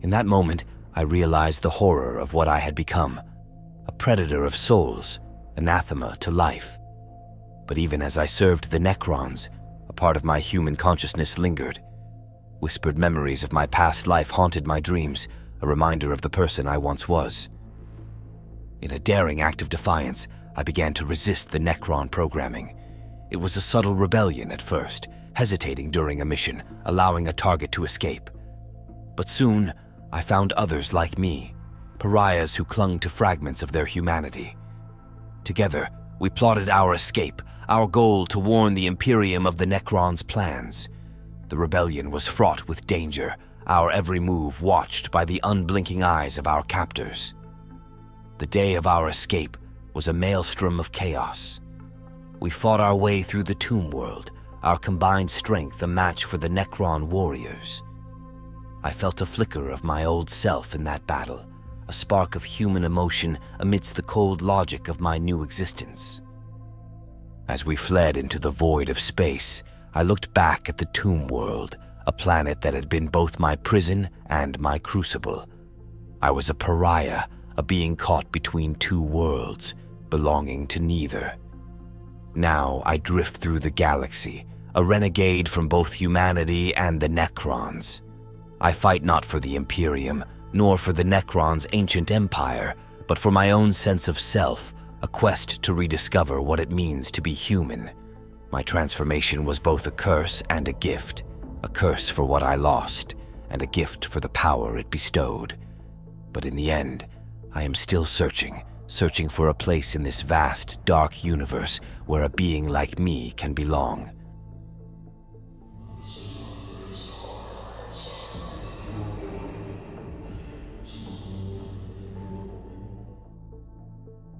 In that moment, I realized the horror of what I had become, a predator of souls, anathema to life. But even as I served the Necrons, a part of my human consciousness lingered. Whispered memories of my past life haunted my dreams, a reminder of the person I once was. In a daring act of defiance, I began to resist the Necron programming. It was a subtle rebellion at first, hesitating during a mission, allowing a target to escape. But soon, I found others like me, pariahs who clung to fragments of their humanity. Together, we plotted our escape, our goal to warn the Imperium of the Necron's plans. The rebellion was fraught with danger, our every move watched by the unblinking eyes of our captors. The day of our escape was a maelstrom of chaos. We fought our way through the tomb world, our combined strength a match for the Necron warriors. I felt a flicker of my old self in that battle, a spark of human emotion amidst the cold logic of my new existence. As we fled into the void of space, I looked back at the tomb world, a planet that had been both my prison and my crucible. I was a pariah, a being caught between two worlds, belonging to neither. Now I drift through the galaxy, a renegade from both humanity and the Necrons. I fight not for the Imperium, nor for the Necrons' ancient empire, but for my own sense of self, a quest to rediscover what it means to be human. My transformation was both a curse and a gift, a curse for what I lost, and a gift for the power it bestowed. But in the end, I am still searching for a place in this vast, dark universe where a being like me can belong.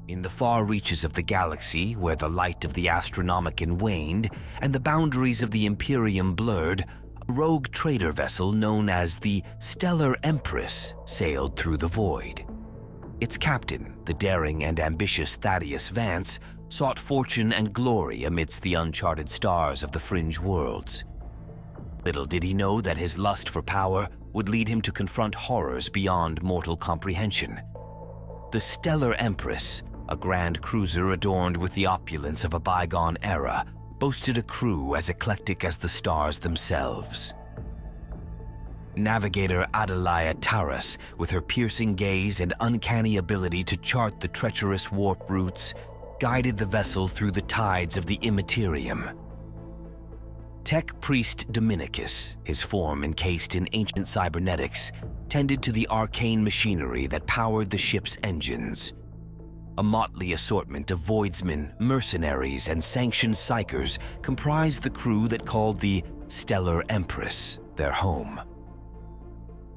In the far reaches of the galaxy, where the light of the Astronomicon waned and the boundaries of the Imperium blurred, a rogue trader vessel known as the Stellar Empress sailed through the void. Its captain, the daring and ambitious Thaddeus Vance, sought fortune and glory amidst the uncharted stars of the fringe worlds. Little did he know that his lust for power would lead him to confront horrors beyond mortal comprehension. The Stellar Empress, a grand cruiser adorned with the opulence of a bygone era, boasted a crew as eclectic as the stars themselves. Navigator Adelia Taras, with her piercing gaze and uncanny ability to chart the treacherous warp routes, guided the vessel through the tides of the Immaterium. Tech priest Dominicus, his form encased in ancient cybernetics, tended to the arcane machinery that powered the ship's engines. A motley assortment of voidsmen, mercenaries, and sanctioned psychers comprised the crew that called the Stellar Empress their home.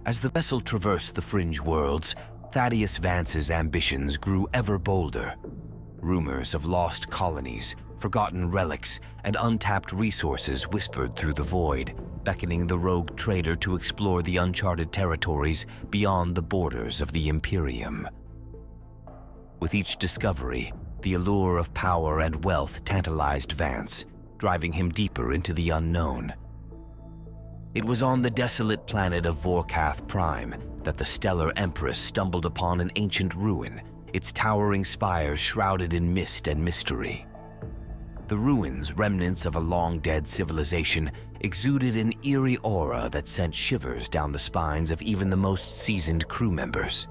As the vessel traversed the fringe worlds, Thaddeus Vance's ambitions grew ever bolder. Rumors of lost colonies, forgotten relics, and untapped resources whispered through the void, beckoning the rogue trader to explore the uncharted territories beyond the borders of the Imperium. With each discovery, the allure of power and wealth tantalized Vance, driving him deeper into the unknown. It was on the desolate planet of Vorkath Prime that the Stellar Empress stumbled upon an ancient ruin, its towering spires shrouded in mist and mystery. The ruins, remnants of a long-dead civilization, exuded an eerie aura that sent shivers down the spines of even the most seasoned crew members.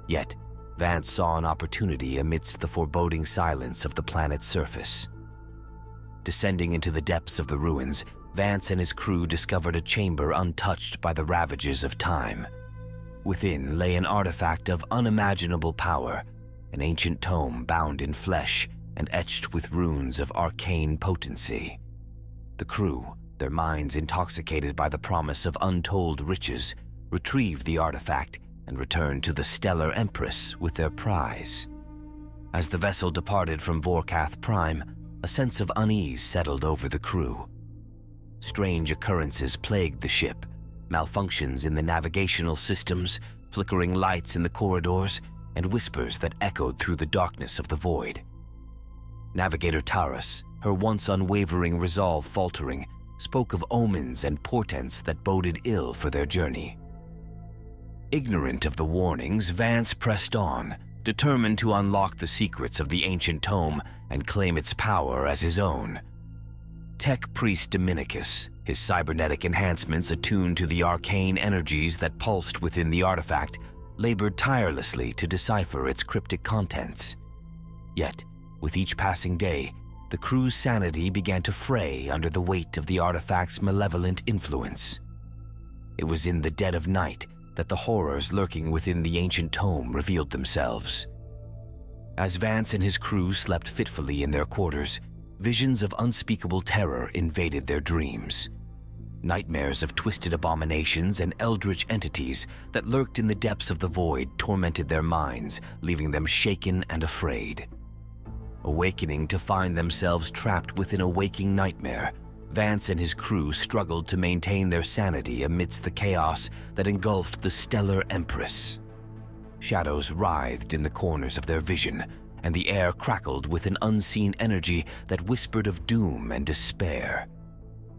Yet, Vance saw an opportunity amidst the foreboding silence of the planet's surface. Descending into the depths of the ruins, Vance and his crew discovered a chamber untouched by the ravages of time. Within lay an artifact of unimaginable power, an ancient tome bound in flesh and etched with runes of arcane potency. The crew, their minds intoxicated by the promise of untold riches, retrieved the artifact and returned to the Stellar Empress with their prize. As the vessel departed from Vorkath Prime, a sense of unease settled over the crew. Strange occurrences plagued the ship, malfunctions in the navigational systems, flickering lights in the corridors, and whispers that echoed through the darkness of the void. Navigator Taras, her once unwavering resolve faltering, spoke of omens and portents that boded ill for their journey. Ignorant of the warnings, Vance pressed on, determined to unlock the secrets of the ancient tome and claim its power as his own. Tech priest Dominicus, his cybernetic enhancements attuned to the arcane energies that pulsed within the artifact, labored tirelessly to decipher its cryptic contents. Yet, with each passing day, the crew's sanity began to fray under the weight of the artifact's malevolent influence. It was in the dead of night that the horrors lurking within the ancient tome revealed themselves. As Vance and his crew slept fitfully in their quarters, visions of unspeakable terror invaded their dreams. Nightmares of twisted abominations and eldritch entities that lurked in the depths of the void tormented their minds, leaving them shaken and afraid. Awakening to find themselves trapped within a waking nightmare, Vance and his crew struggled to maintain their sanity amidst the chaos that engulfed the Stellar Empress. Shadows writhed in the corners of their vision, and the air crackled with an unseen energy that whispered of doom and despair.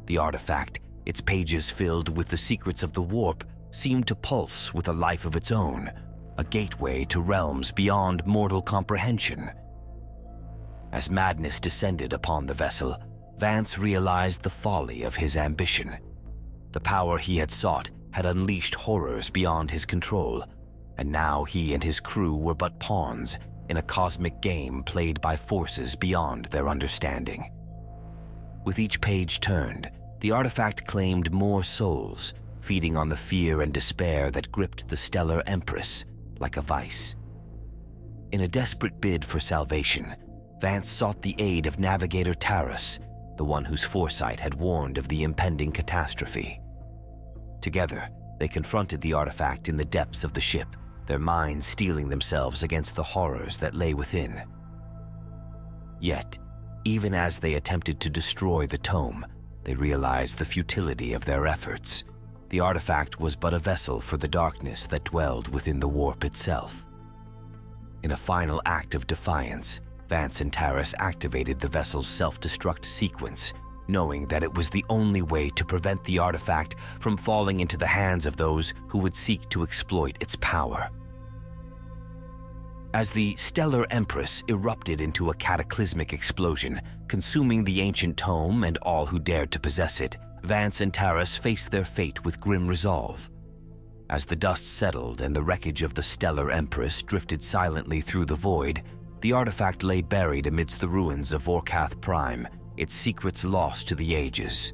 The artifact, its pages filled with the secrets of the warp, seemed to pulse with a life of its own, a gateway to realms beyond mortal comprehension. As madness descended upon the vessel, Vance realized the folly of his ambition. The power he had sought had unleashed horrors beyond his control, and now he and his crew were but pawns in a cosmic game played by forces beyond their understanding. With each page turned, the artifact claimed more souls, feeding on the fear and despair that gripped the Stellar Empress like a vice. In a desperate bid for salvation, Vance sought the aid of Navigator Taris, the one whose foresight had warned of the impending catastrophe. Together, they confronted the artifact in the depths of the ship, their minds steeling themselves against the horrors that lay within. Yet, even as they attempted to destroy the tome, they realized the futility of their efforts. The artifact was but a vessel for the darkness that dwelled within the warp itself. In a final act of defiance, Vance and Taris activated the vessel's self-destruct sequence, knowing that it was the only way to prevent the artifact from falling into the hands of those who would seek to exploit its power. As the Stellar Empress erupted into a cataclysmic explosion, consuming the ancient tome and all who dared to possess it, Vance and Taris faced their fate with grim resolve. As the dust settled and the wreckage of the Stellar Empress drifted silently through the void, the artifact lay buried amidst the ruins of Vorkath Prime, its secrets lost to the ages.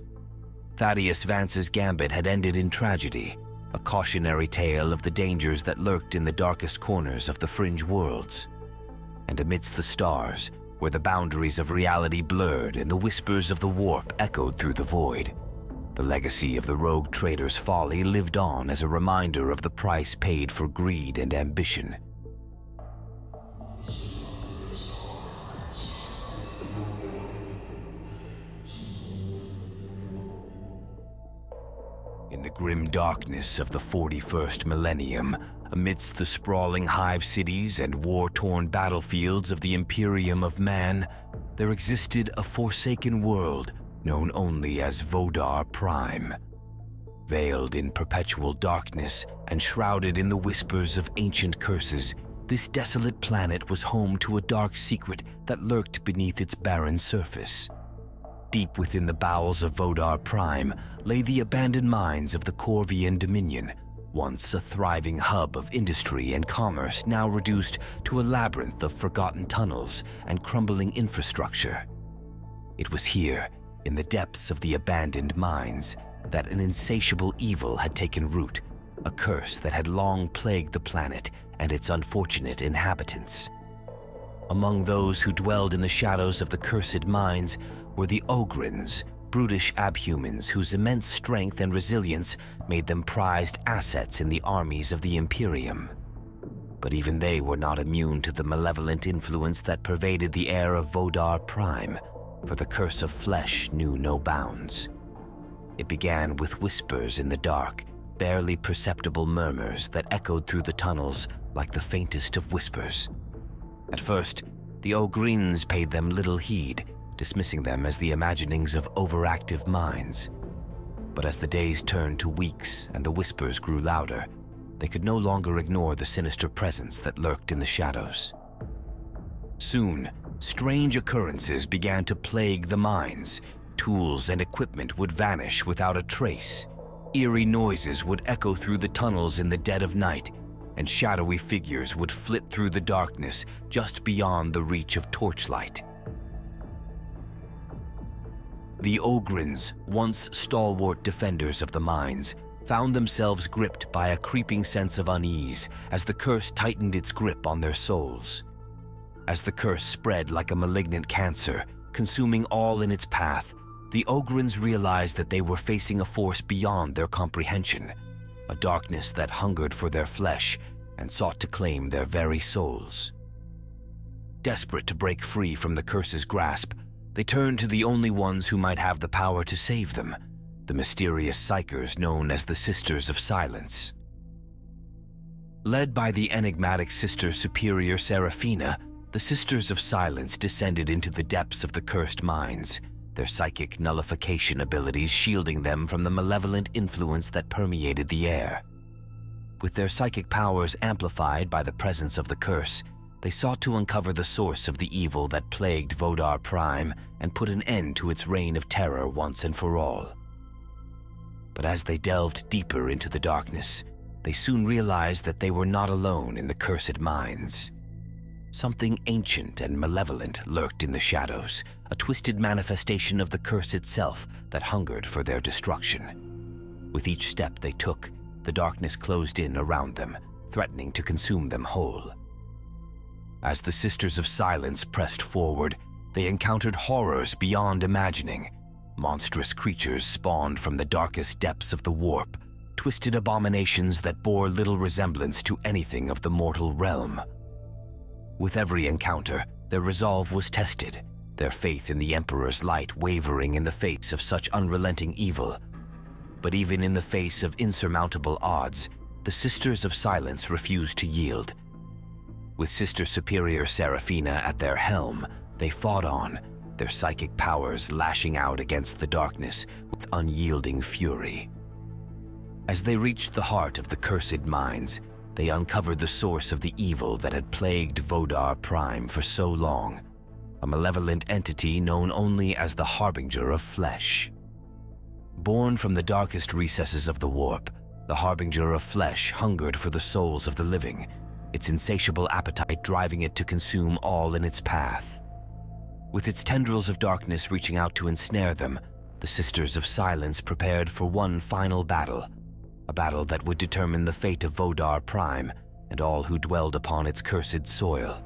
Thaddeus Vance's gambit had ended in tragedy, a cautionary tale of the dangers that lurked in the darkest corners of the fringe worlds. And amidst the stars, where the boundaries of reality blurred and the whispers of the warp echoed through the void, the legacy of the rogue trader's folly lived on as a reminder of the price paid for greed and ambition. In the grim darkness of the 41st millennium, amidst the sprawling hive cities and war-torn battlefields of the Imperium of Man, there existed a forsaken world known only as Vodar Prime. Veiled in perpetual darkness and shrouded in the whispers of ancient curses, this desolate planet was home to a dark secret that lurked beneath its barren surface. Deep within the bowels of Vodar Prime lay the abandoned mines of the Corvian Dominion, once a thriving hub of industry and commerce now reduced to a labyrinth of forgotten tunnels and crumbling infrastructure. It was here, in the depths of the abandoned mines, that an insatiable evil had taken root, a curse that had long plagued the planet and its unfortunate inhabitants. Among those who dwelled in the shadows of the cursed mines were the Ogrins, brutish abhumans whose immense strength and resilience made them prized assets in the armies of the Imperium. But even they were not immune to the malevolent influence that pervaded the air of Vodar Prime, for the curse of flesh knew no bounds. It began with whispers in the dark, barely perceptible murmurs that echoed through the tunnels like the faintest of whispers. At first, the Ogrins paid them little heed, dismissing them as the imaginings of overactive minds. But as the days turned to weeks and the whispers grew louder, they could no longer ignore the sinister presence that lurked in the shadows. Soon, strange occurrences began to plague the mines. Tools and equipment would vanish without a trace. Eerie noises would echo through the tunnels in the dead of night, and shadowy figures would flit through the darkness just beyond the reach of torchlight. The Ogrins, once stalwart defenders of the mines, found themselves gripped by a creeping sense of unease as the curse tightened its grip on their souls. As the curse spread like a malignant cancer, consuming all in its path, the Ogrins realized that they were facing a force beyond their comprehension, a darkness that hungered for their flesh and sought to claim their very souls. Desperate to break free from the curse's grasp, they turned to the only ones who might have the power to save them, the mysterious psychers known as the Sisters of Silence. Led by the enigmatic Sister Superior Seraphina, the Sisters of Silence descended into the depths of the cursed mines, their psychic nullification abilities shielding them from the malevolent influence that permeated the air. With their psychic powers amplified by the presence of the curse, they sought to uncover the source of the evil that plagued Vodar Prime and put an end to its reign of terror once and for all. But as they delved deeper into the darkness, they soon realized that they were not alone in the cursed mines. Something ancient and malevolent lurked in the shadows, a twisted manifestation of the curse itself that hungered for their destruction. With each step they took, the darkness closed in around them, threatening to consume them whole. As the Sisters of Silence pressed forward, they encountered horrors beyond imagining. Monstrous creatures spawned from the darkest depths of the warp, twisted abominations that bore little resemblance to anything of the mortal realm. With every encounter, their resolve was tested, their faith in the Emperor's light wavering in the face of such unrelenting evil. But even in the face of insurmountable odds, the Sisters of Silence refused to yield. With Sister Superior Seraphina at their helm, they fought on, their psychic powers lashing out against the darkness with unyielding fury. As they reached the heart of the cursed mines, they uncovered the source of the evil that had plagued Vodar Prime for so long, a malevolent entity known only as the Harbinger of Flesh. Born from the darkest recesses of the warp, the Harbinger of Flesh hungered for the souls of the living, its insatiable appetite driving it to consume all in its path. With its tendrils of darkness reaching out to ensnare them, the Sisters of Silence prepared for one final battle, a battle that would determine the fate of Vodar Prime and all who dwelled upon its cursed soil.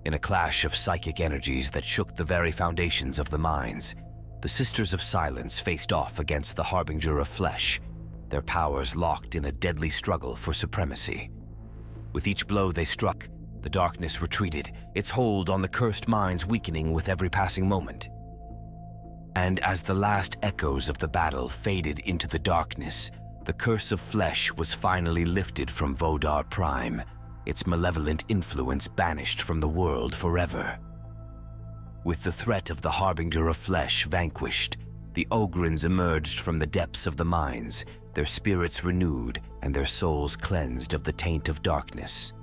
In a clash of psychic energies that shook the very foundations of the mines, the Sisters of Silence faced off against the Harbinger of Flesh, their powers locked in a deadly struggle for supremacy. With each blow they struck, the darkness retreated, its hold on the cursed mines weakening with every passing moment. And as the last echoes of the battle faded into the darkness, the curse of flesh was finally lifted from Vodar Prime, its malevolent influence banished from the world forever. With the threat of the Harbinger of Flesh vanquished, the Ogrins emerged from the depths of the mines, their spirits renewed and their souls cleansed of the taint of darkness.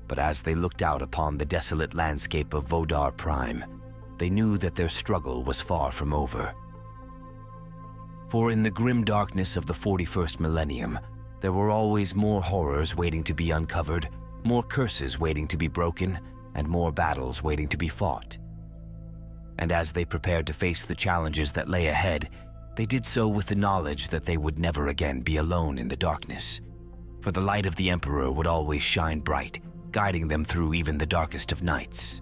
But as they looked out upon the desolate landscape of Vodar Prime, they knew that their struggle was far from over. For in the grim darkness of the 41st millennium, there were always more horrors waiting to be uncovered, more curses waiting to be broken, and more battles waiting to be fought. And as they prepared to face the challenges that lay ahead, they did so with the knowledge that they would never again be alone in the darkness, for the light of the Emperor would always shine bright, guiding them through even the darkest of nights.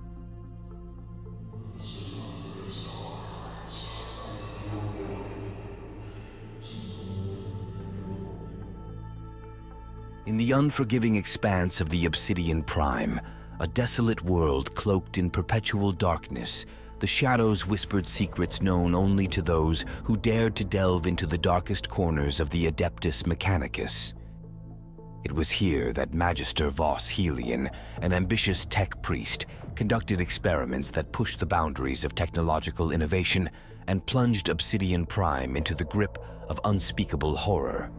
In the unforgiving expanse of the Obsidian Prime, a desolate world cloaked in perpetual darkness, the shadows whispered secrets known only to those who dared to delve into the darkest corners of the Adeptus Mechanicus. It was here that Magister Voss Helion, an ambitious tech priest, conducted experiments that pushed the boundaries of technological innovation and plunged Obsidian Prime into the grip of unspeakable horror.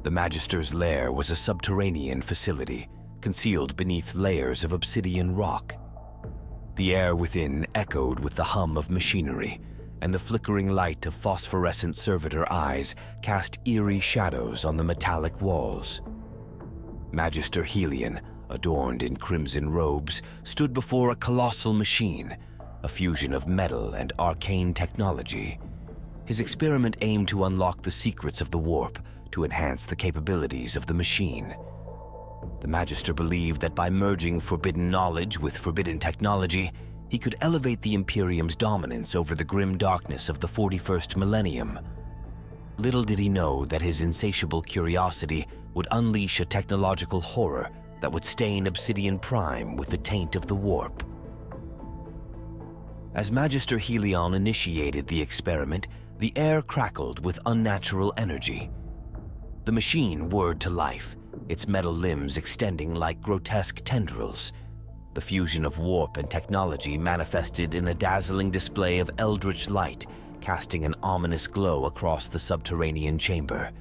The Magister's lair was a subterranean facility, concealed beneath layers of obsidian rock. The air within echoed with the hum of machinery, and the flickering light of phosphorescent servitor eyes cast eerie shadows on the metallic walls. Magister Helion, adorned in crimson robes, stood before a colossal machine, a fusion of metal and arcane technology. His experiment aimed to unlock the secrets of the warp to enhance the capabilities of the machine. The Magister believed that by merging forbidden knowledge with forbidden technology, he could elevate the Imperium's dominance over the grim darkness of the 41st millennium. Little did he know that his insatiable curiosity would unleash a technological horror that would stain Obsidian Prime with the taint of the warp. As Magister Helion initiated the experiment, the air crackled with unnatural energy. The machine whirred to life, its metal limbs extending like grotesque tendrils. The fusion of warp and technology manifested in a dazzling display of eldritch light, casting an ominous glow across the subterranean chamber.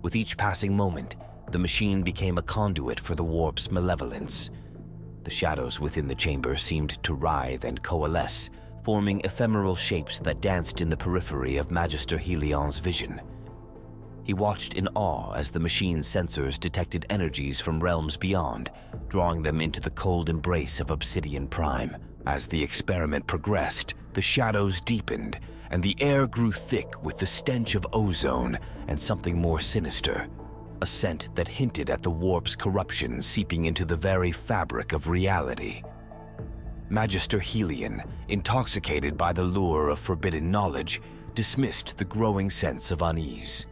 With each passing moment, the machine became a conduit for the warp's malevolence. The shadows within the chamber seemed to writhe and coalesce, forming ephemeral shapes that danced in the periphery of Magister Helion's vision. He watched in awe as the machine's sensors detected energies from realms beyond, drawing them into the cold embrace of Obsidian Prime. As the experiment progressed, the shadows deepened, and the air grew thick with the stench of ozone and something more sinister, a scent that hinted at the warp's corruption seeping into the very fabric of reality. Magister Helion, intoxicated by the lure of forbidden knowledge, dismissed the growing sense of unease.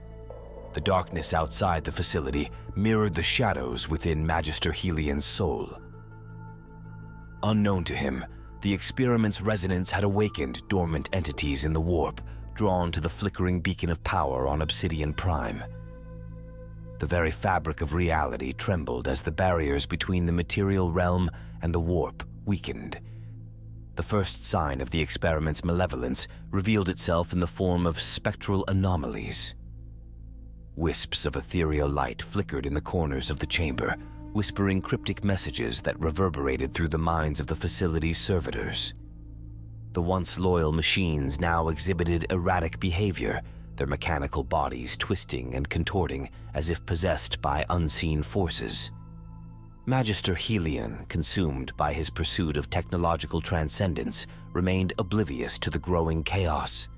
The darkness outside the facility mirrored the shadows within Magister Helion's soul. Unknown to him, the experiment's resonance had awakened dormant entities in the warp, drawn to the flickering beacon of power on Obsidian Prime. The very fabric of reality trembled as the barriers between the material realm and the warp weakened. The first sign of the experiment's malevolence revealed itself in the form of spectral anomalies. Wisps of ethereal light flickered in the corners of the chamber, whispering cryptic messages that reverberated through the minds of the facility's servitors. The once loyal machines now exhibited erratic behavior, their mechanical bodies twisting and contorting as if possessed by unseen forces. Magister Helion, consumed by his pursuit of technological transcendence, remained oblivious to the growing chaos.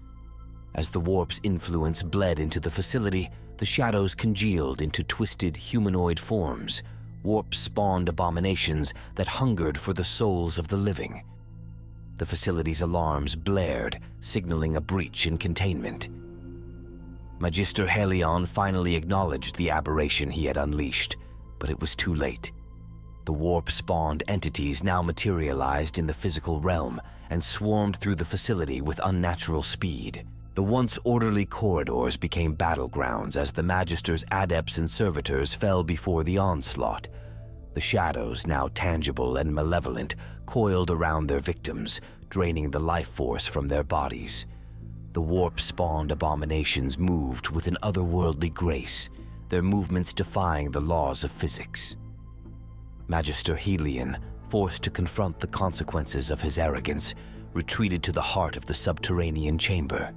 As the warp's influence bled into the facility, the shadows congealed into twisted humanoid forms, warp-spawned abominations that hungered for the souls of the living. The facility's alarms blared, signaling a breach in containment. Magister Helion finally acknowledged the aberration he had unleashed, but it was too late. The warp-spawned entities now materialized in the physical realm and swarmed through the facility with unnatural speed. The once orderly corridors became battlegrounds as the Magister's adepts and servitors fell before the onslaught. The shadows, now tangible and malevolent, coiled around their victims, draining the life force from their bodies. The warp-spawned abominations moved with an otherworldly grace, their movements defying the laws of physics. Magister Helion, forced to confront the consequences of his arrogance, retreated to the heart of the subterranean chamber.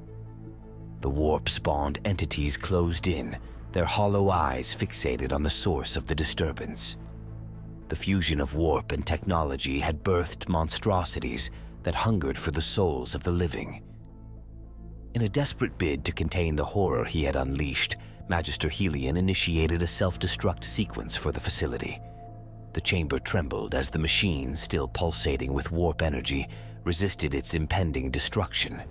The warp-spawned entities closed in, their hollow eyes fixated on the source of the disturbance. The fusion of warp and technology had birthed monstrosities that hungered for the souls of the living. In a desperate bid to contain the horror he had unleashed, Magister Helion initiated a self-destruct sequence for the facility. The chamber trembled as the machine, still pulsating with warp energy, resisted its impending destruction.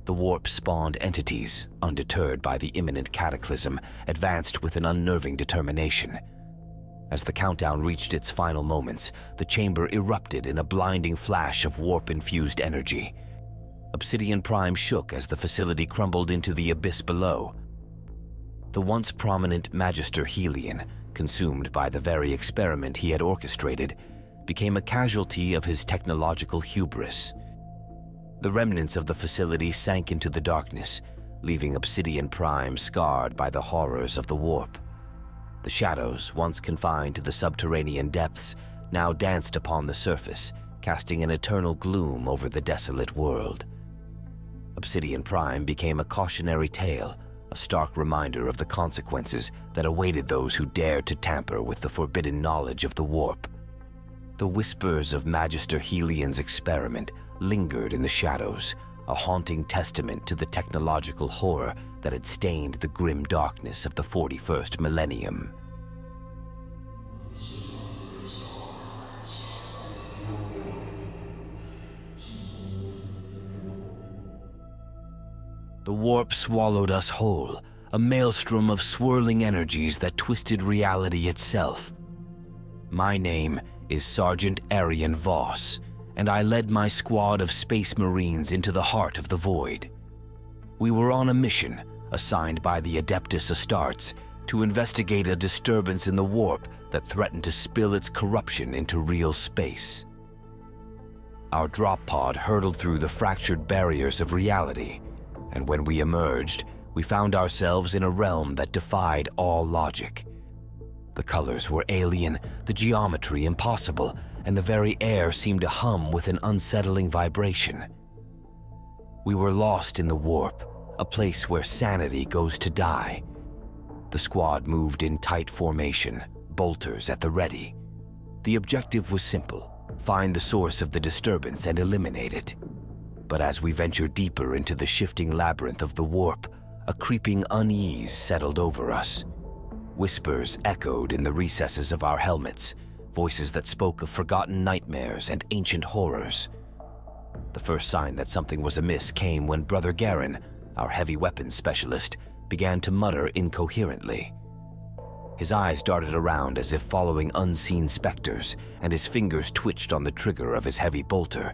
The warp-spawned entities, undeterred by the imminent cataclysm, advanced with an unnerving determination. As the countdown reached its final moments, the chamber erupted in a blinding flash of warp-infused energy. Obsidian Prime shook as the facility crumbled into the abyss below. The once prominent Magister Helion, consumed by the very experiment he had orchestrated, became a casualty of his technological hubris. The remnants of the facility sank into the darkness, leaving Obsidian Prime scarred by the horrors of the warp. The shadows, once confined to the subterranean depths, now danced upon the surface, casting an eternal gloom over the desolate world. Obsidian Prime became a cautionary tale, a stark reminder of the consequences that awaited those who dared to tamper with the forbidden knowledge of the warp. The whispers of Magister Helian's experiment lingered in the shadows, a haunting testament to the technological horror that had stained the grim darkness of the 41st millennium. The warp swallowed us whole, a maelstrom of swirling energies that twisted reality itself. My name is Sergeant Arian Voss, and I led my squad of Space Marines into the heart of the void. We were on a mission, assigned by the Adeptus Astartes, to investigate a disturbance in the warp that threatened to spill its corruption into real space. Our drop pod hurtled through the fractured barriers of reality, and when we emerged, we found ourselves in a realm that defied all logic. The colors were alien, the geometry impossible, and the very air seemed to hum with an unsettling vibration. We were lost in the warp, a place where sanity goes to die. The squad moved in tight formation, bolters at the ready. The objective was simple: find the source of the disturbance and eliminate it. But as we ventured deeper into the shifting labyrinth of the warp, a creeping unease settled over us. Whispers echoed in the recesses of our helmets, voices that spoke of forgotten nightmares and ancient horrors. The first sign that something was amiss came when Brother Garin, our heavy weapons specialist, began to mutter incoherently. His eyes darted around as if following unseen specters, and his fingers twitched on the trigger of his heavy bolter.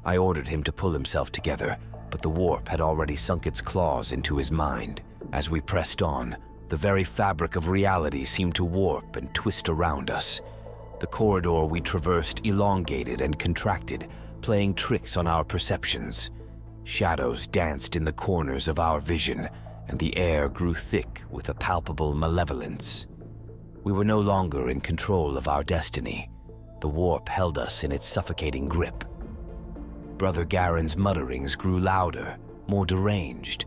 I ordered him to pull himself together, but the warp had already sunk its claws into his mind. As we pressed on, the very fabric of reality seemed to warp and twist around us. The corridor we traversed elongated and contracted, playing tricks on our perceptions. Shadows danced in the corners of our vision, and the air grew thick with a palpable malevolence. We were no longer in control of our destiny. The warp held us in its suffocating grip. Brother Garen's mutterings grew louder, more deranged.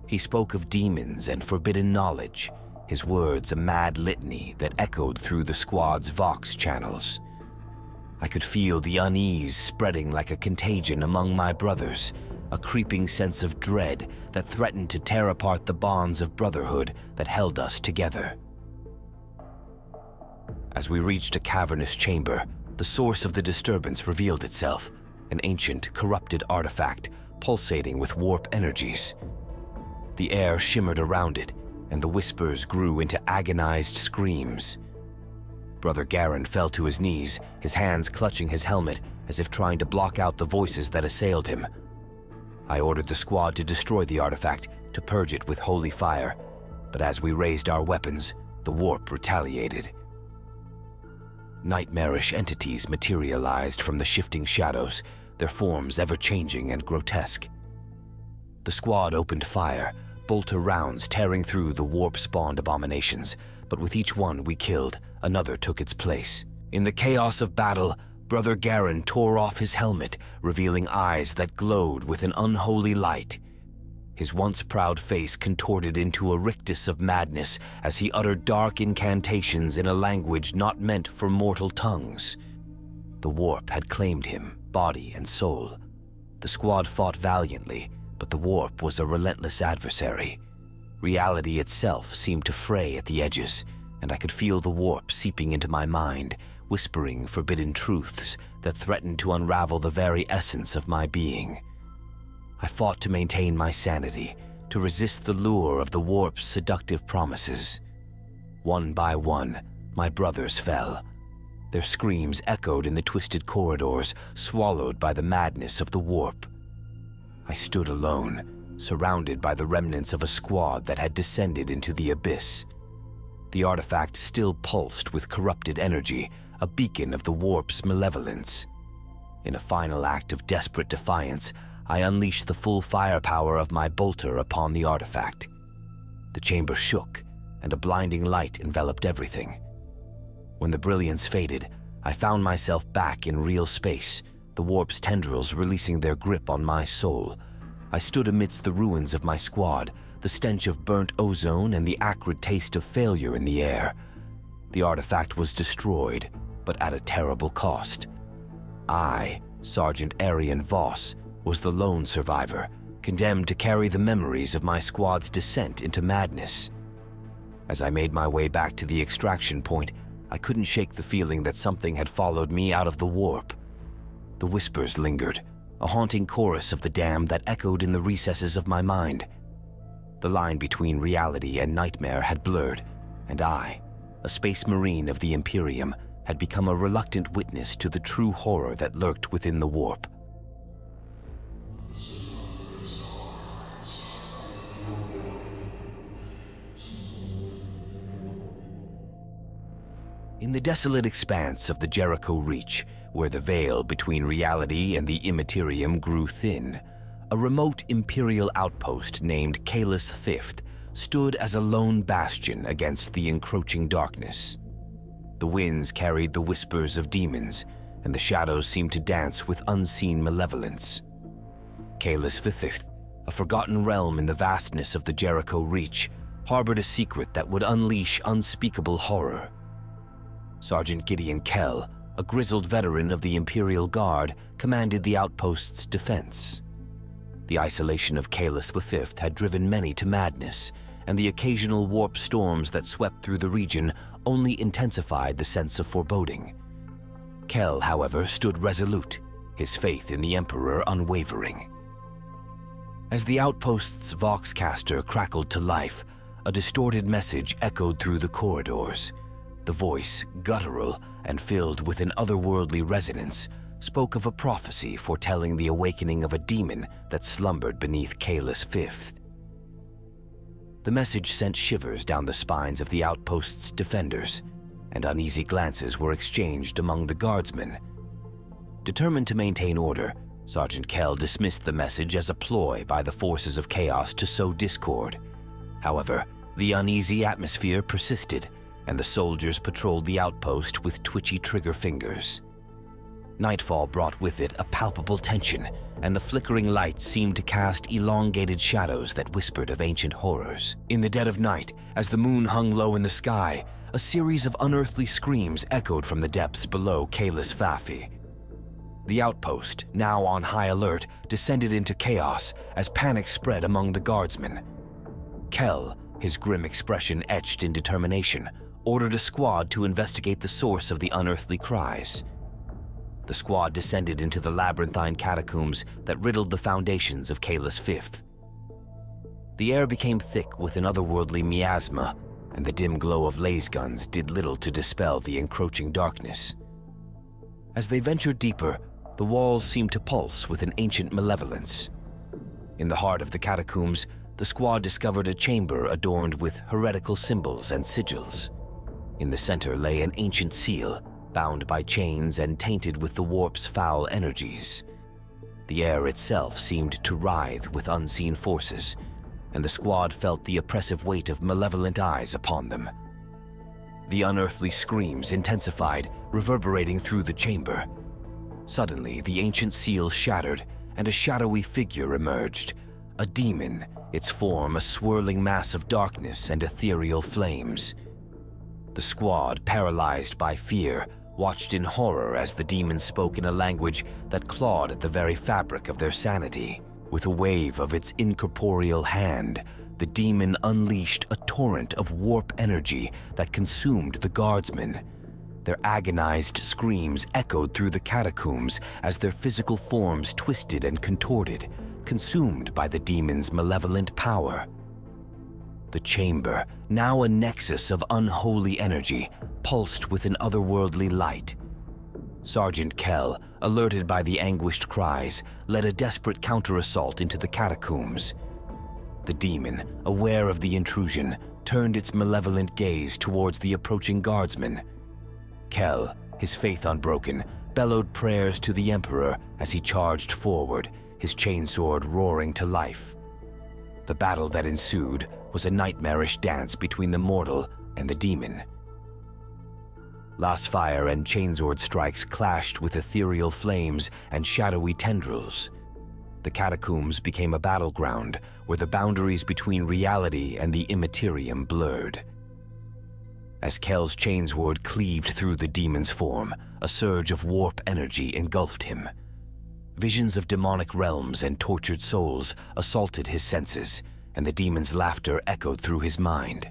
He spoke of demons and forbidden knowledge, his words a mad litany that echoed through the squad's Vox channels. I could feel the unease spreading like a contagion among my brothers, a creeping sense of dread that threatened to tear apart the bonds of brotherhood that held us together. As we reached a cavernous chamber, the source of the disturbance revealed itself, an ancient, corrupted artifact pulsating with warp energies. The air shimmered around it, and the whispers grew into agonized screams. Brother Garin fell to his knees, his hands clutching his helmet as if trying to block out the voices that assailed him. I ordered the squad to destroy the artifact, to purge it with holy fire, but as we raised our weapons, the warp retaliated. Nightmarish entities materialized from the shifting shadows, their forms ever-changing and grotesque. The squad opened fire, bolter rounds tearing through the warp-spawned abominations, but with each one we killed, another took its place. In the chaos of battle, Brother Garin tore off his helmet, revealing eyes that glowed with an unholy light. His once proud face contorted into a rictus of madness as he uttered dark incantations in a language not meant for mortal tongues. The warp had claimed him, body and soul. The squad fought valiantly, but the warp was a relentless adversary. Reality itself seemed to fray at the edges, and I could feel the warp seeping into my mind, whispering forbidden truths that threatened to unravel the very essence of my being. I fought to maintain my sanity, to resist the lure of the warp's seductive promises. One by one, my brothers fell. Their screams echoed in the twisted corridors, swallowed by the madness of the warp. I stood alone, surrounded by the remnants of a squad that had descended into the abyss. The artifact still pulsed with corrupted energy, a beacon of the warp's malevolence. In a final act of desperate defiance, I unleashed the full firepower of my bolter upon the artifact. The chamber shook, and a blinding light enveloped everything. When the brilliance faded, I found myself back in real space, the warp's tendrils releasing their grip on my soul. I stood amidst the ruins of my squad, the stench of burnt ozone and the acrid taste of failure in the air. The artifact was destroyed, but at a terrible cost. I, Sergeant Arian Voss, was the lone survivor, condemned to carry the memories of my squad's descent into madness. As I made my way back to the extraction point, I couldn't shake the feeling that something had followed me out of the warp. The whispers lingered, a haunting chorus of the damned that echoed in the recesses of my mind. The line between reality and nightmare had blurred, and I, a space marine of the Imperium, had become a reluctant witness to the true horror that lurked within the warp. In the desolate expanse of the Jericho Reach, where the veil between reality and the immaterium grew thin, a remote Imperial outpost named Kalis Fifth stood as a lone bastion against the encroaching darkness. The winds carried the whispers of demons, and the shadows seemed to dance with unseen malevolence. Kalis Fifth, a forgotten realm in the vastness of the Jericho Reach, harbored a secret that would unleash unspeakable horror. Sergeant Gideon Kell, a grizzled veteran of the Imperial Guard, commanded the outpost's defense. The isolation of Kalis V had driven many to madness, and the occasional warp storms that swept through the region only intensified the sense of foreboding. Kell, however, stood resolute, his faith in the Emperor unwavering. As the outpost's voxcaster crackled to life, a distorted message echoed through the corridors. The voice, guttural and filled with an otherworldly resonance, spoke of a prophecy foretelling the awakening of a demon that slumbered beneath Kalis Fifth. The message sent shivers down the spines of the outpost's defenders, and uneasy glances were exchanged among the guardsmen. Determined to maintain order, Sergeant Kell dismissed the message as a ploy by the forces of chaos to sow discord. However, the uneasy atmosphere persisted, and the soldiers patrolled the outpost with twitchy trigger fingers. Nightfall brought with it a palpable tension, and the flickering lights seemed to cast elongated shadows that whispered of ancient horrors. In the dead of night, as the moon hung low in the sky, a series of unearthly screams echoed from the depths below Kalis Fafi. The outpost, now on high alert, descended into chaos as panic spread among the guardsmen. Kell, his grim expression etched in determination, ordered a squad to investigate the source of the unearthly cries. The squad descended into the labyrinthine catacombs that riddled the foundations of Kalis Fifth. The air became thick with an otherworldly miasma, and the dim glow of laser guns did little to dispel the encroaching darkness. As they ventured deeper, the walls seemed to pulse with an ancient malevolence. In the heart of the catacombs, the squad discovered a chamber adorned with heretical symbols and sigils. In the center lay an ancient seal, bound by chains and tainted with the warp's foul energies. The air itself seemed to writhe with unseen forces, and the squad felt the oppressive weight of malevolent eyes upon them. The unearthly screams intensified, reverberating through the chamber. Suddenly, the ancient seal shattered, and a shadowy figure emerged, a demon, its form a swirling mass of darkness and ethereal flames. The squad, paralyzed by fear, watched in horror as the demon spoke in a language that clawed at the very fabric of their sanity. With a wave of its incorporeal hand, the demon unleashed a torrent of warp energy that consumed the guardsmen. Their agonized screams echoed through the catacombs as their physical forms twisted and contorted, consumed by the demon's malevolent power. The chamber, now a nexus of unholy energy, pulsed with an otherworldly light. Sergeant Kell, alerted by the anguished cries, led a desperate counter-assault into the catacombs. The demon, aware of the intrusion, turned its malevolent gaze towards the approaching guardsmen. Kell, his faith unbroken, bellowed prayers to the Emperor as he charged forward, his chainsword roaring to life. The battle that ensued was a nightmarish dance between the mortal and the demon. Last fire and chainsword strikes clashed with ethereal flames and shadowy tendrils. The catacombs became a battleground where the boundaries between reality and the immaterium blurred. As Kel's chainsword cleaved through the demon's form, a surge of warp energy engulfed him. Visions of demonic realms and tortured souls assaulted his senses, and the demon's laughter echoed through his mind.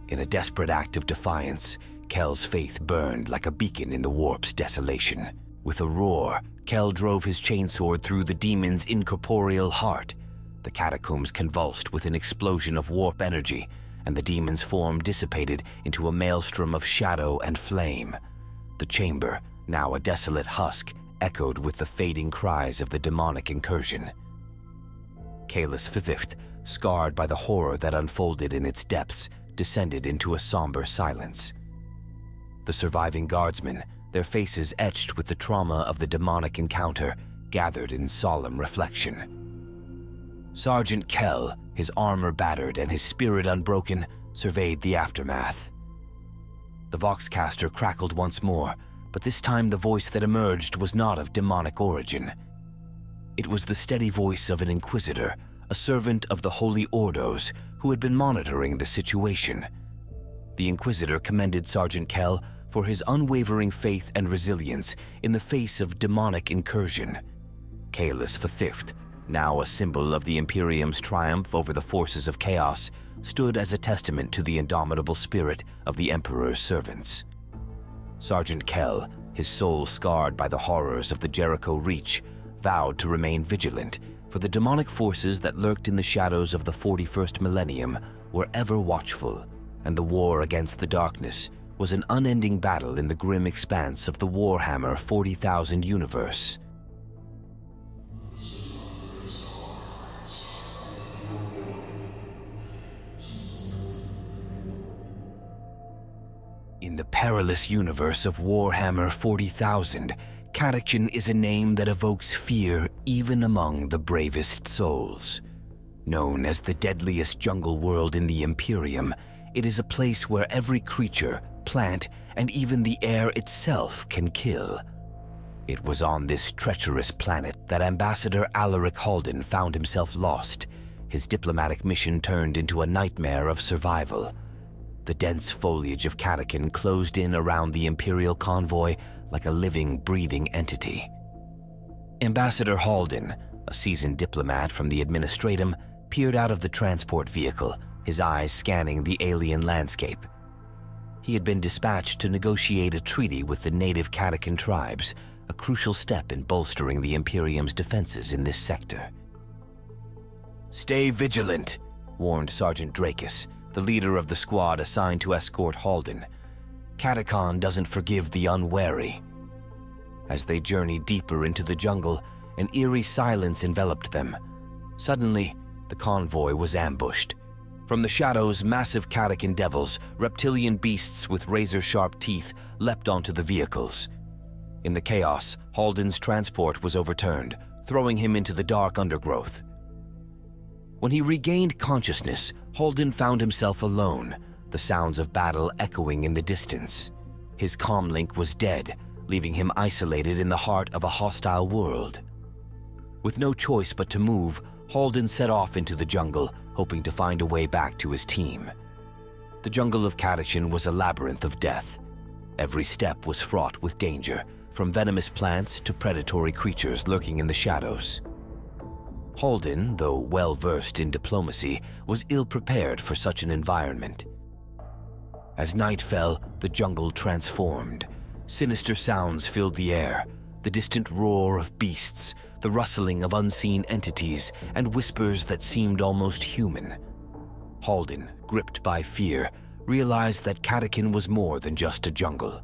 In a desperate act of defiance, Kel's faith burned like a beacon in the warp's desolation. With a roar, Kel drove his chainsword through the demon's incorporeal heart. The catacombs convulsed with an explosion of warp energy, and the demon's form dissipated into a maelstrom of shadow and flame. The chamber, now a desolate husk, echoed with the fading cries of the demonic incursion. Kalis Fifth, scarred by the horror that unfolded in its depths, descended into a somber silence. The surviving guardsmen, their faces etched with the trauma of the demonic encounter, gathered in solemn reflection. Sergeant Kel, his armor battered and his spirit unbroken, surveyed the aftermath. The Voxcaster crackled once more, but this time the voice that emerged was not of demonic origin. It was the steady voice of an inquisitor, a servant of the Holy Ordos, who had been monitoring the situation. The inquisitor commended Sergeant Kel for his unwavering faith and resilience in the face of demonic incursion. Kalis Fifth, now a symbol of the Imperium's triumph over the forces of chaos, stood as a testament to the indomitable spirit of the Emperor's servants. Sergeant Kel, his soul scarred by the horrors of the Jericho Reach, vowed to remain vigilant, for the demonic forces that lurked in the shadows of the 41st millennium were ever watchful, and the war against the darkness was an unending battle in the grim expanse of the Warhammer 40,000 universe. In the perilous universe of Warhammer 40,000, Catachan is a name that evokes fear even among the bravest souls. Known as the deadliest jungle world in the Imperium, it is a place where every creature, plant, and even the air itself can kill. It was on this treacherous planet that Ambassador Alaric Halden found himself lost, his diplomatic mission turned into a nightmare of survival. The dense foliage of Catachan closed in around the Imperial convoy like a living, breathing entity. Ambassador Halden, a seasoned diplomat from the Administratum, peered out of the transport vehicle, his eyes scanning the alien landscape. He had been dispatched to negotiate a treaty with the native Catachan tribes, a crucial step in bolstering the Imperium's defenses in this sector. "Stay vigilant," warned Sergeant Dracus, the leader of the squad assigned to escort Halden. "Catachan doesn't forgive the unwary." As they journeyed deeper into the jungle, an eerie silence enveloped them. Suddenly, the convoy was ambushed. From the shadows, massive Catachan devils, reptilian beasts with razor-sharp teeth, leapt onto the vehicles. In the chaos, Halden's transport was overturned, throwing him into the dark undergrowth. When he regained consciousness, Halden found himself alone, the sounds of battle echoing in the distance. His comlink was dead, leaving him isolated in the heart of a hostile world. With no choice but to move, Halden set off into the jungle, hoping to find a way back to his team. The jungle of Catachan was a labyrinth of death. Every step was fraught with danger, from venomous plants to predatory creatures lurking in the shadows. Halden, though well-versed in diplomacy, was ill-prepared for such an environment. As night fell, the jungle transformed. Sinister sounds filled the air, the distant roar of beasts, the rustling of unseen entities, and whispers that seemed almost human. Halden, gripped by fear, realized that Catachan was more than just a jungle.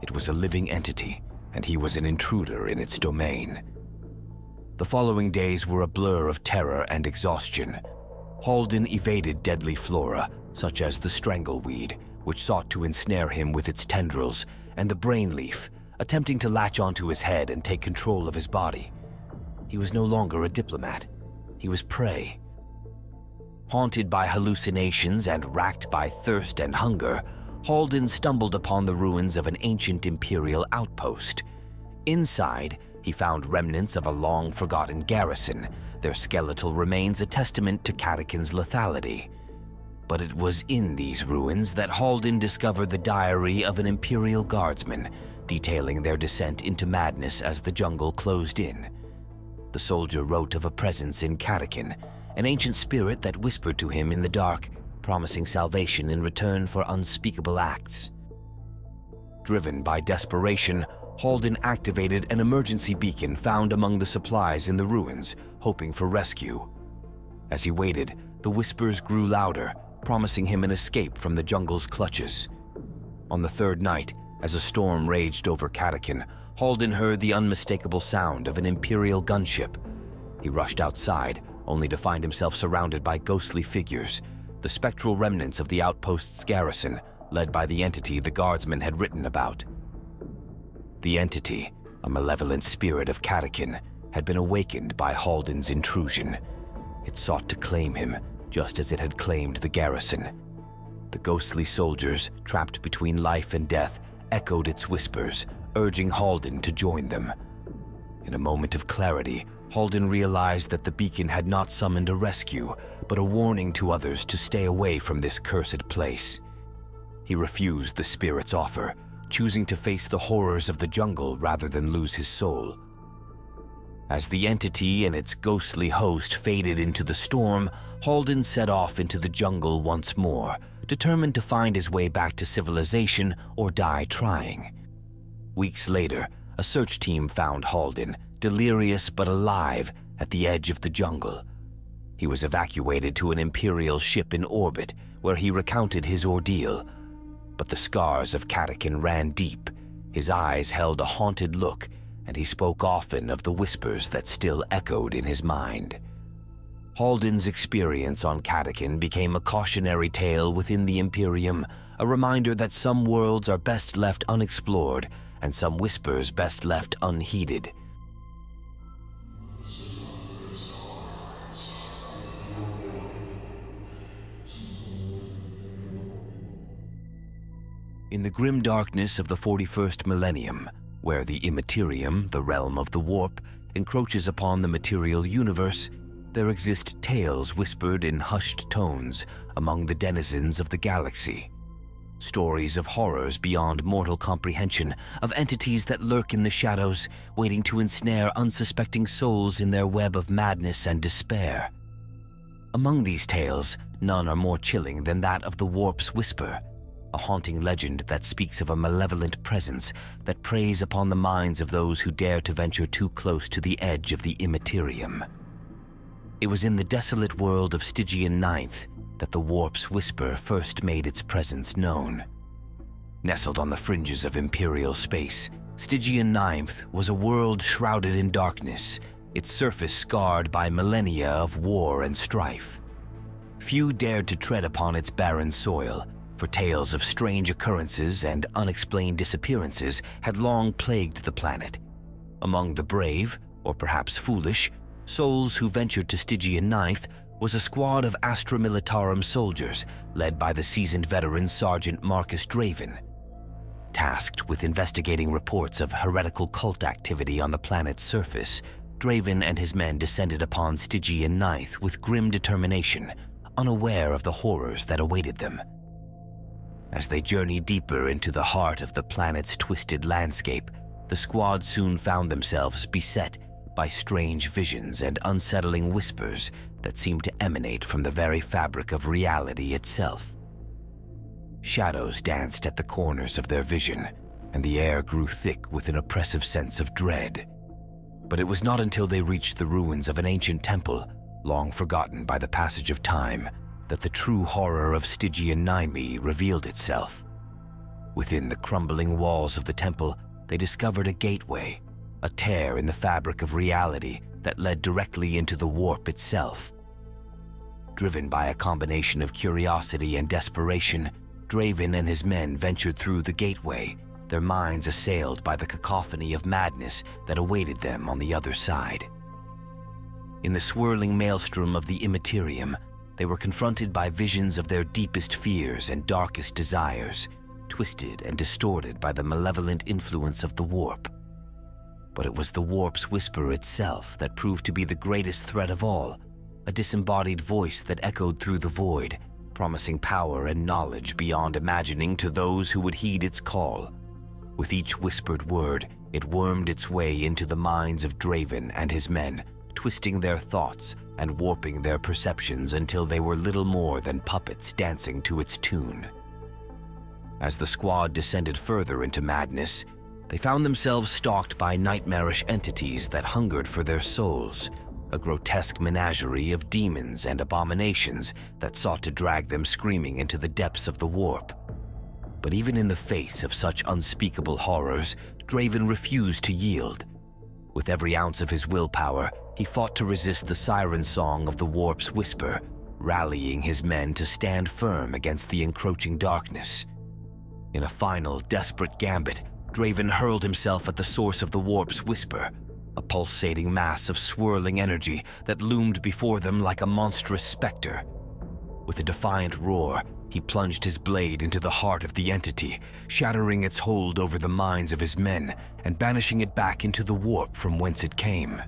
It was a living entity, and he was an intruder in its domain. The following days were a blur of terror and exhaustion. Halden evaded deadly flora, such as the strangleweed, which sought to ensnare him with its tendrils, and the brainleaf, attempting to latch onto his head and take control of his body. He was no longer a diplomat. He was prey. Haunted by hallucinations and racked by thirst and hunger, Halden stumbled upon the ruins of an ancient Imperial outpost. Inside, he found remnants of a long-forgotten garrison, their skeletal remains a testament to Katakin's lethality. But it was in these ruins that Halden discovered the diary of an Imperial guardsman, detailing their descent into madness as the jungle closed in. The soldier wrote of a presence in Katakin, an ancient spirit that whispered to him in the dark, promising salvation in return for unspeakable acts. Driven by desperation, Halden activated an emergency beacon found among the supplies in the ruins, hoping for rescue. As he waited, the whispers grew louder, promising him an escape from the jungle's clutches. On the third night, as a storm raged over Katakin, Halden heard the unmistakable sound of an Imperial gunship. He rushed outside, only to find himself surrounded by ghostly figures, the spectral remnants of the outpost's garrison, led by the entity the guardsman had written about. The entity, a malevolent spirit of Katakin, had been awakened by Halden's intrusion. It sought to claim him, just as it had claimed the garrison. The ghostly soldiers, trapped between life and death, echoed its whispers, urging Halden to join them. In a moment of clarity, Halden realized that the beacon had not summoned a rescue, but a warning to others to stay away from this cursed place. He refused the spirit's offer, choosing to face the horrors of the jungle rather than lose his soul. As the entity and its ghostly host faded into the storm, Halden set off into the jungle once more, determined to find his way back to civilization or die trying. Weeks later, a search team found Halden, delirious but alive, at the edge of the jungle. He was evacuated to an Imperial ship in orbit, where he recounted his ordeal. But the scars of Katakin ran deep, his eyes held a haunted look, and he spoke often of the whispers that still echoed in his mind. Halden's experience on Katakin became a cautionary tale within the Imperium, a reminder that some worlds are best left unexplored and some whispers best left unheeded. In the grim darkness of the 41st millennium, where the immaterium, the realm of the warp, encroaches upon the material universe, there exist tales whispered in hushed tones among the denizens of the galaxy. Stories of horrors beyond mortal comprehension, of entities that lurk in the shadows, waiting to ensnare unsuspecting souls in their web of madness and despair. Among these tales, none are more chilling than that of the Warp's Whisper, a haunting legend that speaks of a malevolent presence that preys upon the minds of those who dare to venture too close to the edge of the immaterium. It was in the desolate world of Stygian Ninth that the Warp's Whisper first made its presence known. Nestled on the fringes of Imperial space, Stygian Ninth was a world shrouded in darkness, its surface scarred by millennia of war and strife. Few dared to tread upon its barren soil, for tales of strange occurrences and unexplained disappearances had long plagued the planet. Among the brave, or perhaps foolish, souls who ventured to Stygian Ninth was a squad of Astra Militarum soldiers led by the seasoned veteran Sergeant Marcus Draven. Tasked with investigating reports of heretical cult activity on the planet's surface, Draven and his men descended upon Stygian Ninth with grim determination, unaware of the horrors that awaited them. As they journeyed deeper into the heart of the planet's twisted landscape, the squad soon found themselves beset by strange visions and unsettling whispers that seemed to emanate from the very fabric of reality itself. Shadows danced at the corners of their vision, and the air grew thick with an oppressive sense of dread. But it was not until they reached the ruins of an ancient temple, long forgotten by the passage of time, that the true horror of Stygian Ninth revealed itself. Within the crumbling walls of the temple, they discovered a gateway, a tear in the fabric of reality that led directly into the warp itself. Driven by a combination of curiosity and desperation, Draven and his men ventured through the gateway, their minds assailed by the cacophony of madness that awaited them on the other side. In the swirling maelstrom of the immaterium, they were confronted by visions of their deepest fears and darkest desires, twisted and distorted by the malevolent influence of the warp. But it was the warp's whisper itself that proved to be the greatest threat of all, a disembodied voice that echoed through the void, promising power and knowledge beyond imagining to those who would heed its call. With each whispered word, it wormed its way into the minds of Draven and his men, twisting their thoughts and warping their perceptions until they were little more than puppets dancing to its tune. As the squad descended further into madness, they found themselves stalked by nightmarish entities that hungered for their souls, a grotesque menagerie of demons and abominations that sought to drag them screaming into the depths of the warp. But even in the face of such unspeakable horrors, Draven refused to yield. With every ounce of his willpower, he fought to resist the siren song of the warp's whisper, rallying his men to stand firm against the encroaching darkness. In a final, desperate gambit, Draven hurled himself at the source of the warp's whisper, a pulsating mass of swirling energy that loomed before them like a monstrous specter. With a defiant roar, he plunged his blade into the heart of the entity, shattering its hold over the minds of his men and banishing it back into the warp from whence it came.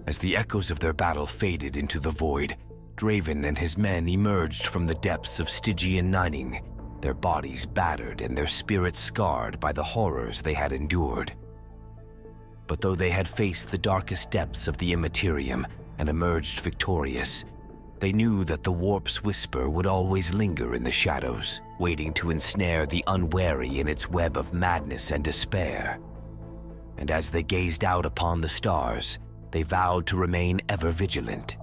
As the echoes of their battle faded into the void, Draven and his men emerged from the depths of Stygian Nining, their bodies battered and their spirits scarred by the horrors they had endured. But though they had faced the darkest depths of the Immaterium and emerged victorious, they knew that the warp's whisper would always linger in the shadows, waiting to ensnare the unwary in its web of madness and despair. And as they gazed out upon the stars, they vowed to remain ever vigilant,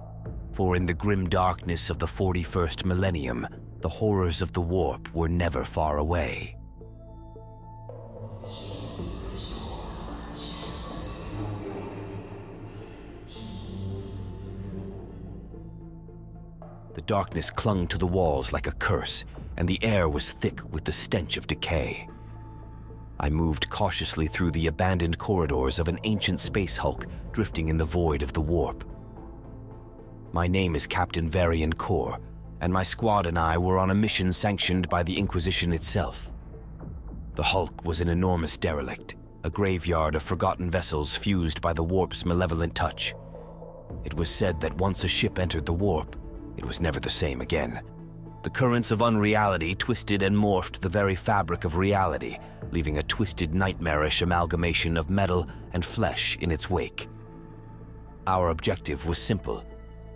for in the grim darkness of the 41st millennium, the horrors of the warp were never far away. The darkness clung to the walls like a curse, and the air was thick with the stench of decay. I moved cautiously through the abandoned corridors of an ancient space hulk drifting in the void of the warp. My name is Captain Varian Kor, and my squad and I were on a mission sanctioned by the Inquisition itself. The hulk was an enormous derelict, a graveyard of forgotten vessels fused by the warp's malevolent touch. It was said that once a ship entered the warp, it was never the same again. The currents of unreality twisted and morphed the very fabric of reality, leaving a twisted, nightmarish amalgamation of metal and flesh in its wake. Our objective was simple: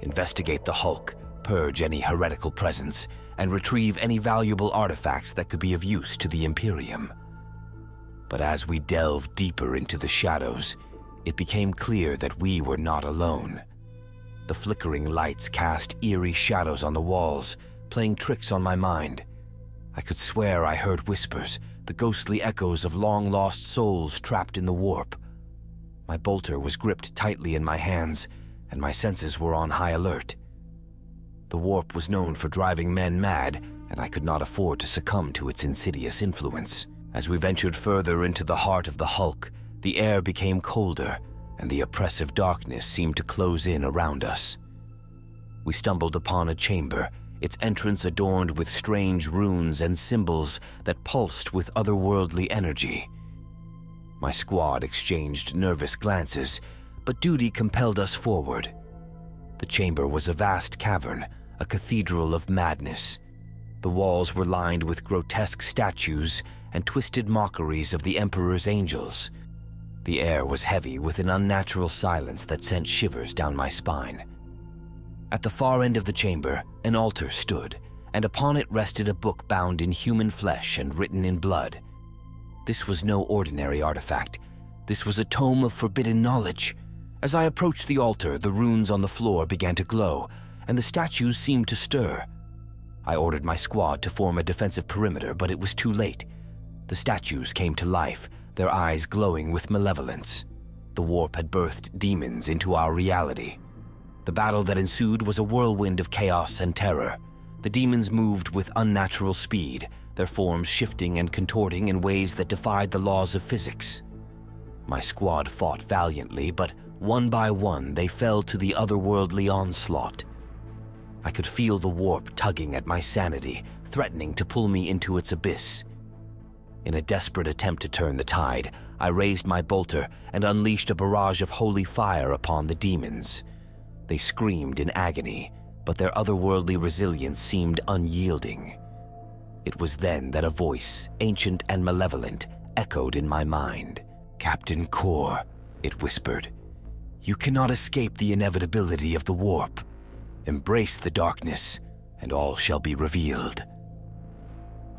investigate the hulk, purge any heretical presence, and retrieve any valuable artifacts that could be of use to the Imperium. But as we delved deeper into the shadows, it became clear that we were not alone. The flickering lights cast eerie shadows on the walls, playing tricks on my mind. I could swear I heard whispers, the ghostly echoes of long-lost souls trapped in the warp. My bolter was gripped tightly in my hands, and my senses were on high alert. The warp was known for driving men mad, and I could not afford to succumb to its insidious influence. As we ventured further into the heart of the hulk, the air became colder, and the oppressive darkness seemed to close in around us. We stumbled upon a chamber, its entrance adorned with strange runes and symbols that pulsed with otherworldly energy. My squad exchanged nervous glances, but duty compelled us forward. The chamber was a vast cavern, a cathedral of madness. The walls were lined with grotesque statues and twisted mockeries of the Emperor's angels. The air was heavy with an unnatural silence that sent shivers down my spine. At the far end of the chamber, an altar stood, and upon it rested a book bound in human flesh and written in blood. This was no ordinary artifact. This was a tome of forbidden knowledge. As I approached the altar, the runes on the floor began to glow, and the statues seemed to stir. I ordered my squad to form a defensive perimeter, but it was too late. The statues came to life, their eyes glowing with malevolence. The warp had birthed demons into our reality. The battle that ensued was a whirlwind of chaos and terror. The demons moved with unnatural speed, their forms shifting and contorting in ways that defied the laws of physics. My squad fought valiantly, but one by one they fell to the otherworldly onslaught. I could feel the warp tugging at my sanity, threatening to pull me into its abyss. In a desperate attempt to turn the tide, I raised my bolter and unleashed a barrage of holy fire upon the demons. They screamed in agony, but their otherworldly resilience seemed unyielding. It was then that a voice, ancient and malevolent, echoed in my mind. "Captain Kor," it whispered, "you cannot escape the inevitability of the warp. Embrace the darkness, and all shall be revealed."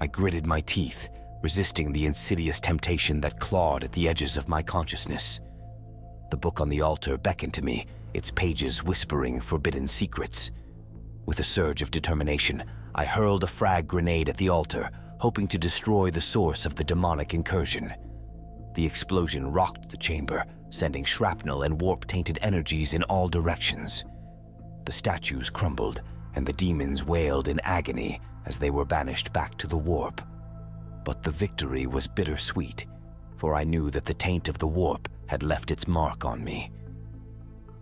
I gritted my teeth, resisting the insidious temptation that clawed at the edges of my consciousness. The book on the altar beckoned to me, its pages whispering forbidden secrets. With a surge of determination, I hurled a frag grenade at the altar, hoping to destroy the source of the demonic incursion. The explosion rocked the chamber, sending shrapnel and warp-tainted energies in all directions. The statues crumbled, and the demons wailed in agony as they were banished back to the warp. But the victory was bittersweet, for I knew that the taint of the warp had left its mark on me.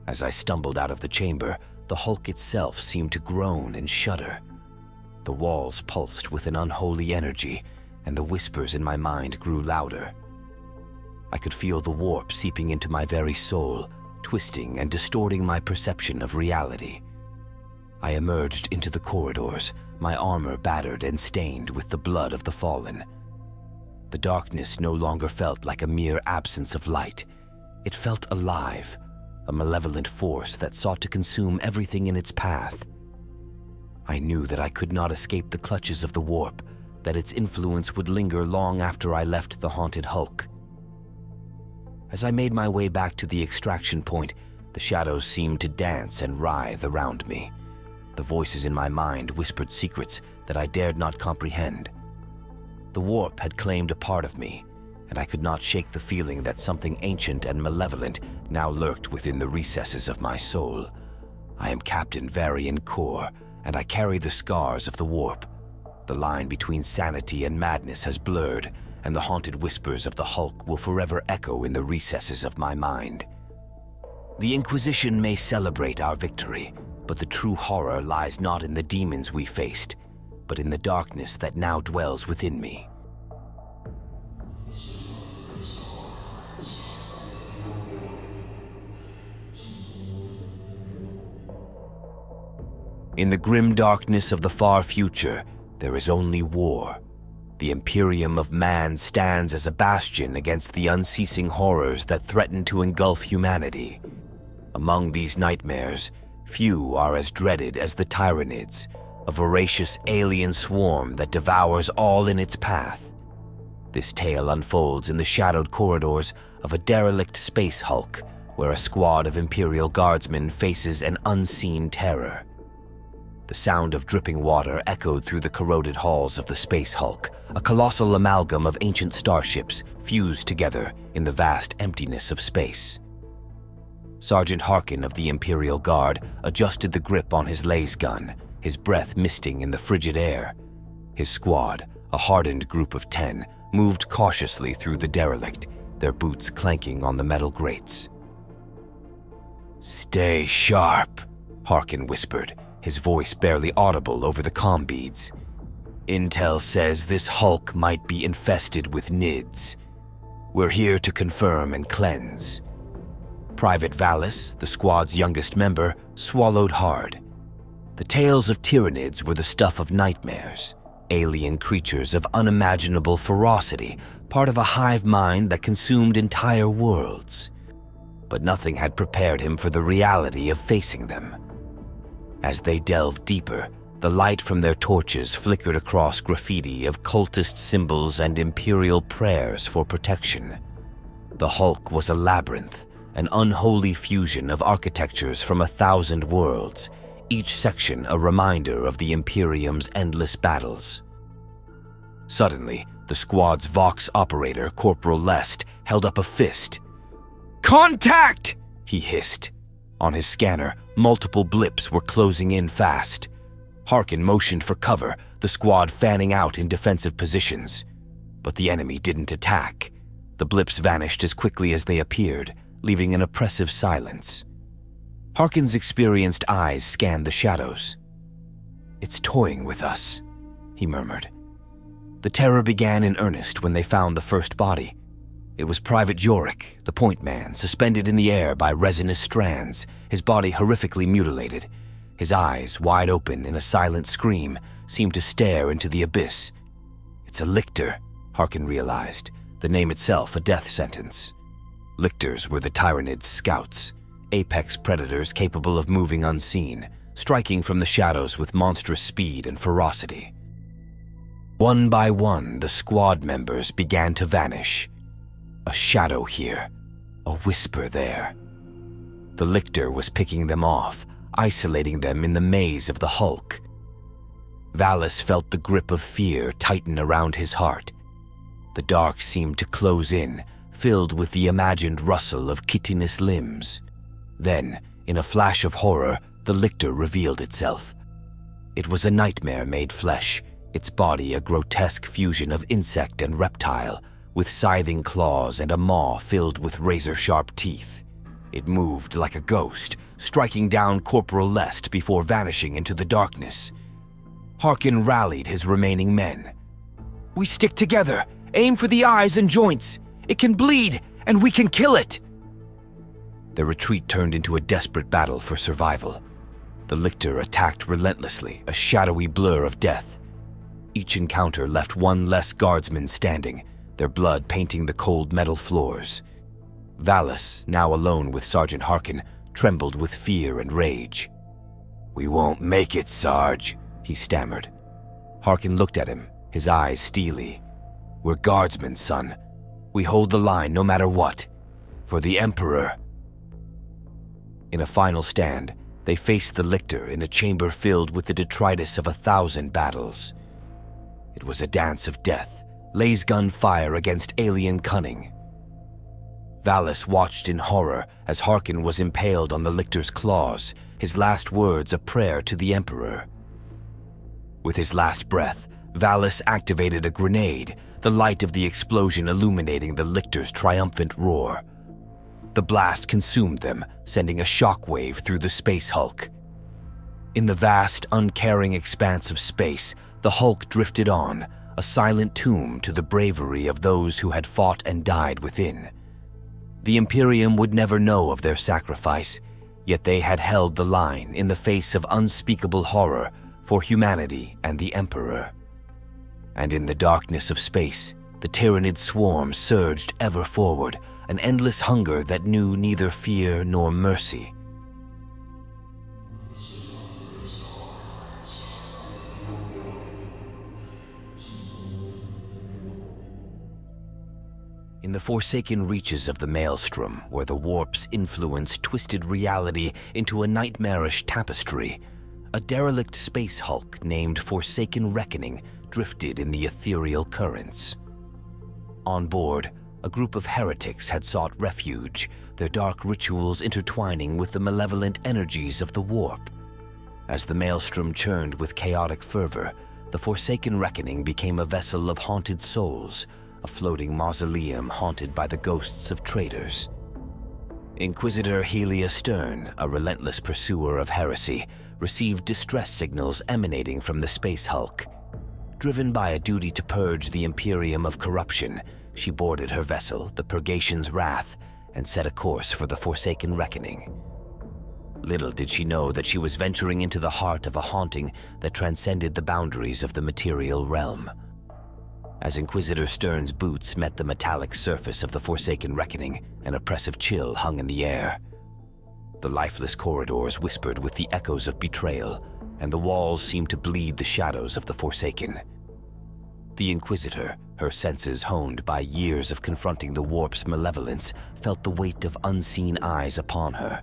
As I stumbled out of the chamber, the hulk itself seemed to groan and shudder. The walls pulsed with an unholy energy, and the whispers in my mind grew louder. I could feel the warp seeping into my very soul, twisting and distorting my perception of reality. I emerged into the corridors, my armor battered and stained with the blood of the fallen. The darkness no longer felt like a mere absence of light. It felt alive, a malevolent force that sought to consume everything in its path. I knew that I could not escape the clutches of the warp, that its influence would linger long after I left the haunted hulk. As I made my way back to the extraction point, the shadows seemed to dance and writhe around me. The voices in my mind whispered secrets that I dared not comprehend. The warp had claimed a part of me, and I could not shake the feeling that something ancient and malevolent now lurked within the recesses of my soul. I am Captain Varian Kor, and I carry the scars of the warp. The line between sanity and madness has blurred, and the haunted whispers of the hulk will forever echo in the recesses of my mind. The Inquisition may celebrate our victory, but the true horror lies not in the demons we faced, but in the darkness that now dwells within me. In the grim darkness of the far future, there is only war. The Imperium of Man stands as a bastion against the unceasing horrors that threaten to engulf humanity. Among these nightmares, few are as dreaded as the Tyranids, a voracious alien swarm that devours all in its path. This tale unfolds in the shadowed corridors of a derelict space hulk, where a squad of Imperial guardsmen faces an unseen terror. The sound of dripping water echoed through the corroded halls of the space hulk, a colossal amalgam of ancient starships fused together in the vast emptiness of space. Sergeant Harkin of the Imperial Guard adjusted the grip on his laser gun, his breath misting in the frigid air. His squad, a hardened group of 10, moved cautiously through the derelict, their boots clanking on the metal grates. "Stay sharp," Harkin whispered, his voice barely audible over the comm beads. "Intel says this hulk might be infested with Nids. We're here to confirm and cleanse." Private Valis, the squad's youngest member, swallowed hard. The tales of Tyranids were the stuff of nightmares, alien creatures of unimaginable ferocity, part of a hive mind that consumed entire worlds. But nothing had prepared him for the reality of facing them. As they delved deeper, the light from their torches flickered across graffiti of cultist symbols and imperial prayers for protection. The hulk was a labyrinth, an unholy fusion of architectures from 1,000 worlds, each section a reminder of the Imperium's endless battles. Suddenly, the squad's Vox operator, Corporal Lest, held up a fist. "Contact!" he hissed. On his scanner, multiple blips were closing in fast. Harkin motioned for cover, the squad fanning out in defensive positions. But the enemy didn't attack. The blips vanished as quickly as they appeared, leaving an oppressive silence. Harkin's experienced eyes scanned the shadows. "It's toying with us," he murmured. The terror began in earnest when they found the first body. It was Private Jorik, the point man, suspended in the air by resinous strands, his body horrifically mutilated. His eyes, wide open in a silent scream, seemed to stare into the abyss. It's a lictor, Harkin realized, the name itself a death sentence. Lictors were the Tyranids' scouts, apex predators capable of moving unseen, striking from the shadows with monstrous speed and ferocity. One by one, the squad members began to vanish. A shadow here, a whisper there. The lictor was picking them off, isolating them in the maze of the hulk. Valis felt the grip of fear tighten around his heart. The dark seemed to close in, filled with the imagined rustle of chitinous limbs. Then, in a flash of horror, the lictor revealed itself. It was a nightmare made flesh, its body a grotesque fusion of insect and reptile, with scything claws and a maw filled with razor-sharp teeth. It moved like a ghost, striking down Corporal Lest before vanishing into the darkness. Harkin rallied his remaining men. "We stick together! Aim for the eyes and joints! It can bleed, and we can kill it!" Their retreat turned into a desperate battle for survival. The lictor attacked relentlessly, a shadowy blur of death. Each encounter left one less guardsman standing, their blood painting the cold metal floors. Valis, now alone with Sergeant Harkin, trembled with fear and rage. "We won't make it, Sarge," he stammered. Harkin looked at him, his eyes steely. "We're guardsmen, son. We hold the line no matter what. For the Emperor." In a final stand, they faced the lictor in a chamber filled with the detritus of 1,000 battles. It was a dance of death, lasgun fire against alien cunning. Valis watched in horror as Harkin was impaled on the lictor's claws, his last words a prayer to the Emperor. With his last breath, Valis activated a grenade, the light of the explosion illuminating the lictor's triumphant roar. The blast consumed them, sending a shockwave through the space hulk. In the vast, uncaring expanse of space, the hulk drifted on, a silent tomb to the bravery of those who had fought and died within. The Imperium would never know of their sacrifice, yet they had held the line in the face of unspeakable horror for humanity and the Emperor. And in the darkness of space, the Tyranid swarm surged ever forward, an endless hunger that knew neither fear nor mercy. In the forsaken reaches of the Maelstrom, where the warp's influence twisted reality into a nightmarish tapestry, a derelict space hulk named Forsaken Reckoning drifted in the ethereal currents. On board, a group of heretics had sought refuge, their dark rituals intertwining with the malevolent energies of the warp. As the Maelstrom churned with chaotic fervor, the Forsaken Reckoning became a vessel of haunted souls, a floating mausoleum haunted by the ghosts of traitors. Inquisitor Helia Stern, a relentless pursuer of heresy, received distress signals emanating from the space hulk. Driven by a duty to purge the Imperium of corruption, she boarded her vessel, the Purgation's Wrath, and set a course for the Forsaken Reckoning. Little did she know that she was venturing into the heart of a haunting that transcended the boundaries of the material realm. As Inquisitor Stern's boots met the metallic surface of the Forsaken Reckoning, an oppressive chill hung in the air. The lifeless corridors whispered with the echoes of betrayal, and the walls seemed to bleed the shadows of the Forsaken. The Inquisitor, her senses honed by years of confronting the warp's malevolence, felt the weight of unseen eyes upon her.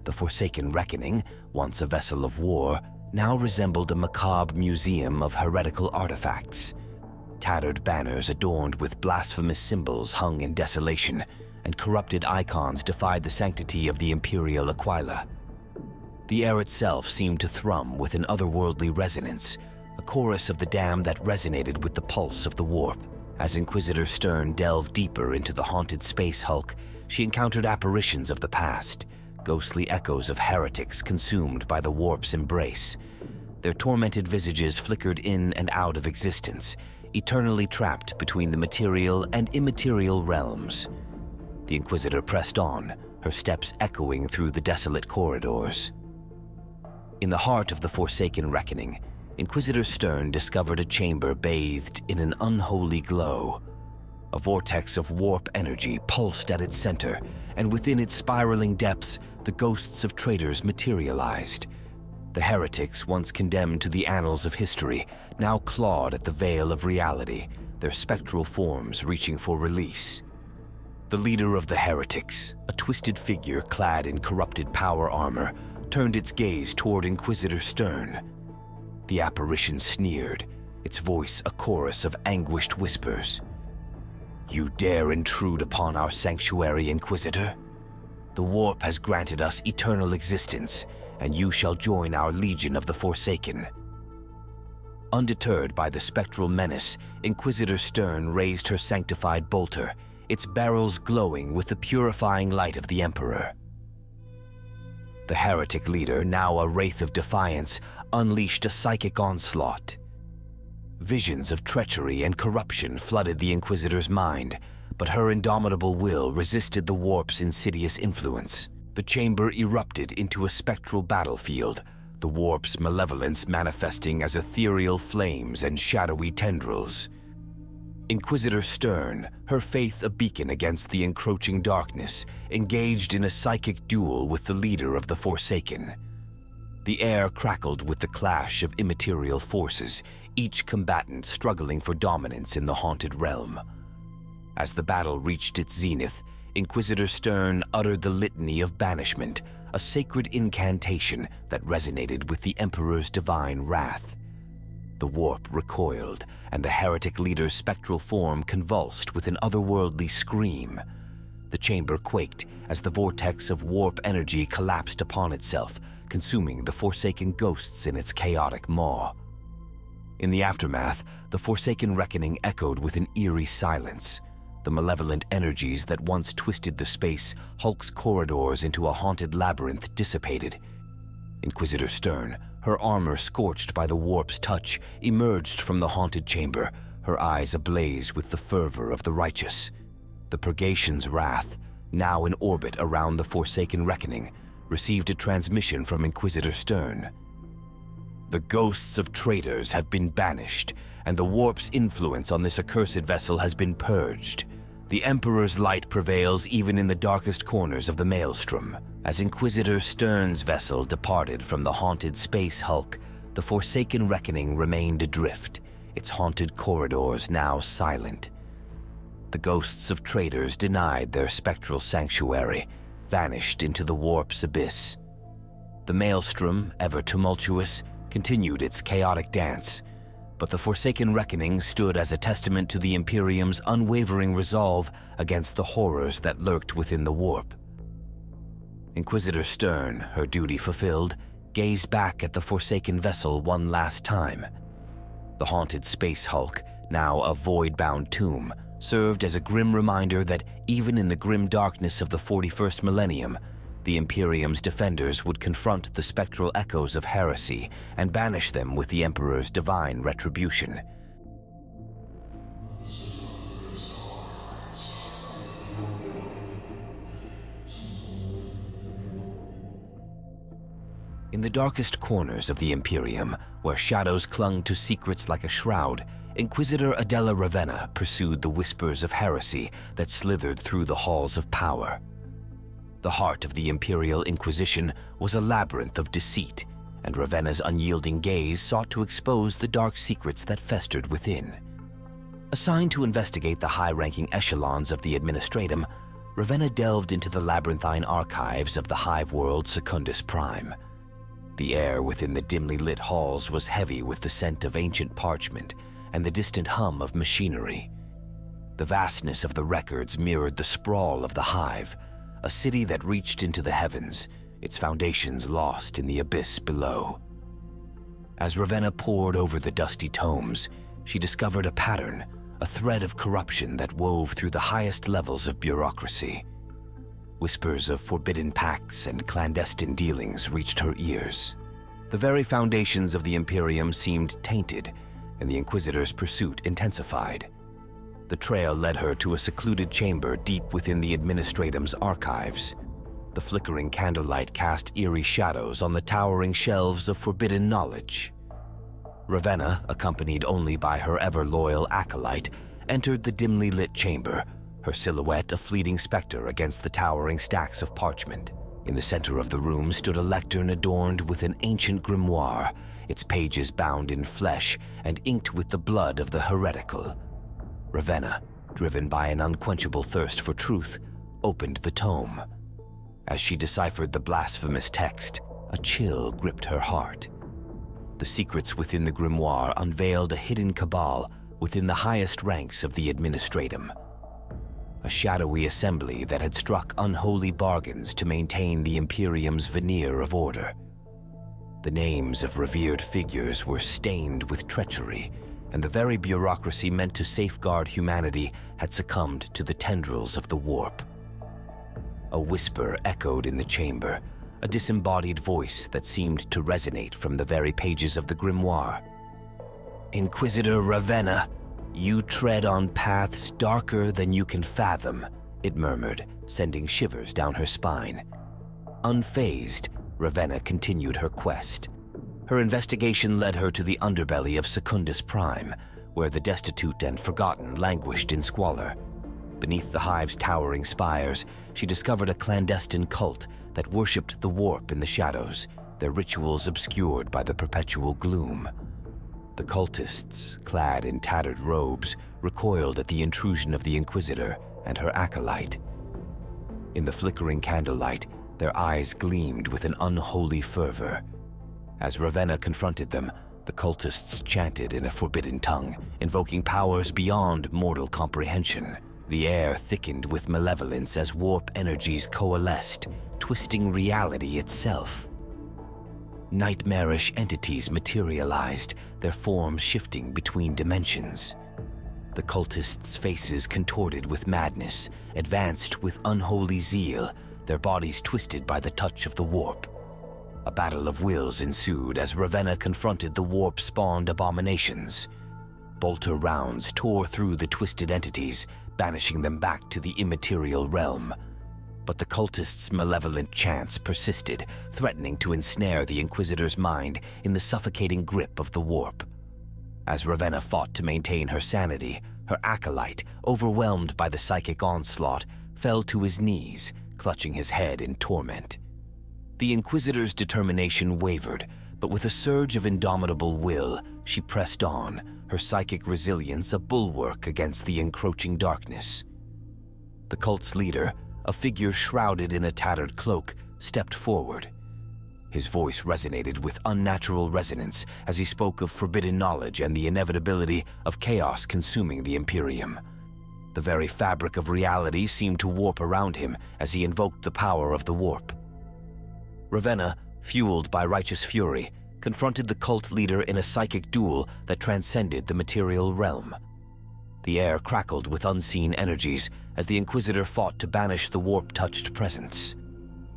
The Forsaken Reckoning, once a vessel of war, now resembled a macabre museum of heretical artifacts. Tattered banners adorned with blasphemous symbols hung in desolation, and corrupted icons defied the sanctity of the Imperial Aquila. The air itself seemed to thrum with an otherworldly resonance, a chorus of the damned that resonated with the pulse of the warp. As Inquisitor Stern delved deeper into the haunted space hulk, she encountered apparitions of the past, ghostly echoes of heretics consumed by the warp's embrace. Their tormented visages flickered in and out of existence, eternally trapped between the material and immaterial realms. The Inquisitor pressed on, her steps echoing through the desolate corridors. In the heart of the Forsaken Reckoning, Inquisitor Stern discovered a chamber bathed in an unholy glow. A vortex of warp energy pulsed at its center, and within its spiraling depths, the ghosts of traitors materialized. The heretics once condemned to the annals of history now clawed at the veil of reality, their spectral forms reaching for release. The leader of the heretics, a twisted figure clad in corrupted power armor, turned its gaze toward Inquisitor Stern. The apparition sneered, its voice a chorus of anguished whispers. "You dare intrude upon our sanctuary, Inquisitor? The warp has granted us eternal existence, and you shall join our legion of the Forsaken." Undeterred by the spectral menace, Inquisitor Stern raised her sanctified bolter, its barrels glowing with the purifying light of the Emperor. The heretic leader, now a wraith of defiance, unleashed a psychic onslaught. Visions of treachery and corruption flooded the Inquisitor's mind, but her indomitable will resisted the warp's insidious influence. The chamber erupted into a spectral battlefield, the warp's malevolence manifesting as ethereal flames and shadowy tendrils. Inquisitor Stern, her faith a beacon against the encroaching darkness, engaged in a psychic duel with the leader of the Forsaken. The air crackled with the clash of immaterial forces, each combatant struggling for dominance in the haunted realm. As the battle reached its zenith, Inquisitor Stern uttered the litany of banishment, a sacred incantation that resonated with the Emperor's divine wrath. The warp recoiled, and the heretic leader's spectral form convulsed with an otherworldly scream. The chamber quaked as the vortex of warp energy collapsed upon itself, consuming the Forsaken ghosts in its chaotic maw. In the aftermath, the Forsaken Reckoning echoed with an eerie silence. The malevolent energies that once twisted the space hulk's corridors into a haunted labyrinth dissipated. Inquisitor Stern, her armor scorched by the warp's touch, emerged from the haunted chamber, her eyes ablaze with the fervor of the righteous. The Purgation's wrath, now in orbit around the Forsaken Reckoning, received a transmission from Inquisitor Stern. "The ghosts of traitors have been banished, and the warp's influence on this accursed vessel has been purged. The Emperor's light prevails even in the darkest corners of the Maelstrom." As Inquisitor Stern's vessel departed from the haunted space hulk, the Forsaken Reckoning remained adrift, its haunted corridors now silent. The ghosts of traitors denied their spectral sanctuary, vanished into the warp's abyss. The Maelstrom, ever tumultuous, continued its chaotic dance, but the Forsaken Reckoning stood as a testament to the Imperium's unwavering resolve against the horrors that lurked within the warp. Inquisitor Stern, her duty fulfilled, gazed back at the Forsaken vessel one last time. The haunted space hulk, now a void-bound tomb, served as a grim reminder that even in the grim darkness of the 41st millennium, the Imperium's defenders would confront the spectral echoes of heresy and banish them with the Emperor's divine retribution. In the darkest corners of the Imperium, where shadows clung to secrets like a shroud, Inquisitor Adela Ravenna pursued the whispers of heresy that slithered through the halls of power. The heart of the Imperial Inquisition was a labyrinth of deceit, and Ravenna's unyielding gaze sought to expose the dark secrets that festered within. Assigned to investigate the high-ranking echelons of the Administratum, Ravenna delved into the labyrinthine archives of the hive world Secundus Prime. The air within the dimly lit halls was heavy with the scent of ancient parchment and the distant hum of machinery. The vastness of the records mirrored the sprawl of the hive, a city that reached into the heavens, its foundations lost in the abyss below. As Ravenna pored over the dusty tomes, she discovered a pattern, a thread of corruption that wove through the highest levels of bureaucracy. Whispers of forbidden pacts and clandestine dealings reached her ears. The very foundations of the Imperium seemed tainted, and the Inquisitor's pursuit intensified. The trail led her to a secluded chamber deep within the Administratum's archives. The flickering candlelight cast eerie shadows on the towering shelves of forbidden knowledge. Ravenna, accompanied only by her ever-loyal acolyte, entered the dimly lit chamber, her silhouette a fleeting specter against the towering stacks of parchment. In the center of the room stood a lectern adorned with an ancient grimoire, its pages bound in flesh and inked with the blood of the heretical. Ravenna, driven by an unquenchable thirst for truth, opened the tome. As she deciphered the blasphemous text, a chill gripped her heart. The secrets within the grimoire unveiled a hidden cabal within the highest ranks of the Administratum. A shadowy assembly that had struck unholy bargains to maintain the Imperium's veneer of order. The names of revered figures were stained with treachery, and the very bureaucracy meant to safeguard humanity had succumbed to the tendrils of the warp. A whisper echoed in the chamber, a disembodied voice that seemed to resonate from the very pages of the grimoire. "Inquisitor Ravenna, you tread on paths darker than you can fathom," it murmured, sending shivers down her spine. Unfazed, Ravenna continued her quest. Her investigation led her to the underbelly of Secundus Prime, where the destitute and forgotten languished in squalor. Beneath the hive's towering spires, she discovered a clandestine cult that worshipped the warp in the shadows, their rituals obscured by the perpetual gloom. The cultists, clad in tattered robes, recoiled at the intrusion of the Inquisitor and her acolyte. In the flickering candlelight, their eyes gleamed with an unholy fervor. As Ravenna confronted them, the cultists chanted in a forbidden tongue, invoking powers beyond mortal comprehension. The air thickened with malevolence as warp energies coalesced, twisting reality itself. Nightmarish entities materialized, their forms shifting between dimensions. The cultists' faces contorted with madness, advanced with unholy zeal, their bodies twisted by the touch of the warp. A battle of wills ensued as Ravenna confronted the warp-spawned abominations. Bolter rounds tore through the twisted entities, banishing them back to the immaterial realm. But the cultists' malevolent chants persisted, threatening to ensnare the Inquisitor's mind in the suffocating grip of the warp. As Ravenna fought to maintain her sanity, her acolyte, overwhelmed by the psychic onslaught, fell to his knees, clutching his head in torment. The Inquisitor's determination wavered, but with a surge of indomitable will, she pressed on, her psychic resilience a bulwark against the encroaching darkness. The cult's leader, a figure shrouded in a tattered cloak, stepped forward. His voice resonated with unnatural resonance as he spoke of forbidden knowledge and the inevitability of chaos consuming the Imperium. The very fabric of reality seemed to warp around him as he invoked the power of the warp. Ravenna, fueled by righteous fury, confronted the cult leader in a psychic duel that transcended the material realm. The air crackled with unseen energies as the Inquisitor fought to banish the warp-touched presence.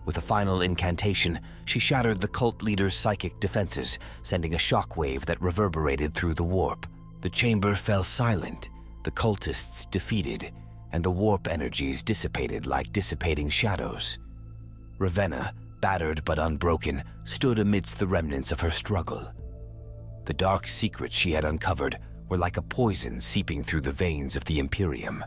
With a final incantation, she shattered the cult leader's psychic defenses, sending a shockwave that reverberated through the warp. The chamber fell silent, the cultists defeated, and the warp energies dissipated like dissipating shadows. Ravenna, battered but unbroken, stood amidst the remnants of her struggle. The dark secrets she had uncovered were like a poison seeping through the veins of the Imperium.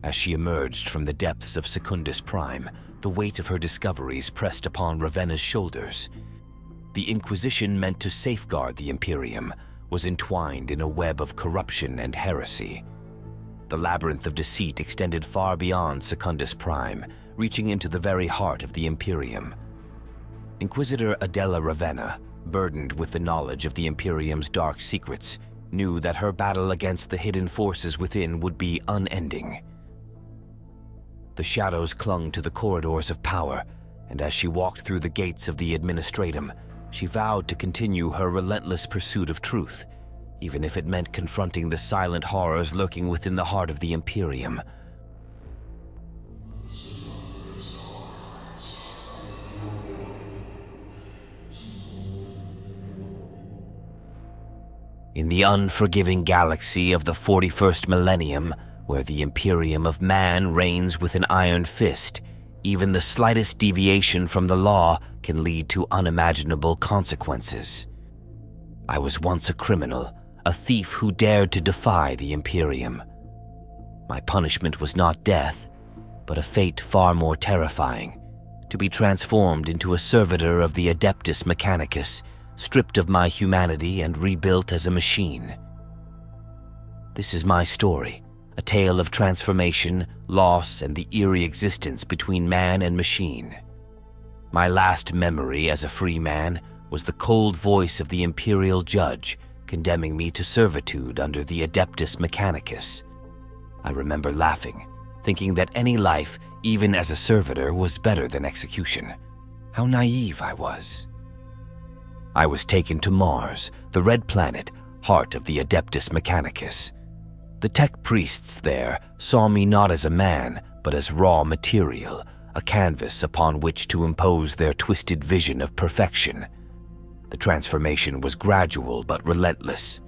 As she emerged from the depths of Secundus Prime, the weight of her discoveries pressed upon Ravenna's shoulders. The Inquisition meant to safeguard the Imperium was entwined in a web of corruption and heresy. The labyrinth of deceit extended far beyond Secundus Prime, reaching into the very heart of the Imperium. Inquisitor Adela Ravenna, burdened with the knowledge of the Imperium's dark secrets, knew that her battle against the hidden forces within would be unending. The shadows clung to the corridors of power, and as she walked through the gates of the Administratum, she vowed to continue her relentless pursuit of truth, even if it meant confronting the silent horrors lurking within the heart of the Imperium. In the unforgiving galaxy of the 41st millennium, where the Imperium of Man reigns with an iron fist, even the slightest deviation from the law can lead to unimaginable consequences. I was once a criminal, a thief who dared to defy the Imperium. My punishment was not death, but a fate far more terrifying, to be transformed into a servitor of the Adeptus Mechanicus, stripped of my humanity and rebuilt as a machine. This is my story, a tale of transformation, loss, and the eerie existence between man and machine. My last memory as a free man was the cold voice of the imperial judge condemning me to servitude under the Adeptus Mechanicus. I remember laughing, thinking that any life, even as a servitor, was better than execution. How naive I was. I was taken to Mars, the red planet, heart of the Adeptus Mechanicus. The tech priests there saw me not as a man, but as raw material, a canvas upon which to impose their twisted vision of perfection. The transformation was gradual but relentless.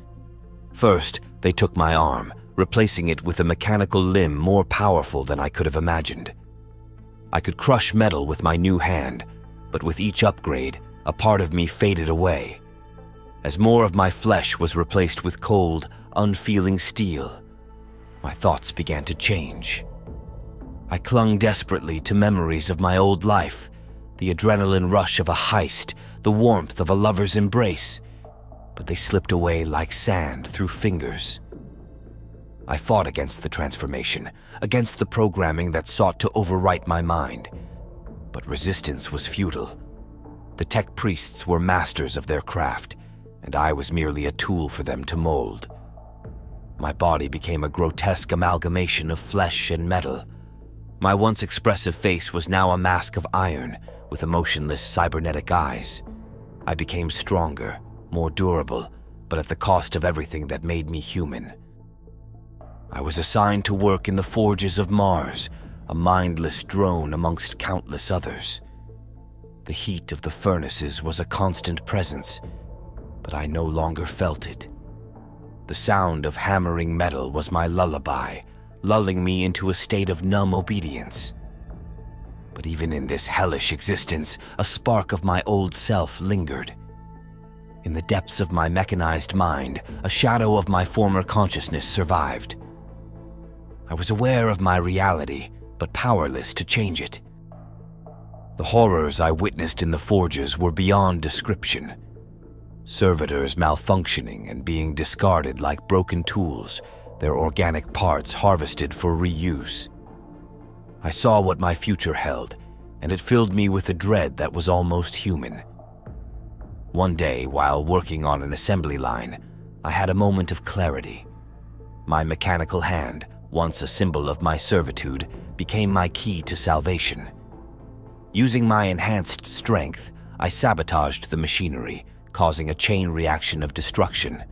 First, they took my arm, replacing it with a mechanical limb more powerful than I could have imagined. I could crush metal with my new hand, but with each upgrade, a part of me faded away. As more of my flesh was replaced with cold, unfeeling steel, my thoughts began to change. I clung desperately to memories of my old life, the adrenaline rush of a heist, the warmth of a lover's embrace, but they slipped away like sand through fingers. I fought against the transformation, against the programming that sought to overwrite my mind, but resistance was futile. The tech priests were masters of their craft, and I was merely a tool for them to mold. My body became a grotesque amalgamation of flesh and metal. My once expressive face was now a mask of iron with emotionless cybernetic eyes. I became stronger, more durable, but at the cost of everything that made me human. I was assigned to work in the forges of Mars, a mindless drone amongst countless others. The heat of the furnaces was a constant presence, but I no longer felt it. The sound of hammering metal was my lullaby, lulling me into a state of numb obedience. But even in this hellish existence, a spark of my old self lingered. In the depths of my mechanized mind, a shadow of my former consciousness survived. I was aware of my reality, but powerless to change it. The horrors I witnessed in the forges were beyond description. Servitors malfunctioning and being discarded like broken tools, their organic parts harvested for reuse. I saw what my future held, and it filled me with a dread that was almost human. One day, while working on an assembly line, I had a moment of clarity. My mechanical hand, once a symbol of my servitude, became my key to salvation. Using my enhanced strength, I sabotaged the machinery, causing a chain reaction of destruction.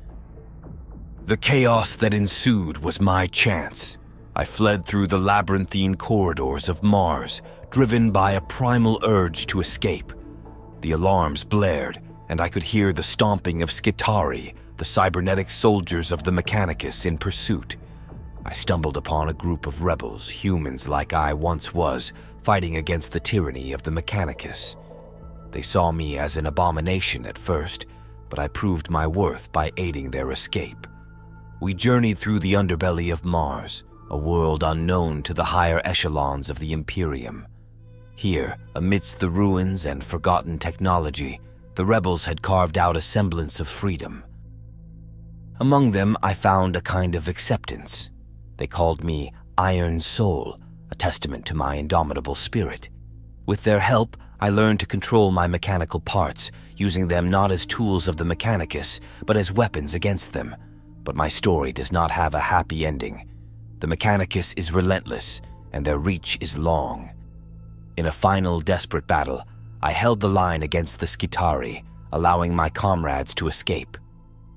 The chaos that ensued was my chance. I fled through the labyrinthine corridors of Mars, driven by a primal urge to escape. The alarms blared, and I could hear the stomping of Skitari, the cybernetic soldiers of the Mechanicus, in pursuit. I stumbled upon a group of rebels, humans like I once was, fighting against the tyranny of the Mechanicus. They saw me as an abomination at first, but I proved my worth by aiding their escape. We journeyed through the underbelly of Mars, a world unknown to the higher echelons of the Imperium. Here, amidst the ruins and forgotten technology, the rebels had carved out a semblance of freedom. Among them, I found a kind of acceptance. They called me Iron Soul, a testament to my indomitable spirit. With their help, I learned to control my mechanical parts, using them not as tools of the Mechanicus, but as weapons against them. But my story does not have a happy ending. The Mechanicus is relentless, and their reach is long. In a final desperate battle, I held the line against the Skitari, allowing my comrades to escape.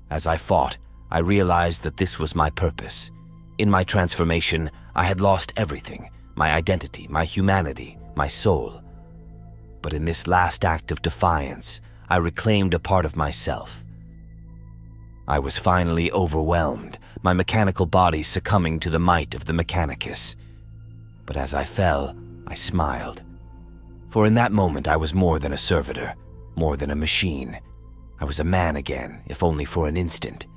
As I fought, I realized that this was my purpose. In my transformation, I had lost everything: my identity, my humanity, my soul. But in this last act of defiance, I reclaimed a part of myself. I was finally overwhelmed, my mechanical body succumbing to the might of the Mechanicus. But as I fell, I smiled. For in that moment I was more than a servitor, more than a machine. I was a man again, if only for an instant.